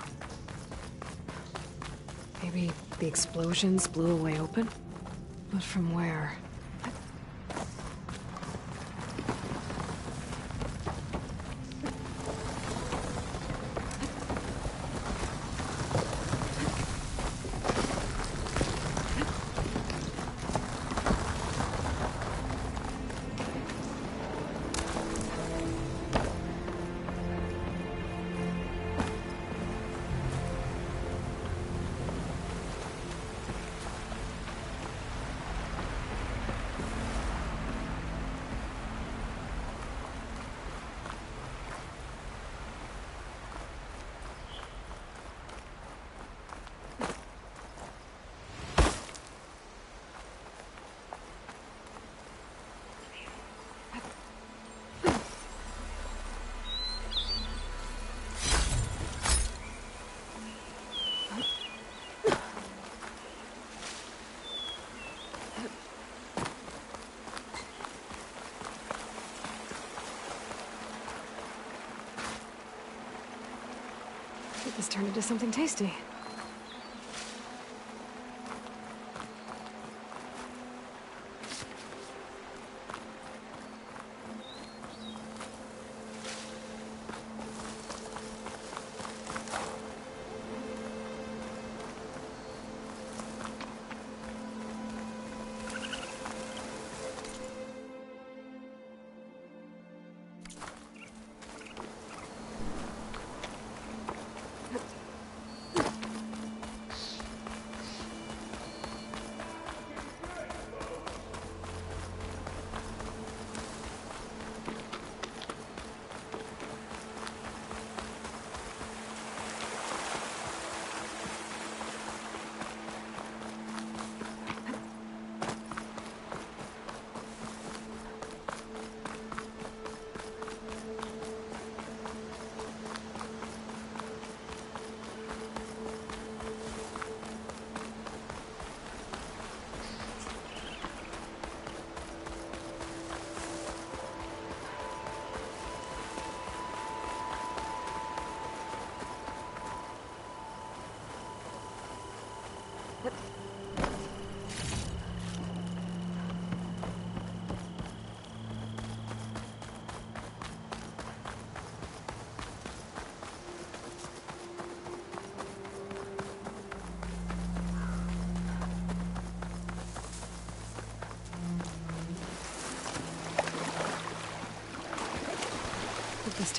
Maybe the explosions blew a way open? But from where? This turned into something tasty.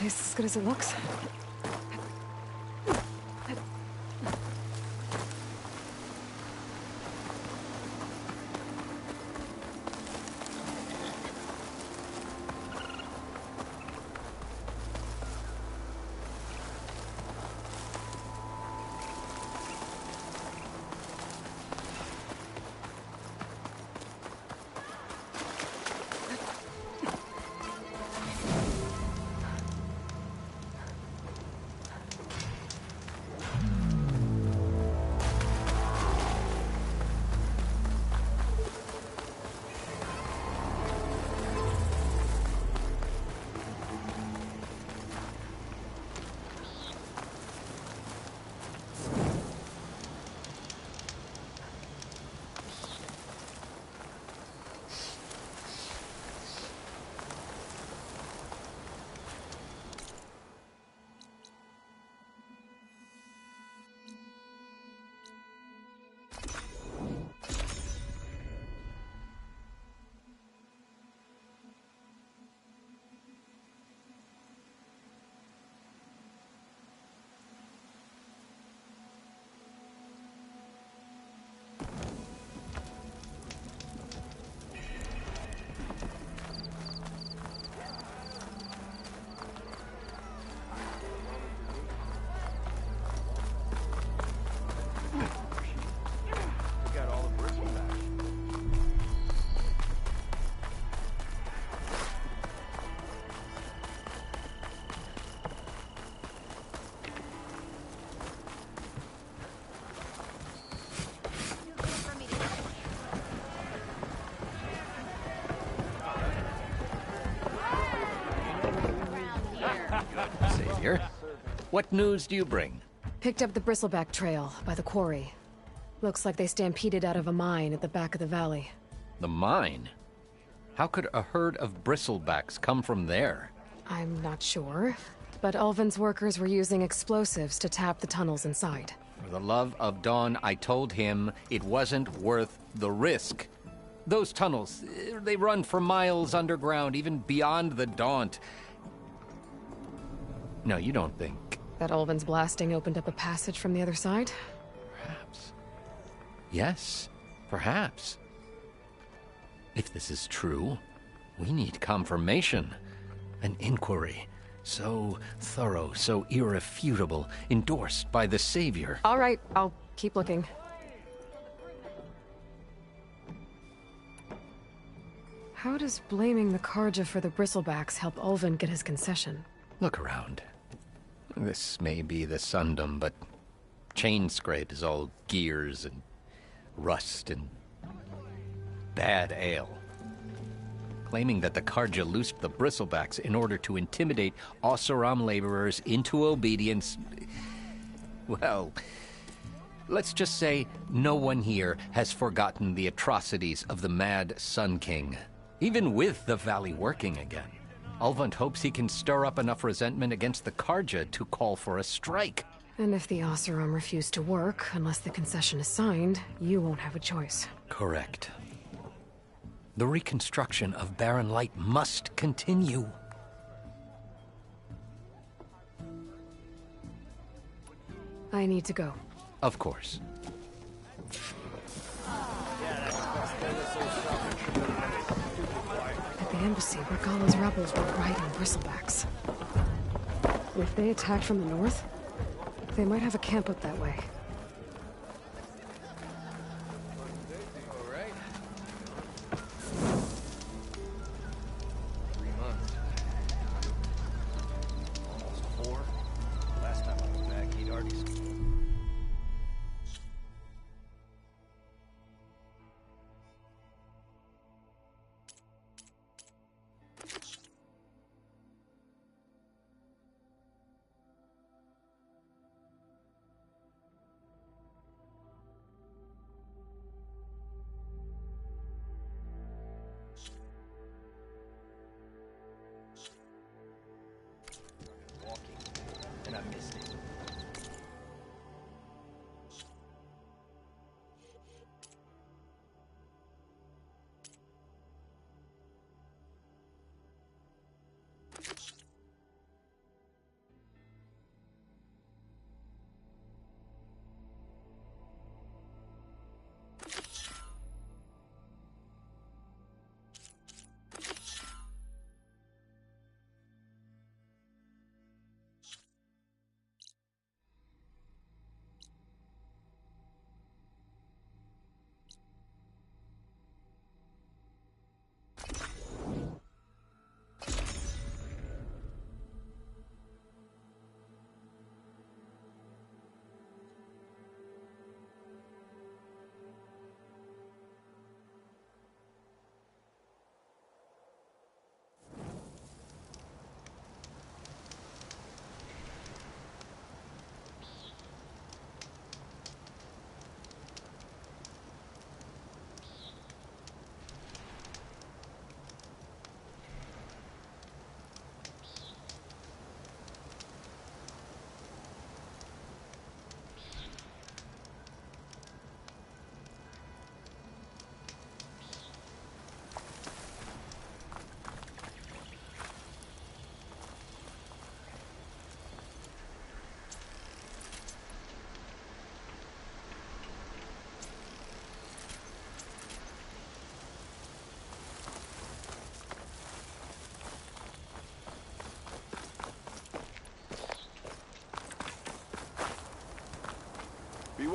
tastes as good as it looks. Savior, what news do you bring? Picked up the Bristleback Trail by the quarry. Looks like they stampeded out of a mine at the back of the valley. The mine? How could a herd of bristlebacks come from there? I'm not sure, but Ulvin's workers were using explosives to tap the tunnels inside. For the love of Dawn, I told him it wasn't worth the risk. Those tunnels, they run for miles underground, even beyond the Daunt. No, you don't think... That Ulvin's blasting opened up a passage from the other side? Perhaps. Yes, perhaps. If this is true, we need confirmation. An inquiry. So thorough, so irrefutable, endorsed by the Savior. All right, I'll keep looking. How does blaming the Carja for the Bristlebacks help Ulvin get his concession? Look around. This may be the Sundom, but Chainscrape is all gears and rust and bad ale. Claiming that the Carja loosed the Bristlebacks in order to intimidate Oseram laborers into obedience... Well, let's just say no one here has forgotten the atrocities of the Mad Sun King, even with the Valley working again. Ulvund hopes he can stir up enough resentment against the Carja to call for a strike. And if the Oseram refuse to work, unless the concession is signed, you won't have a choice. Correct. The reconstruction of Barren Light must continue. I need to go. Of course. At the embassy, Regalla's rebels were riding Bristlebacks. If they attacked from the north, they might have a camp up that way.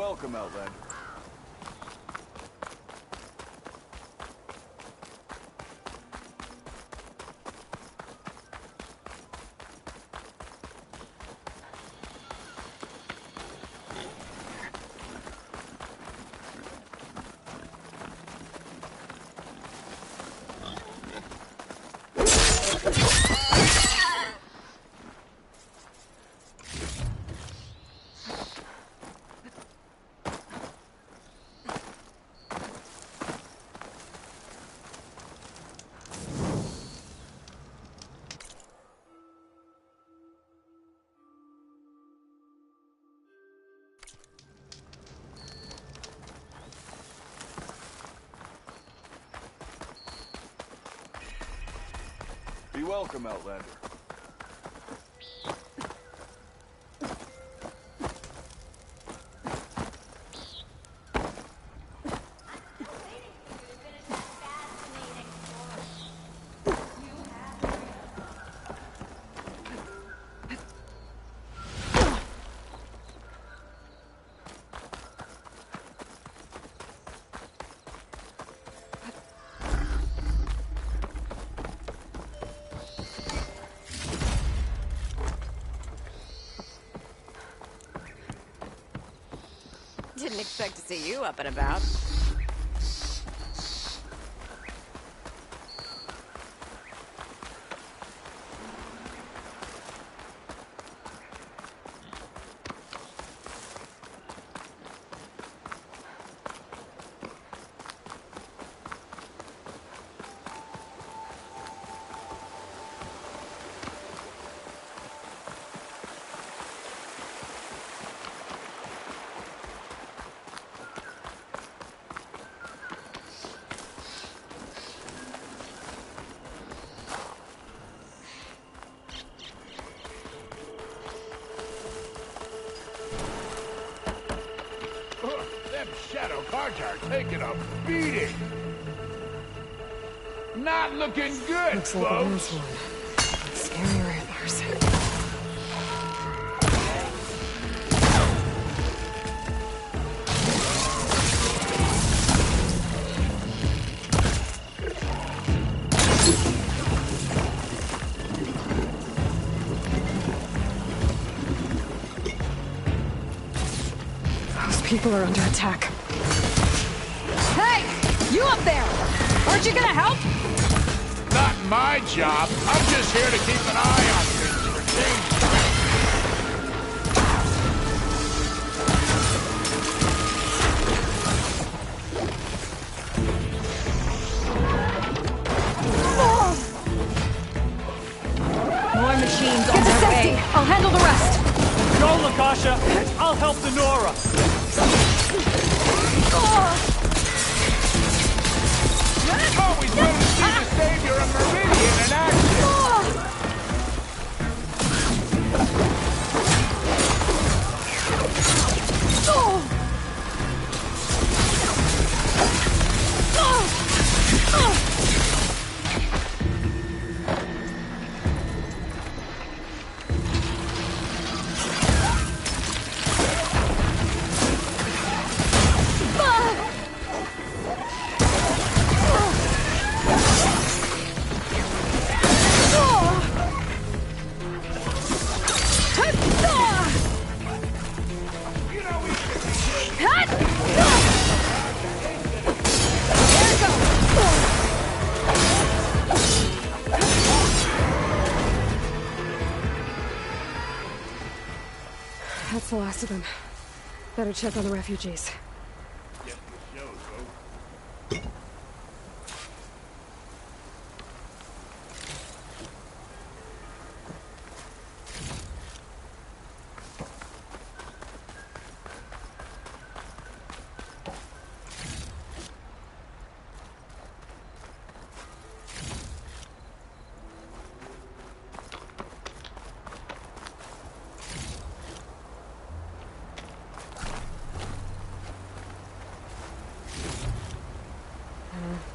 welcome, Outlander. Be welcome, Outlander. Didn't expect to see you up and about. Them shadow cards are taking a beating. Not looking good, Looks like a folks. one. Scary antlers. Those people are under attack. Hey! You up there! Aren't you gonna help? Not my job. I'm just here to keep an eye on things for danger. More machines on their way. I'll handle the rest. Go, Lakasha! I'll help the Nora! Always wanted to see the savior of Meridian in action. That's the last of them. Better check on the refugees.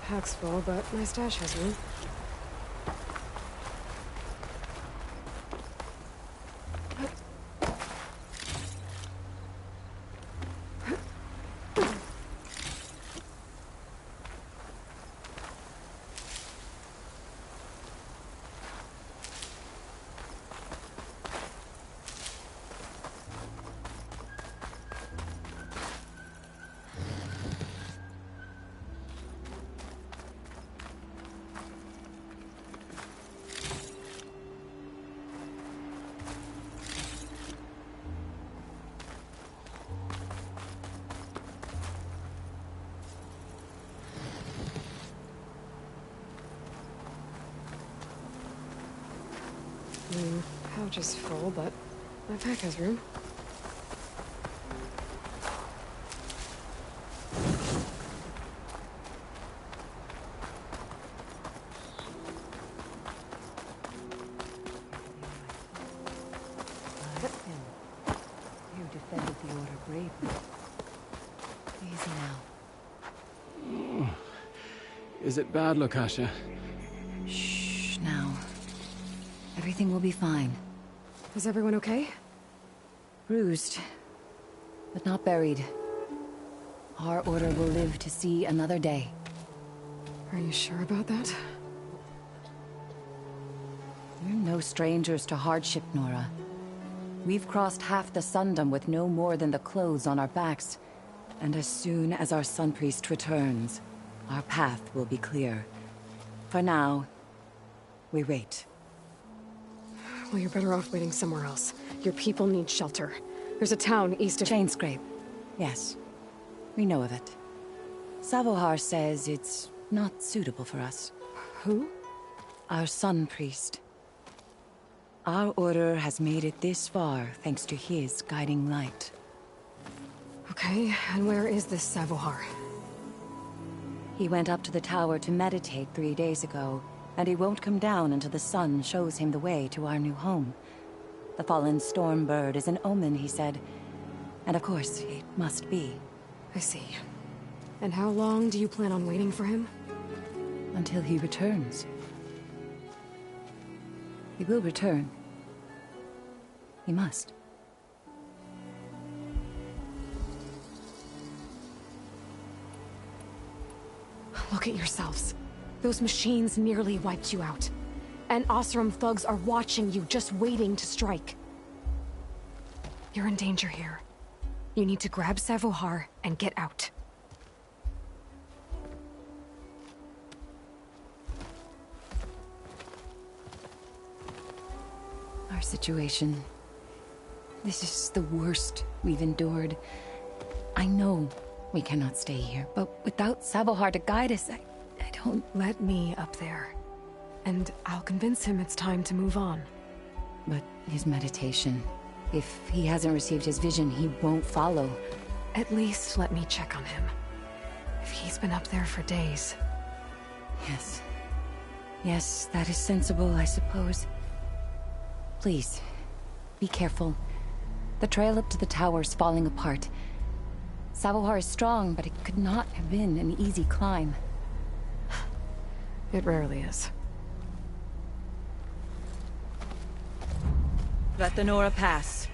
Pack's full, but my stash has room. Pouch is full, but my pack has room. You defended the Order bravely. Easy now. Is it bad, Lukasha? Shh, now. Everything will be fine. Is everyone okay? Bruised, but not buried. Our Order will live to see another day. Are you sure about that? We're no strangers to hardship, Nora. We've crossed half the Sundom with no more than the clothes on our backs. And as soon as our Sun Priest returns, our path will be clear. For now, we wait. Well, you're better off waiting somewhere else. Your people need shelter. There's a town east of... Chainscrape. Yes. We know of it. Savohar says it's not suitable for us. Who? Our Sun Priest. Our Order has made it this far thanks to his guiding light. Okay, and where is this Savohar? He went up to the tower to meditate 3 days ago, and he won't come down until the sun shows him the way to our new home. The fallen storm bird is an omen, he said. And of course, it must be. I see. And how long do you plan on waiting for him? Until he returns. He will return. He must. Look at yourselves. Those machines nearly wiped you out. And Oseram thugs are watching you, just waiting to strike. You're in danger here. You need to grab Savohar and get out. Our situation. This is the worst we've endured. I know we cannot stay here, but without Savohar to guide us, I don't... Let me up there. And I'll convince him it's time to move on. But his meditation... If he hasn't received his vision, he won't follow. At least let me check on him. If he's been up there for days. Yes. Yes, that is sensible, I suppose. Please, be careful. The trail up to the tower's falling apart. Savohar is strong, but it could not have been an easy climb. It rarely is. Let the Nora pass.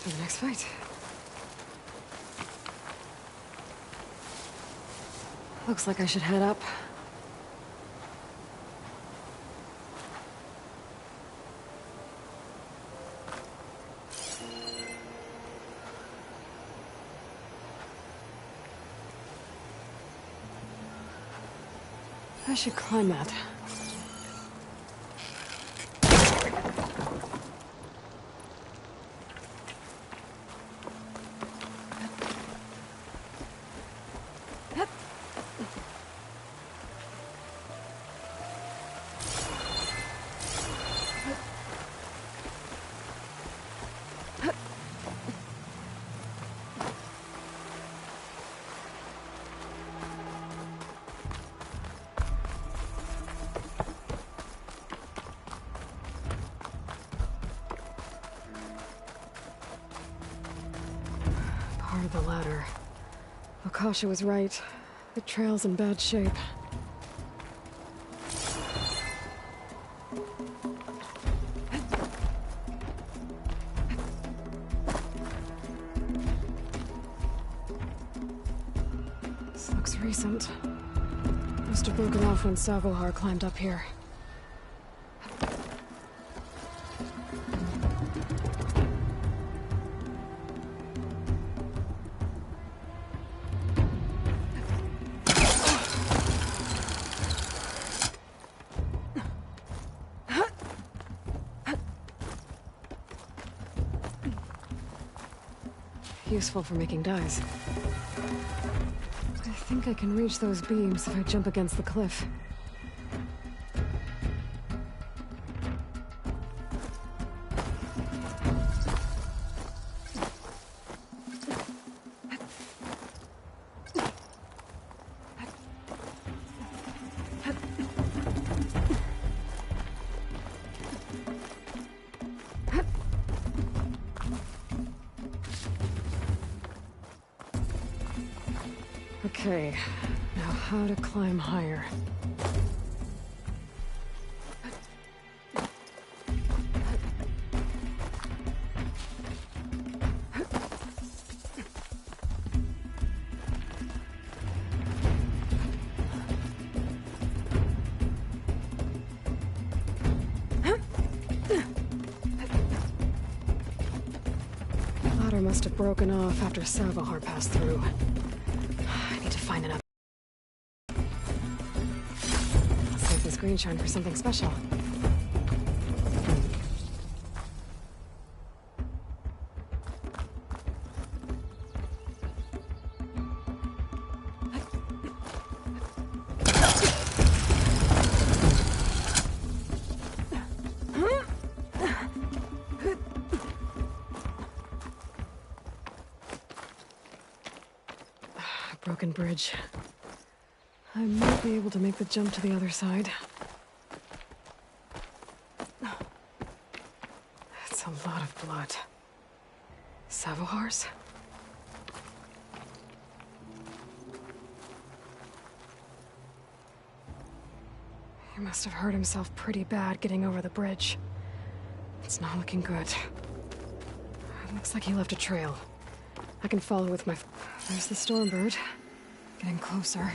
For the next fight. Looks like I should head up. I should climb that. Part of the ladder. Lukasha was right. The trail's in bad shape. This looks recent. Must have broken off when Savohar climbed up here. Useful for making dyes. I think I can reach those beams if I jump against the cliff. Okay, now how to climb higher. The ladder must have broken off after Savohar passed through. Find another. Save this green shine for something special. Broken bridge. I might be able to make the jump to the other side. That's a lot of blood. Savohar's? He must have hurt himself pretty bad getting over the bridge. It's not looking good. It looks like he left a trail. I can follow with my... There's the Stormbird. Getting closer.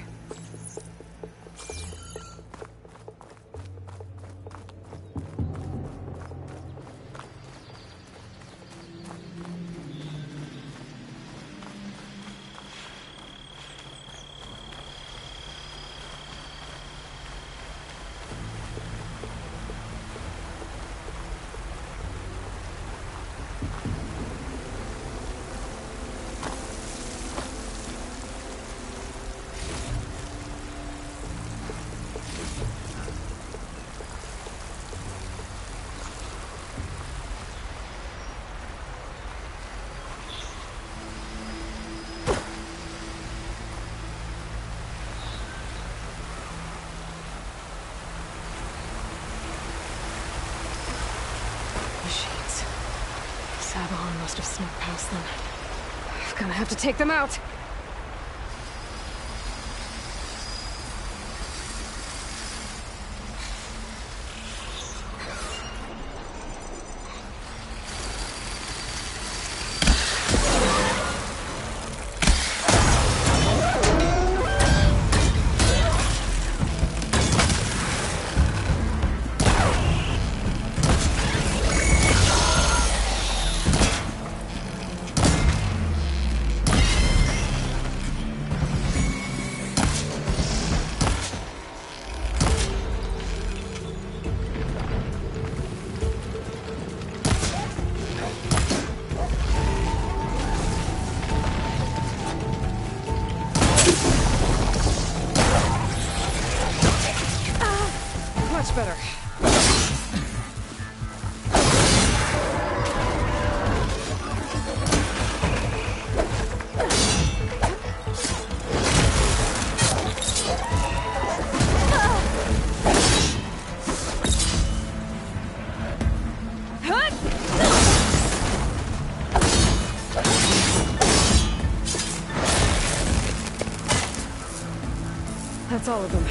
Savohar must have snuck past them. I'm gonna have to take them out! Better. That's all of them.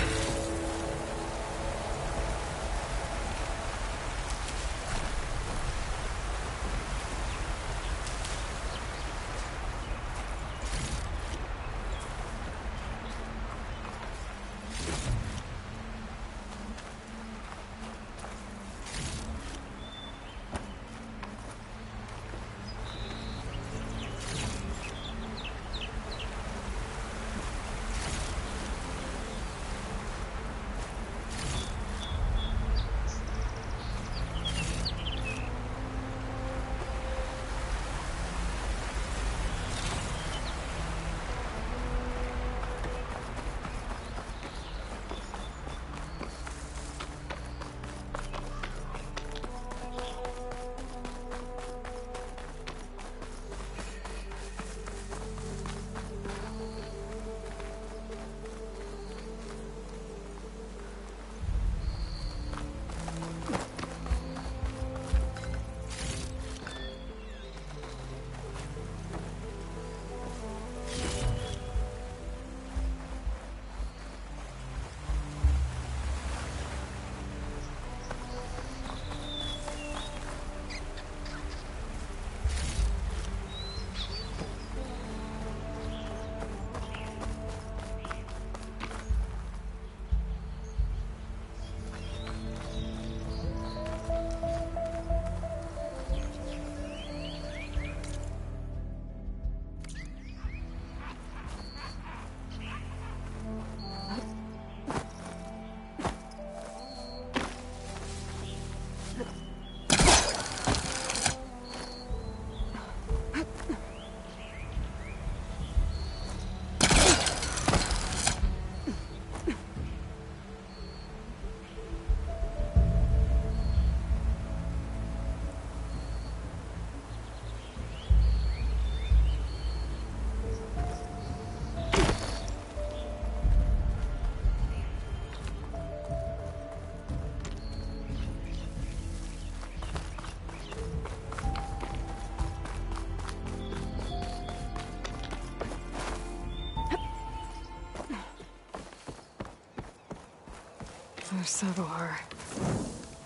Savohar.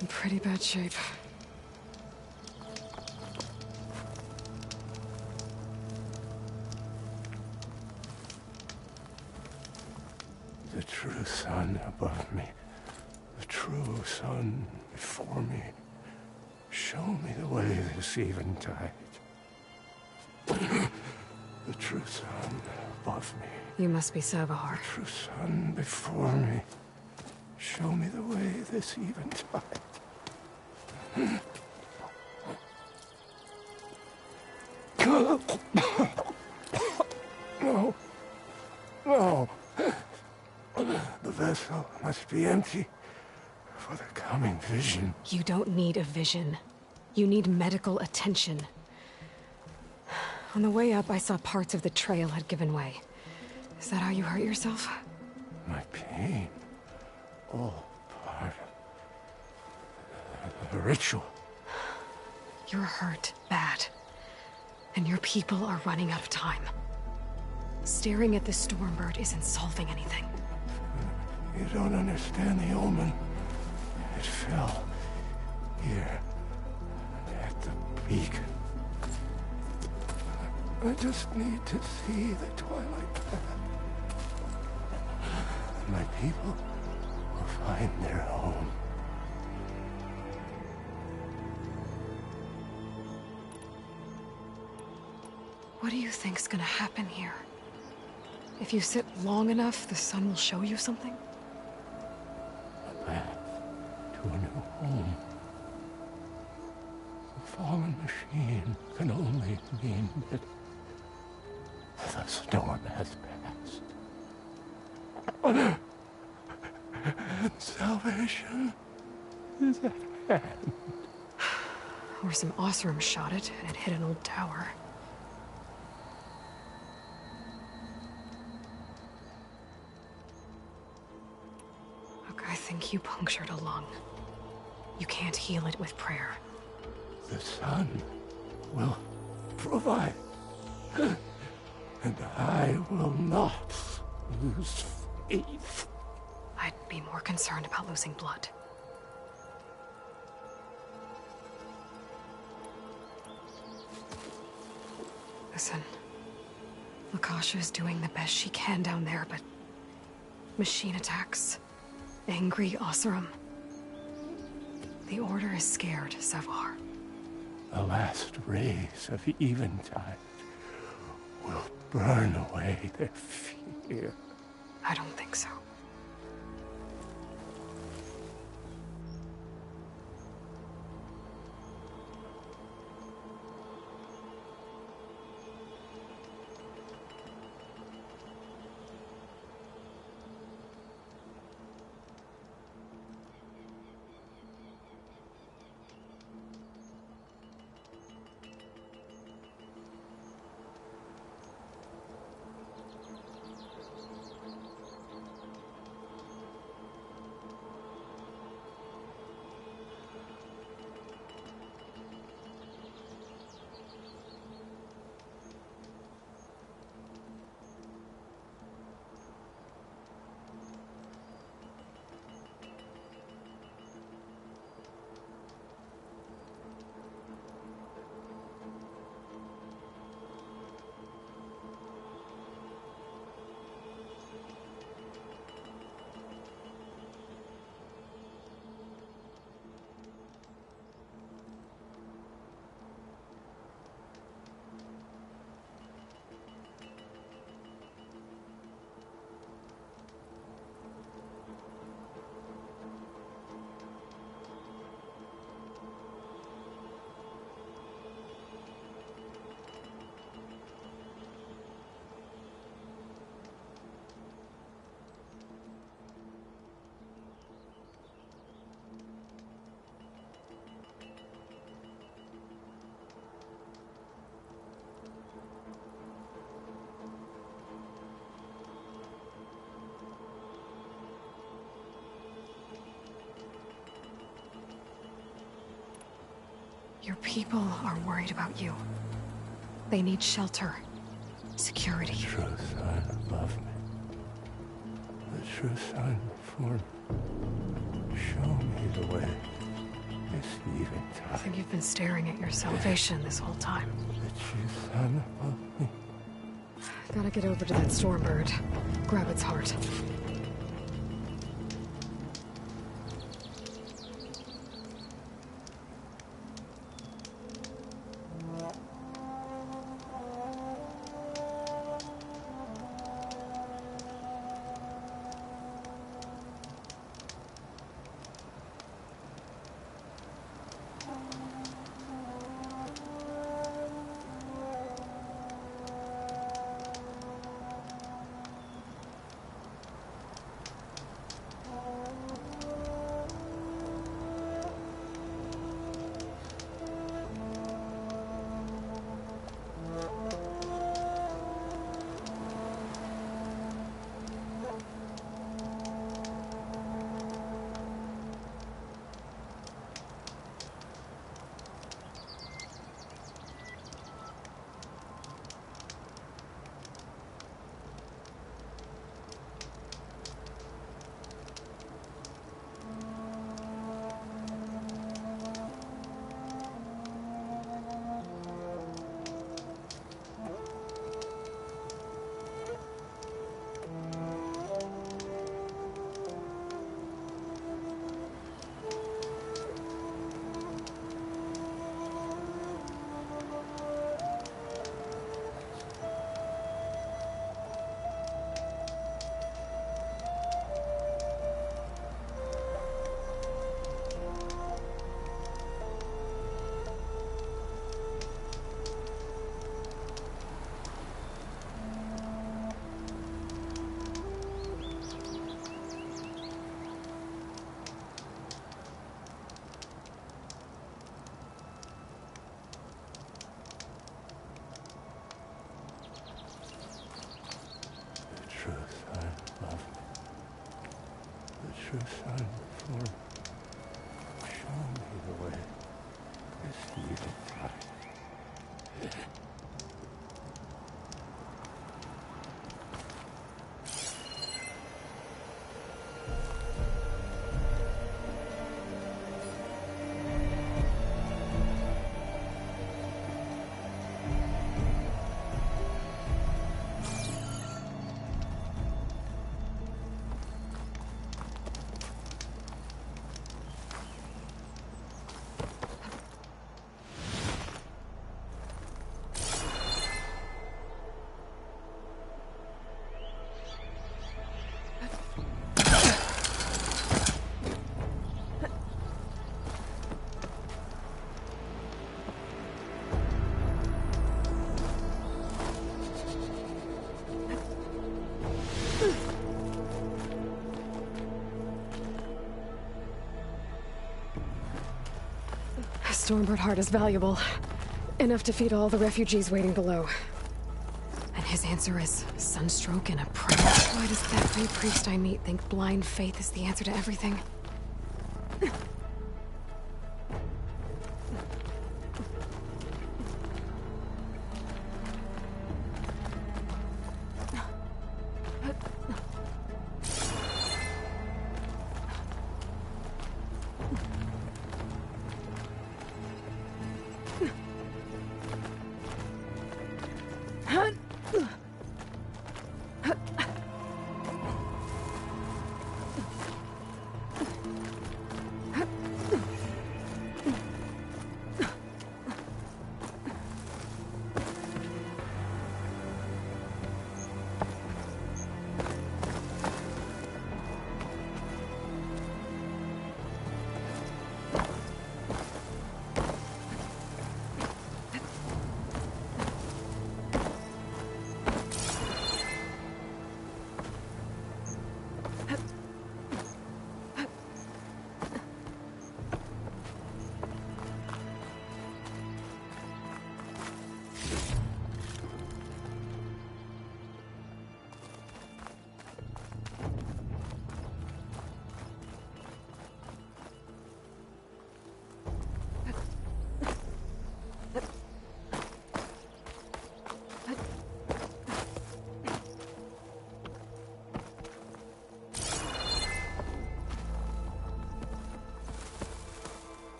In pretty bad shape. The true sun above me. The true sun before me. Show me the way this eventide. The true sun above me. You must be Savohar. The true sun before me. Show me the way this eventide. No. No. The vessel must be empty for the coming vision. You don't need a vision. You need medical attention. On the way up, I saw parts of the trail had given way. Is that how you hurt yourself? My pain. All part of the ritual. You're hurt bad. And your people are running out of time. Staring at the Stormbird isn't solving anything. You don't understand the omen. It fell here at the beacon. I just need to see the Twilight Path. My people will find their home. What do you think's gonna happen here? If you sit long enough, the sun will show you something? A path to a new home. A fallen machine can only mean that the storm has passed. And salvation is at hand. Or some Osram shot it, and it hit an old tower. Look, I think you punctured a lung. You can't heal it with prayer. The sun will provide. And I will not lose faith. be more concerned about losing blood. Listen, Lakasha is doing the best she can down there, but machine attacks, angry Oseram. The Order is scared, Savar. The last rays of Eventide will burn away their fear. I don't think so. Your people are worried about you. They need shelter, security. The true sun above me. The true sun before me. Show me the way. This Eventide. I think you've been staring at your salvation this whole time. The true sun above me. Gotta get over to that Stormbird. Grab its heart. True sun before me. Show me the way. This Eventide. Stormbird heart is valuable. Enough to feed all the refugees waiting below. And his answer is sunstroke and a prayer. Why does every priest I meet think blind faith is the answer to everything?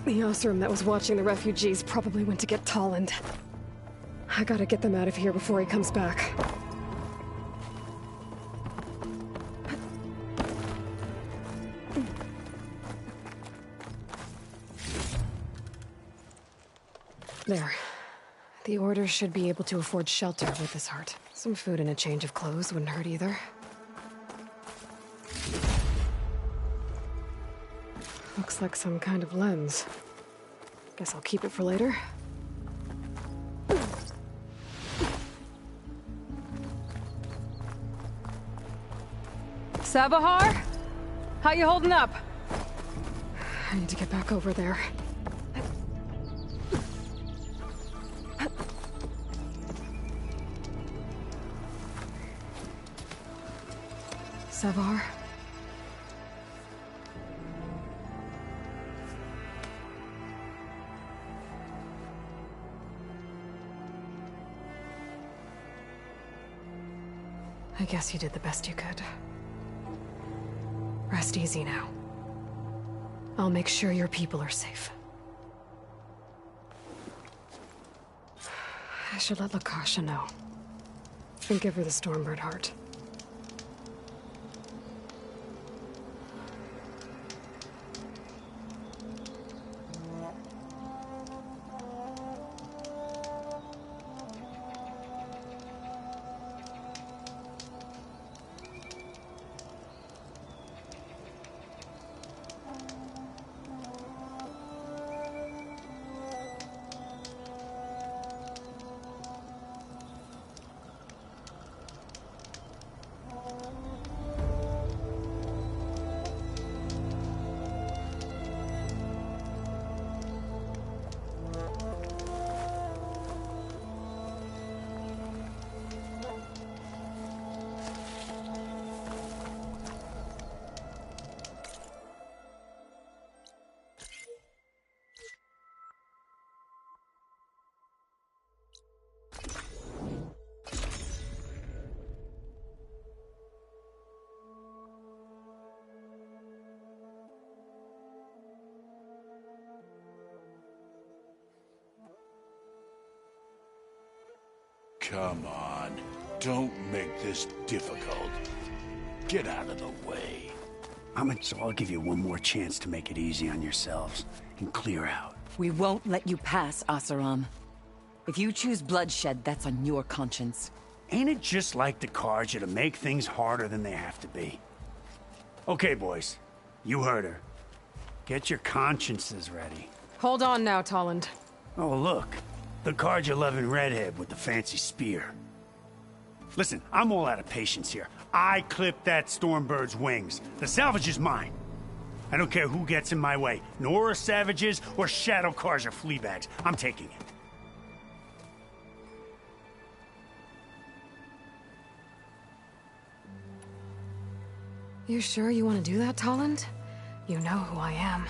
The Osram that was watching the refugees probably went to get Tolland. I gotta get them out of here before he comes back. There. The Order should be able to afford shelter with this heart. Some food and a change of clothes wouldn't hurt either. Looks like some kind of lens. Guess I'll keep it for later. Savahar? How you holding up? I need to get back over there. Savahar? I guess you did the best you could. Rest easy now. I'll make sure your people are safe. I should let Lakasha know. And give her the Stormbird heart. Come on. Don't make this difficult. Get out of the way. So I'll give you one more chance to make it easy on yourselves and clear out. We won't let you pass, Asaram. If you choose bloodshed, that's on your conscience. Ain't it just like the Carja to make things harder than they have to be? Okay, boys. You heard her. Get your consciences ready. Hold on now, Tolland. Oh, look. The Carja-loving redhead with the fancy spear. Listen, I'm all out of patience here. I clipped that Stormbird's wings. The salvage is mine. I don't care who gets in my way. Nora savages or Shadow Carja fleabags. I'm taking it. You sure you want to do that, Tolland? You know who I am.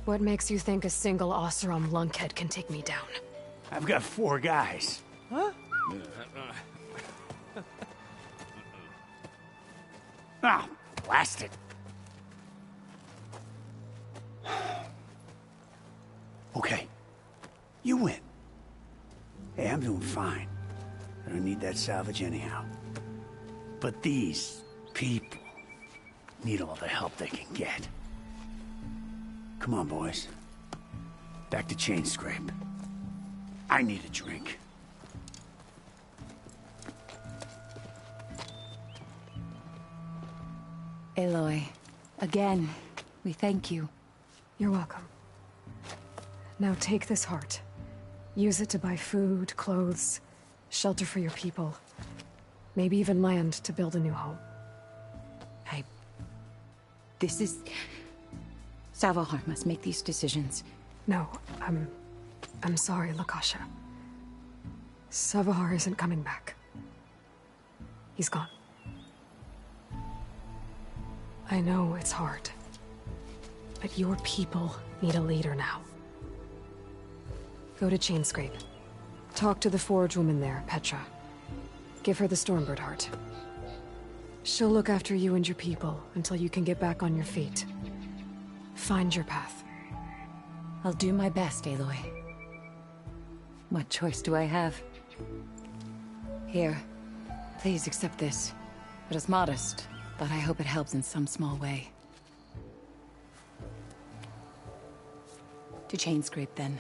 What makes you think a single Oseram lunkhead can take me down? I've got 4 guys. Huh? Ah, blast it. Okay. You win. Hey, I'm doing fine. I don't need that salvage anyhow. But these people need all the help they can get. Come on, boys. Back to Chainscrape. I need a drink. Aloy, again, we thank you. You're welcome. Now take this heart. Use it to buy food, clothes, shelter for your people. Maybe even land to build a new home. This is... Savahar must make these decisions. No, I'm sorry, Lakasha. Savahar isn't coming back. He's gone. I know it's hard, but your people need a leader now. Go to Chainscrape. Talk to the forge woman there, Petra. Give her the Stormbird heart. She'll look after you and your people until you can get back on your feet. Find your path. I'll do my best, Aloy. What choice do I have? Here, please accept this. It is modest, but I hope it helps in some small way. To Chainscrape, then.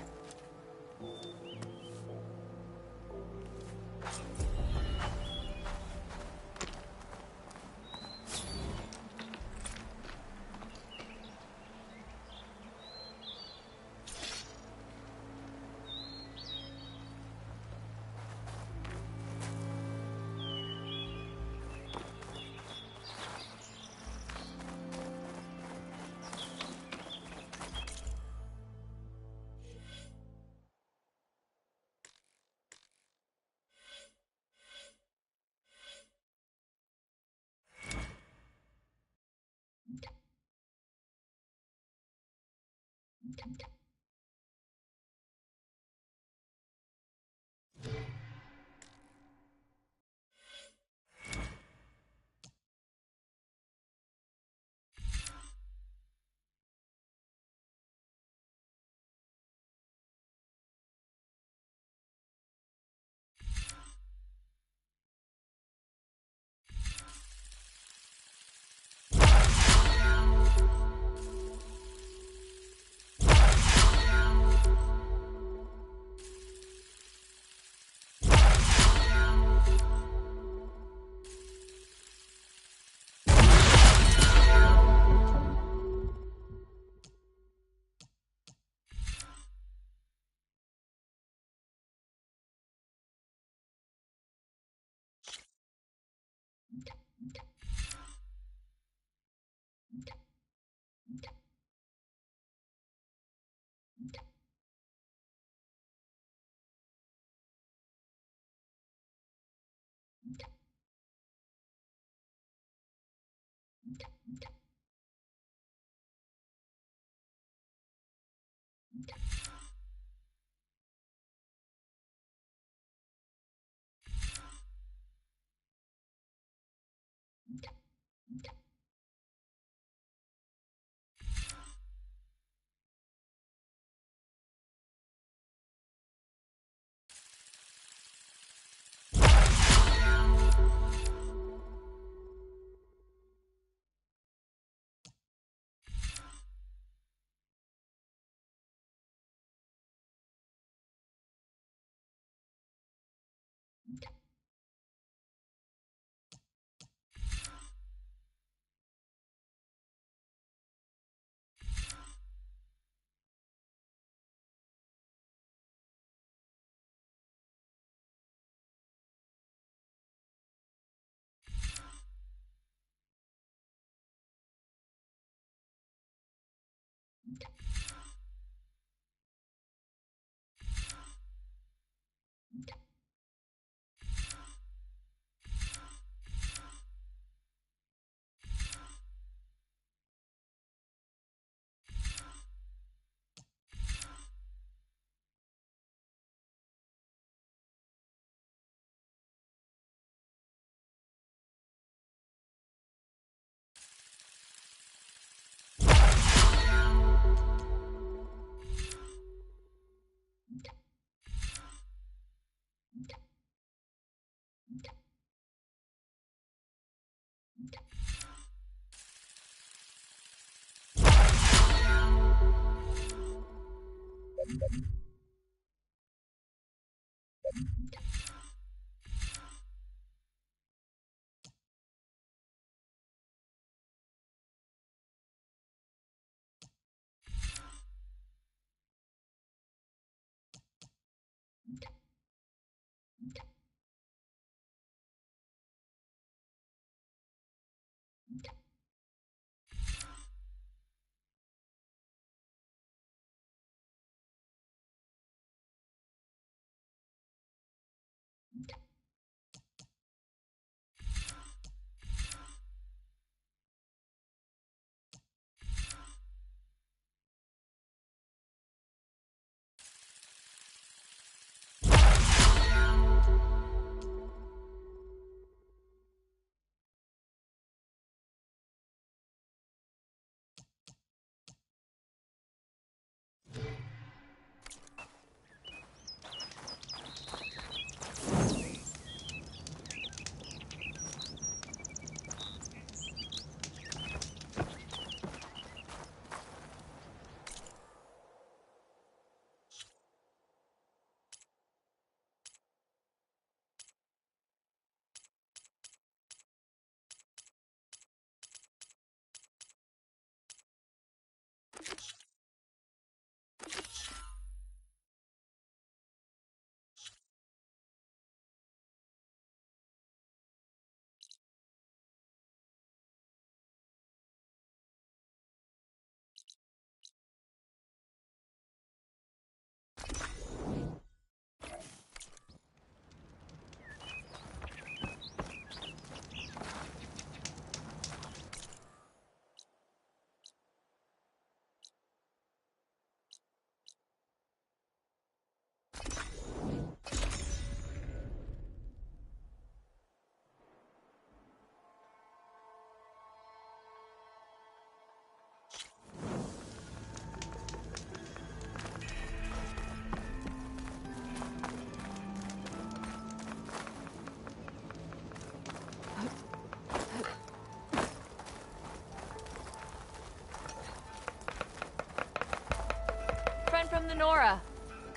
Friend from the Nora.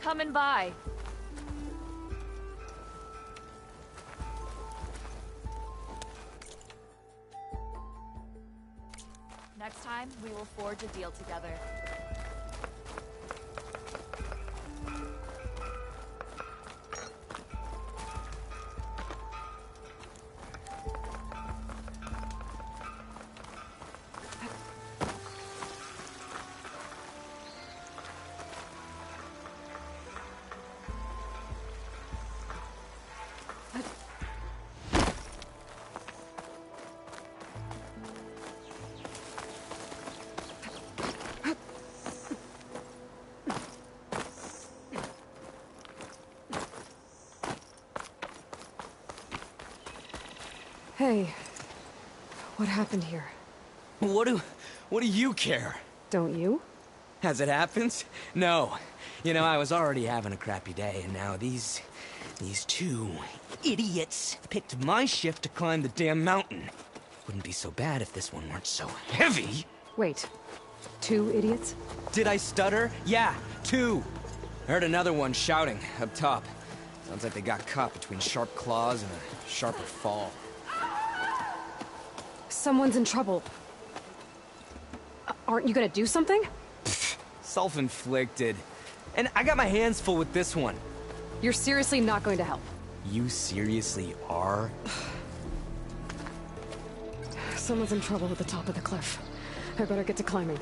Coming by. Next time, we will forge a deal together. Hey, what happened here? What do you care? Don't you? As it happens? No. You know, I was already having a crappy day, and now these two idiots picked my shift to climb the damn mountain. Wouldn't be so bad if this one weren't so heavy. Wait, 2 idiots? Did I stutter? Yeah, 2. I heard another one shouting up top. Sounds like they got caught between sharp claws and a sharper fall. Someone's in trouble. Aren't you gonna do something? Self-inflicted. And I got my hands full with this one. You're seriously not going to help? You seriously are? Someone's in trouble at the top of the cliff. I better get to climbing.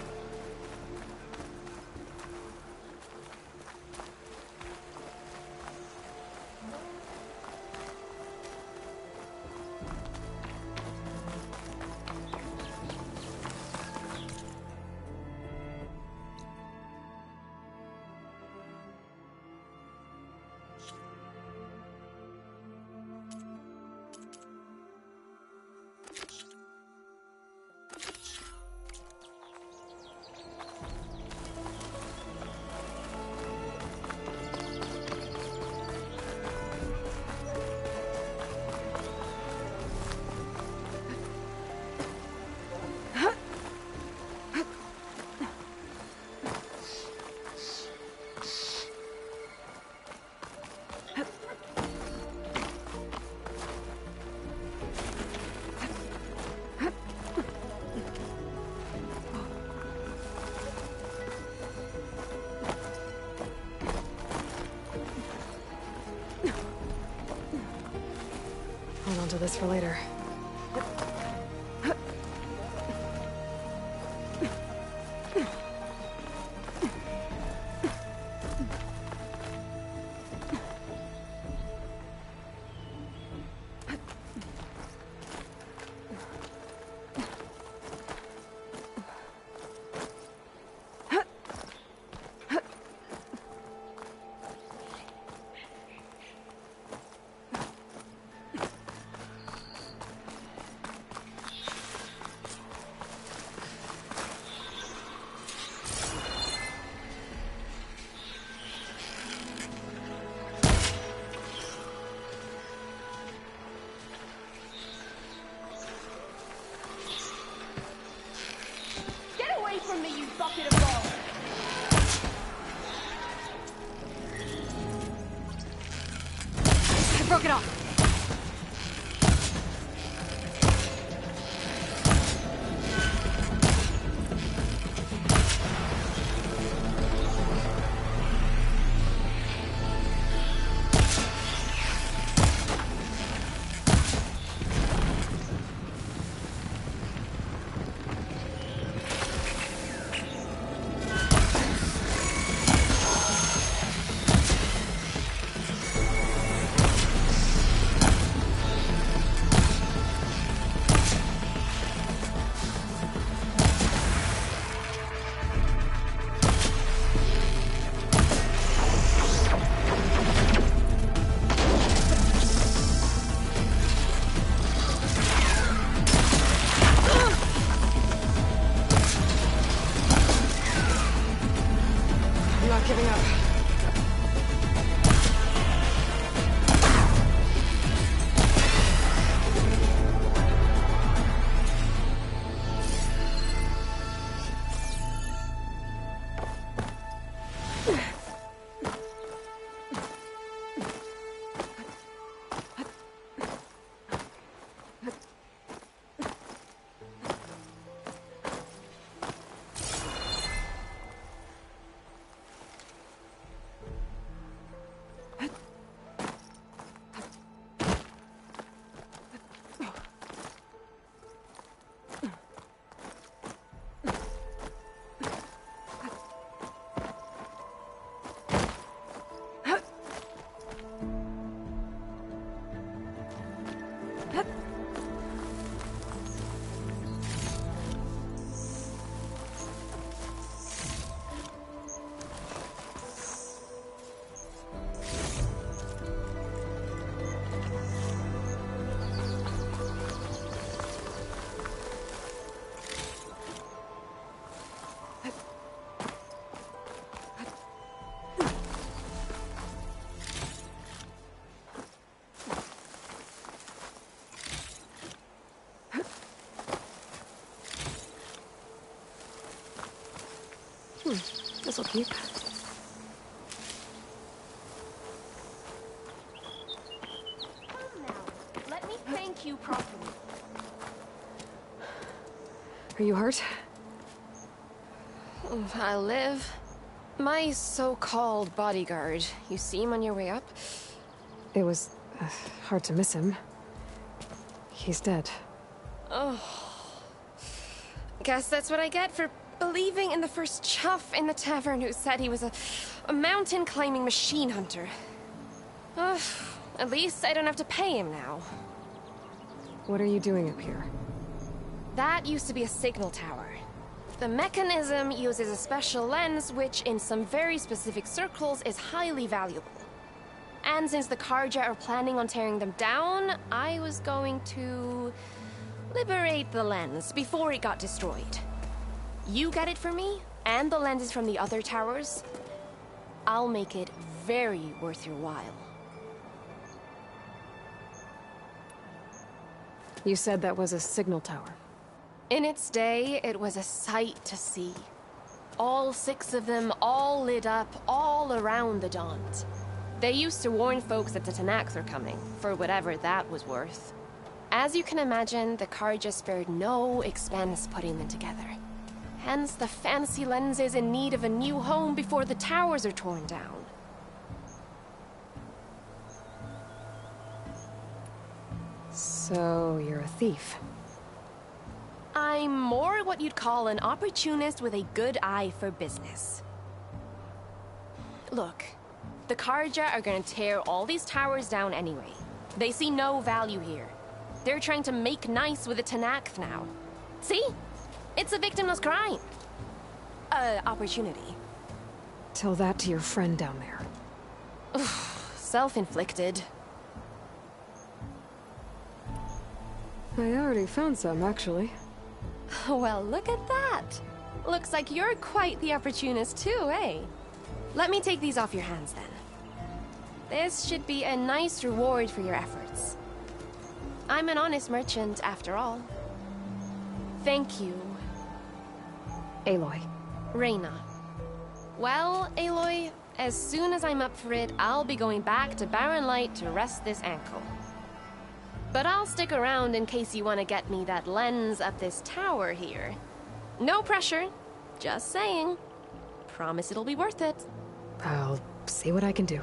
onto this for later. From me, you bucket of balls! I broke it off! Giving up. This'll keep. Come now. Let me thank you properly. Are you hurt? I live. My so-called bodyguard. You see him on your way up? It was hard to miss him. He's dead. Oh. Guess that's what I get for believing in the first chuff in the tavern who said he was a mountain-climbing machine hunter. At least I don't have to pay him now. What are you doing up here? That used to be a signal tower. The mechanism uses a special lens which, in some very specific circles, is highly valuable. And since the Carja are planning on tearing them down, I was going to liberate the lens before it got destroyed. You get it for me, and the lenses from the other towers. I'll make it very worth your while. You said that was a signal tower. In its day, it was a sight to see. All 6 of them, all lit up, all around the Dawns. They used to warn folks that the Tenakth are coming, for whatever that was worth. As you can imagine, the Carja spared no expense putting them together. Hence the fancy lenses in need of a new home before the towers are torn down. So So, you're a thief. I'm more what you'd call an opportunist with a good eye for business. Look, the Carja are gonna tear all these towers down anyway. They see no value here. They're trying to make nice with the Tenakth now. See? It's a victimless crime. Opportunity. Tell that to your friend down there. Self-inflicted. I already found some, actually. Well, look at that. Looks like you're quite the opportunist too, eh? Let me take these off your hands then. This should be a nice reward for your efforts. I'm an honest merchant, after all. Thank you. Aloy. Reyna. Well, Aloy, as soon as I'm up for it, I'll be going back to Barren Light to rest this ankle. But I'll stick around in case you want to get me that lens up this tower here. No pressure, just saying. Promise it'll be worth it. I'll see what I can do.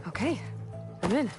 Okay, I'm in.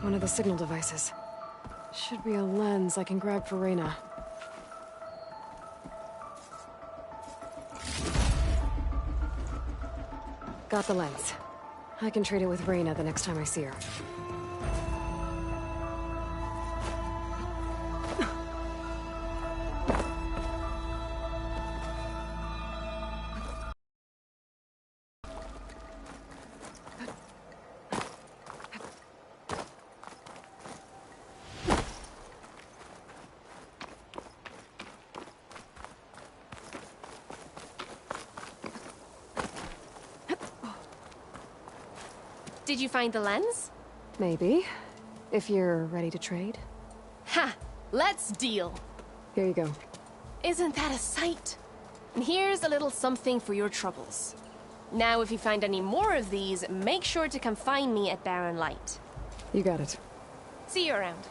One of the signal devices. Should be a lens I can grab for Reyna. Got the lens. I can trade it with Reyna the next time I see her. Did you find the lens? Maybe. If you're ready to trade. Ha! Let's deal. Here you go. Isn't that a sight? And here's a little something for your troubles. Now, if you find any more of these, make sure to come find me at Barren Light. You got it. See you around.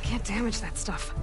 Can't damage that stuff.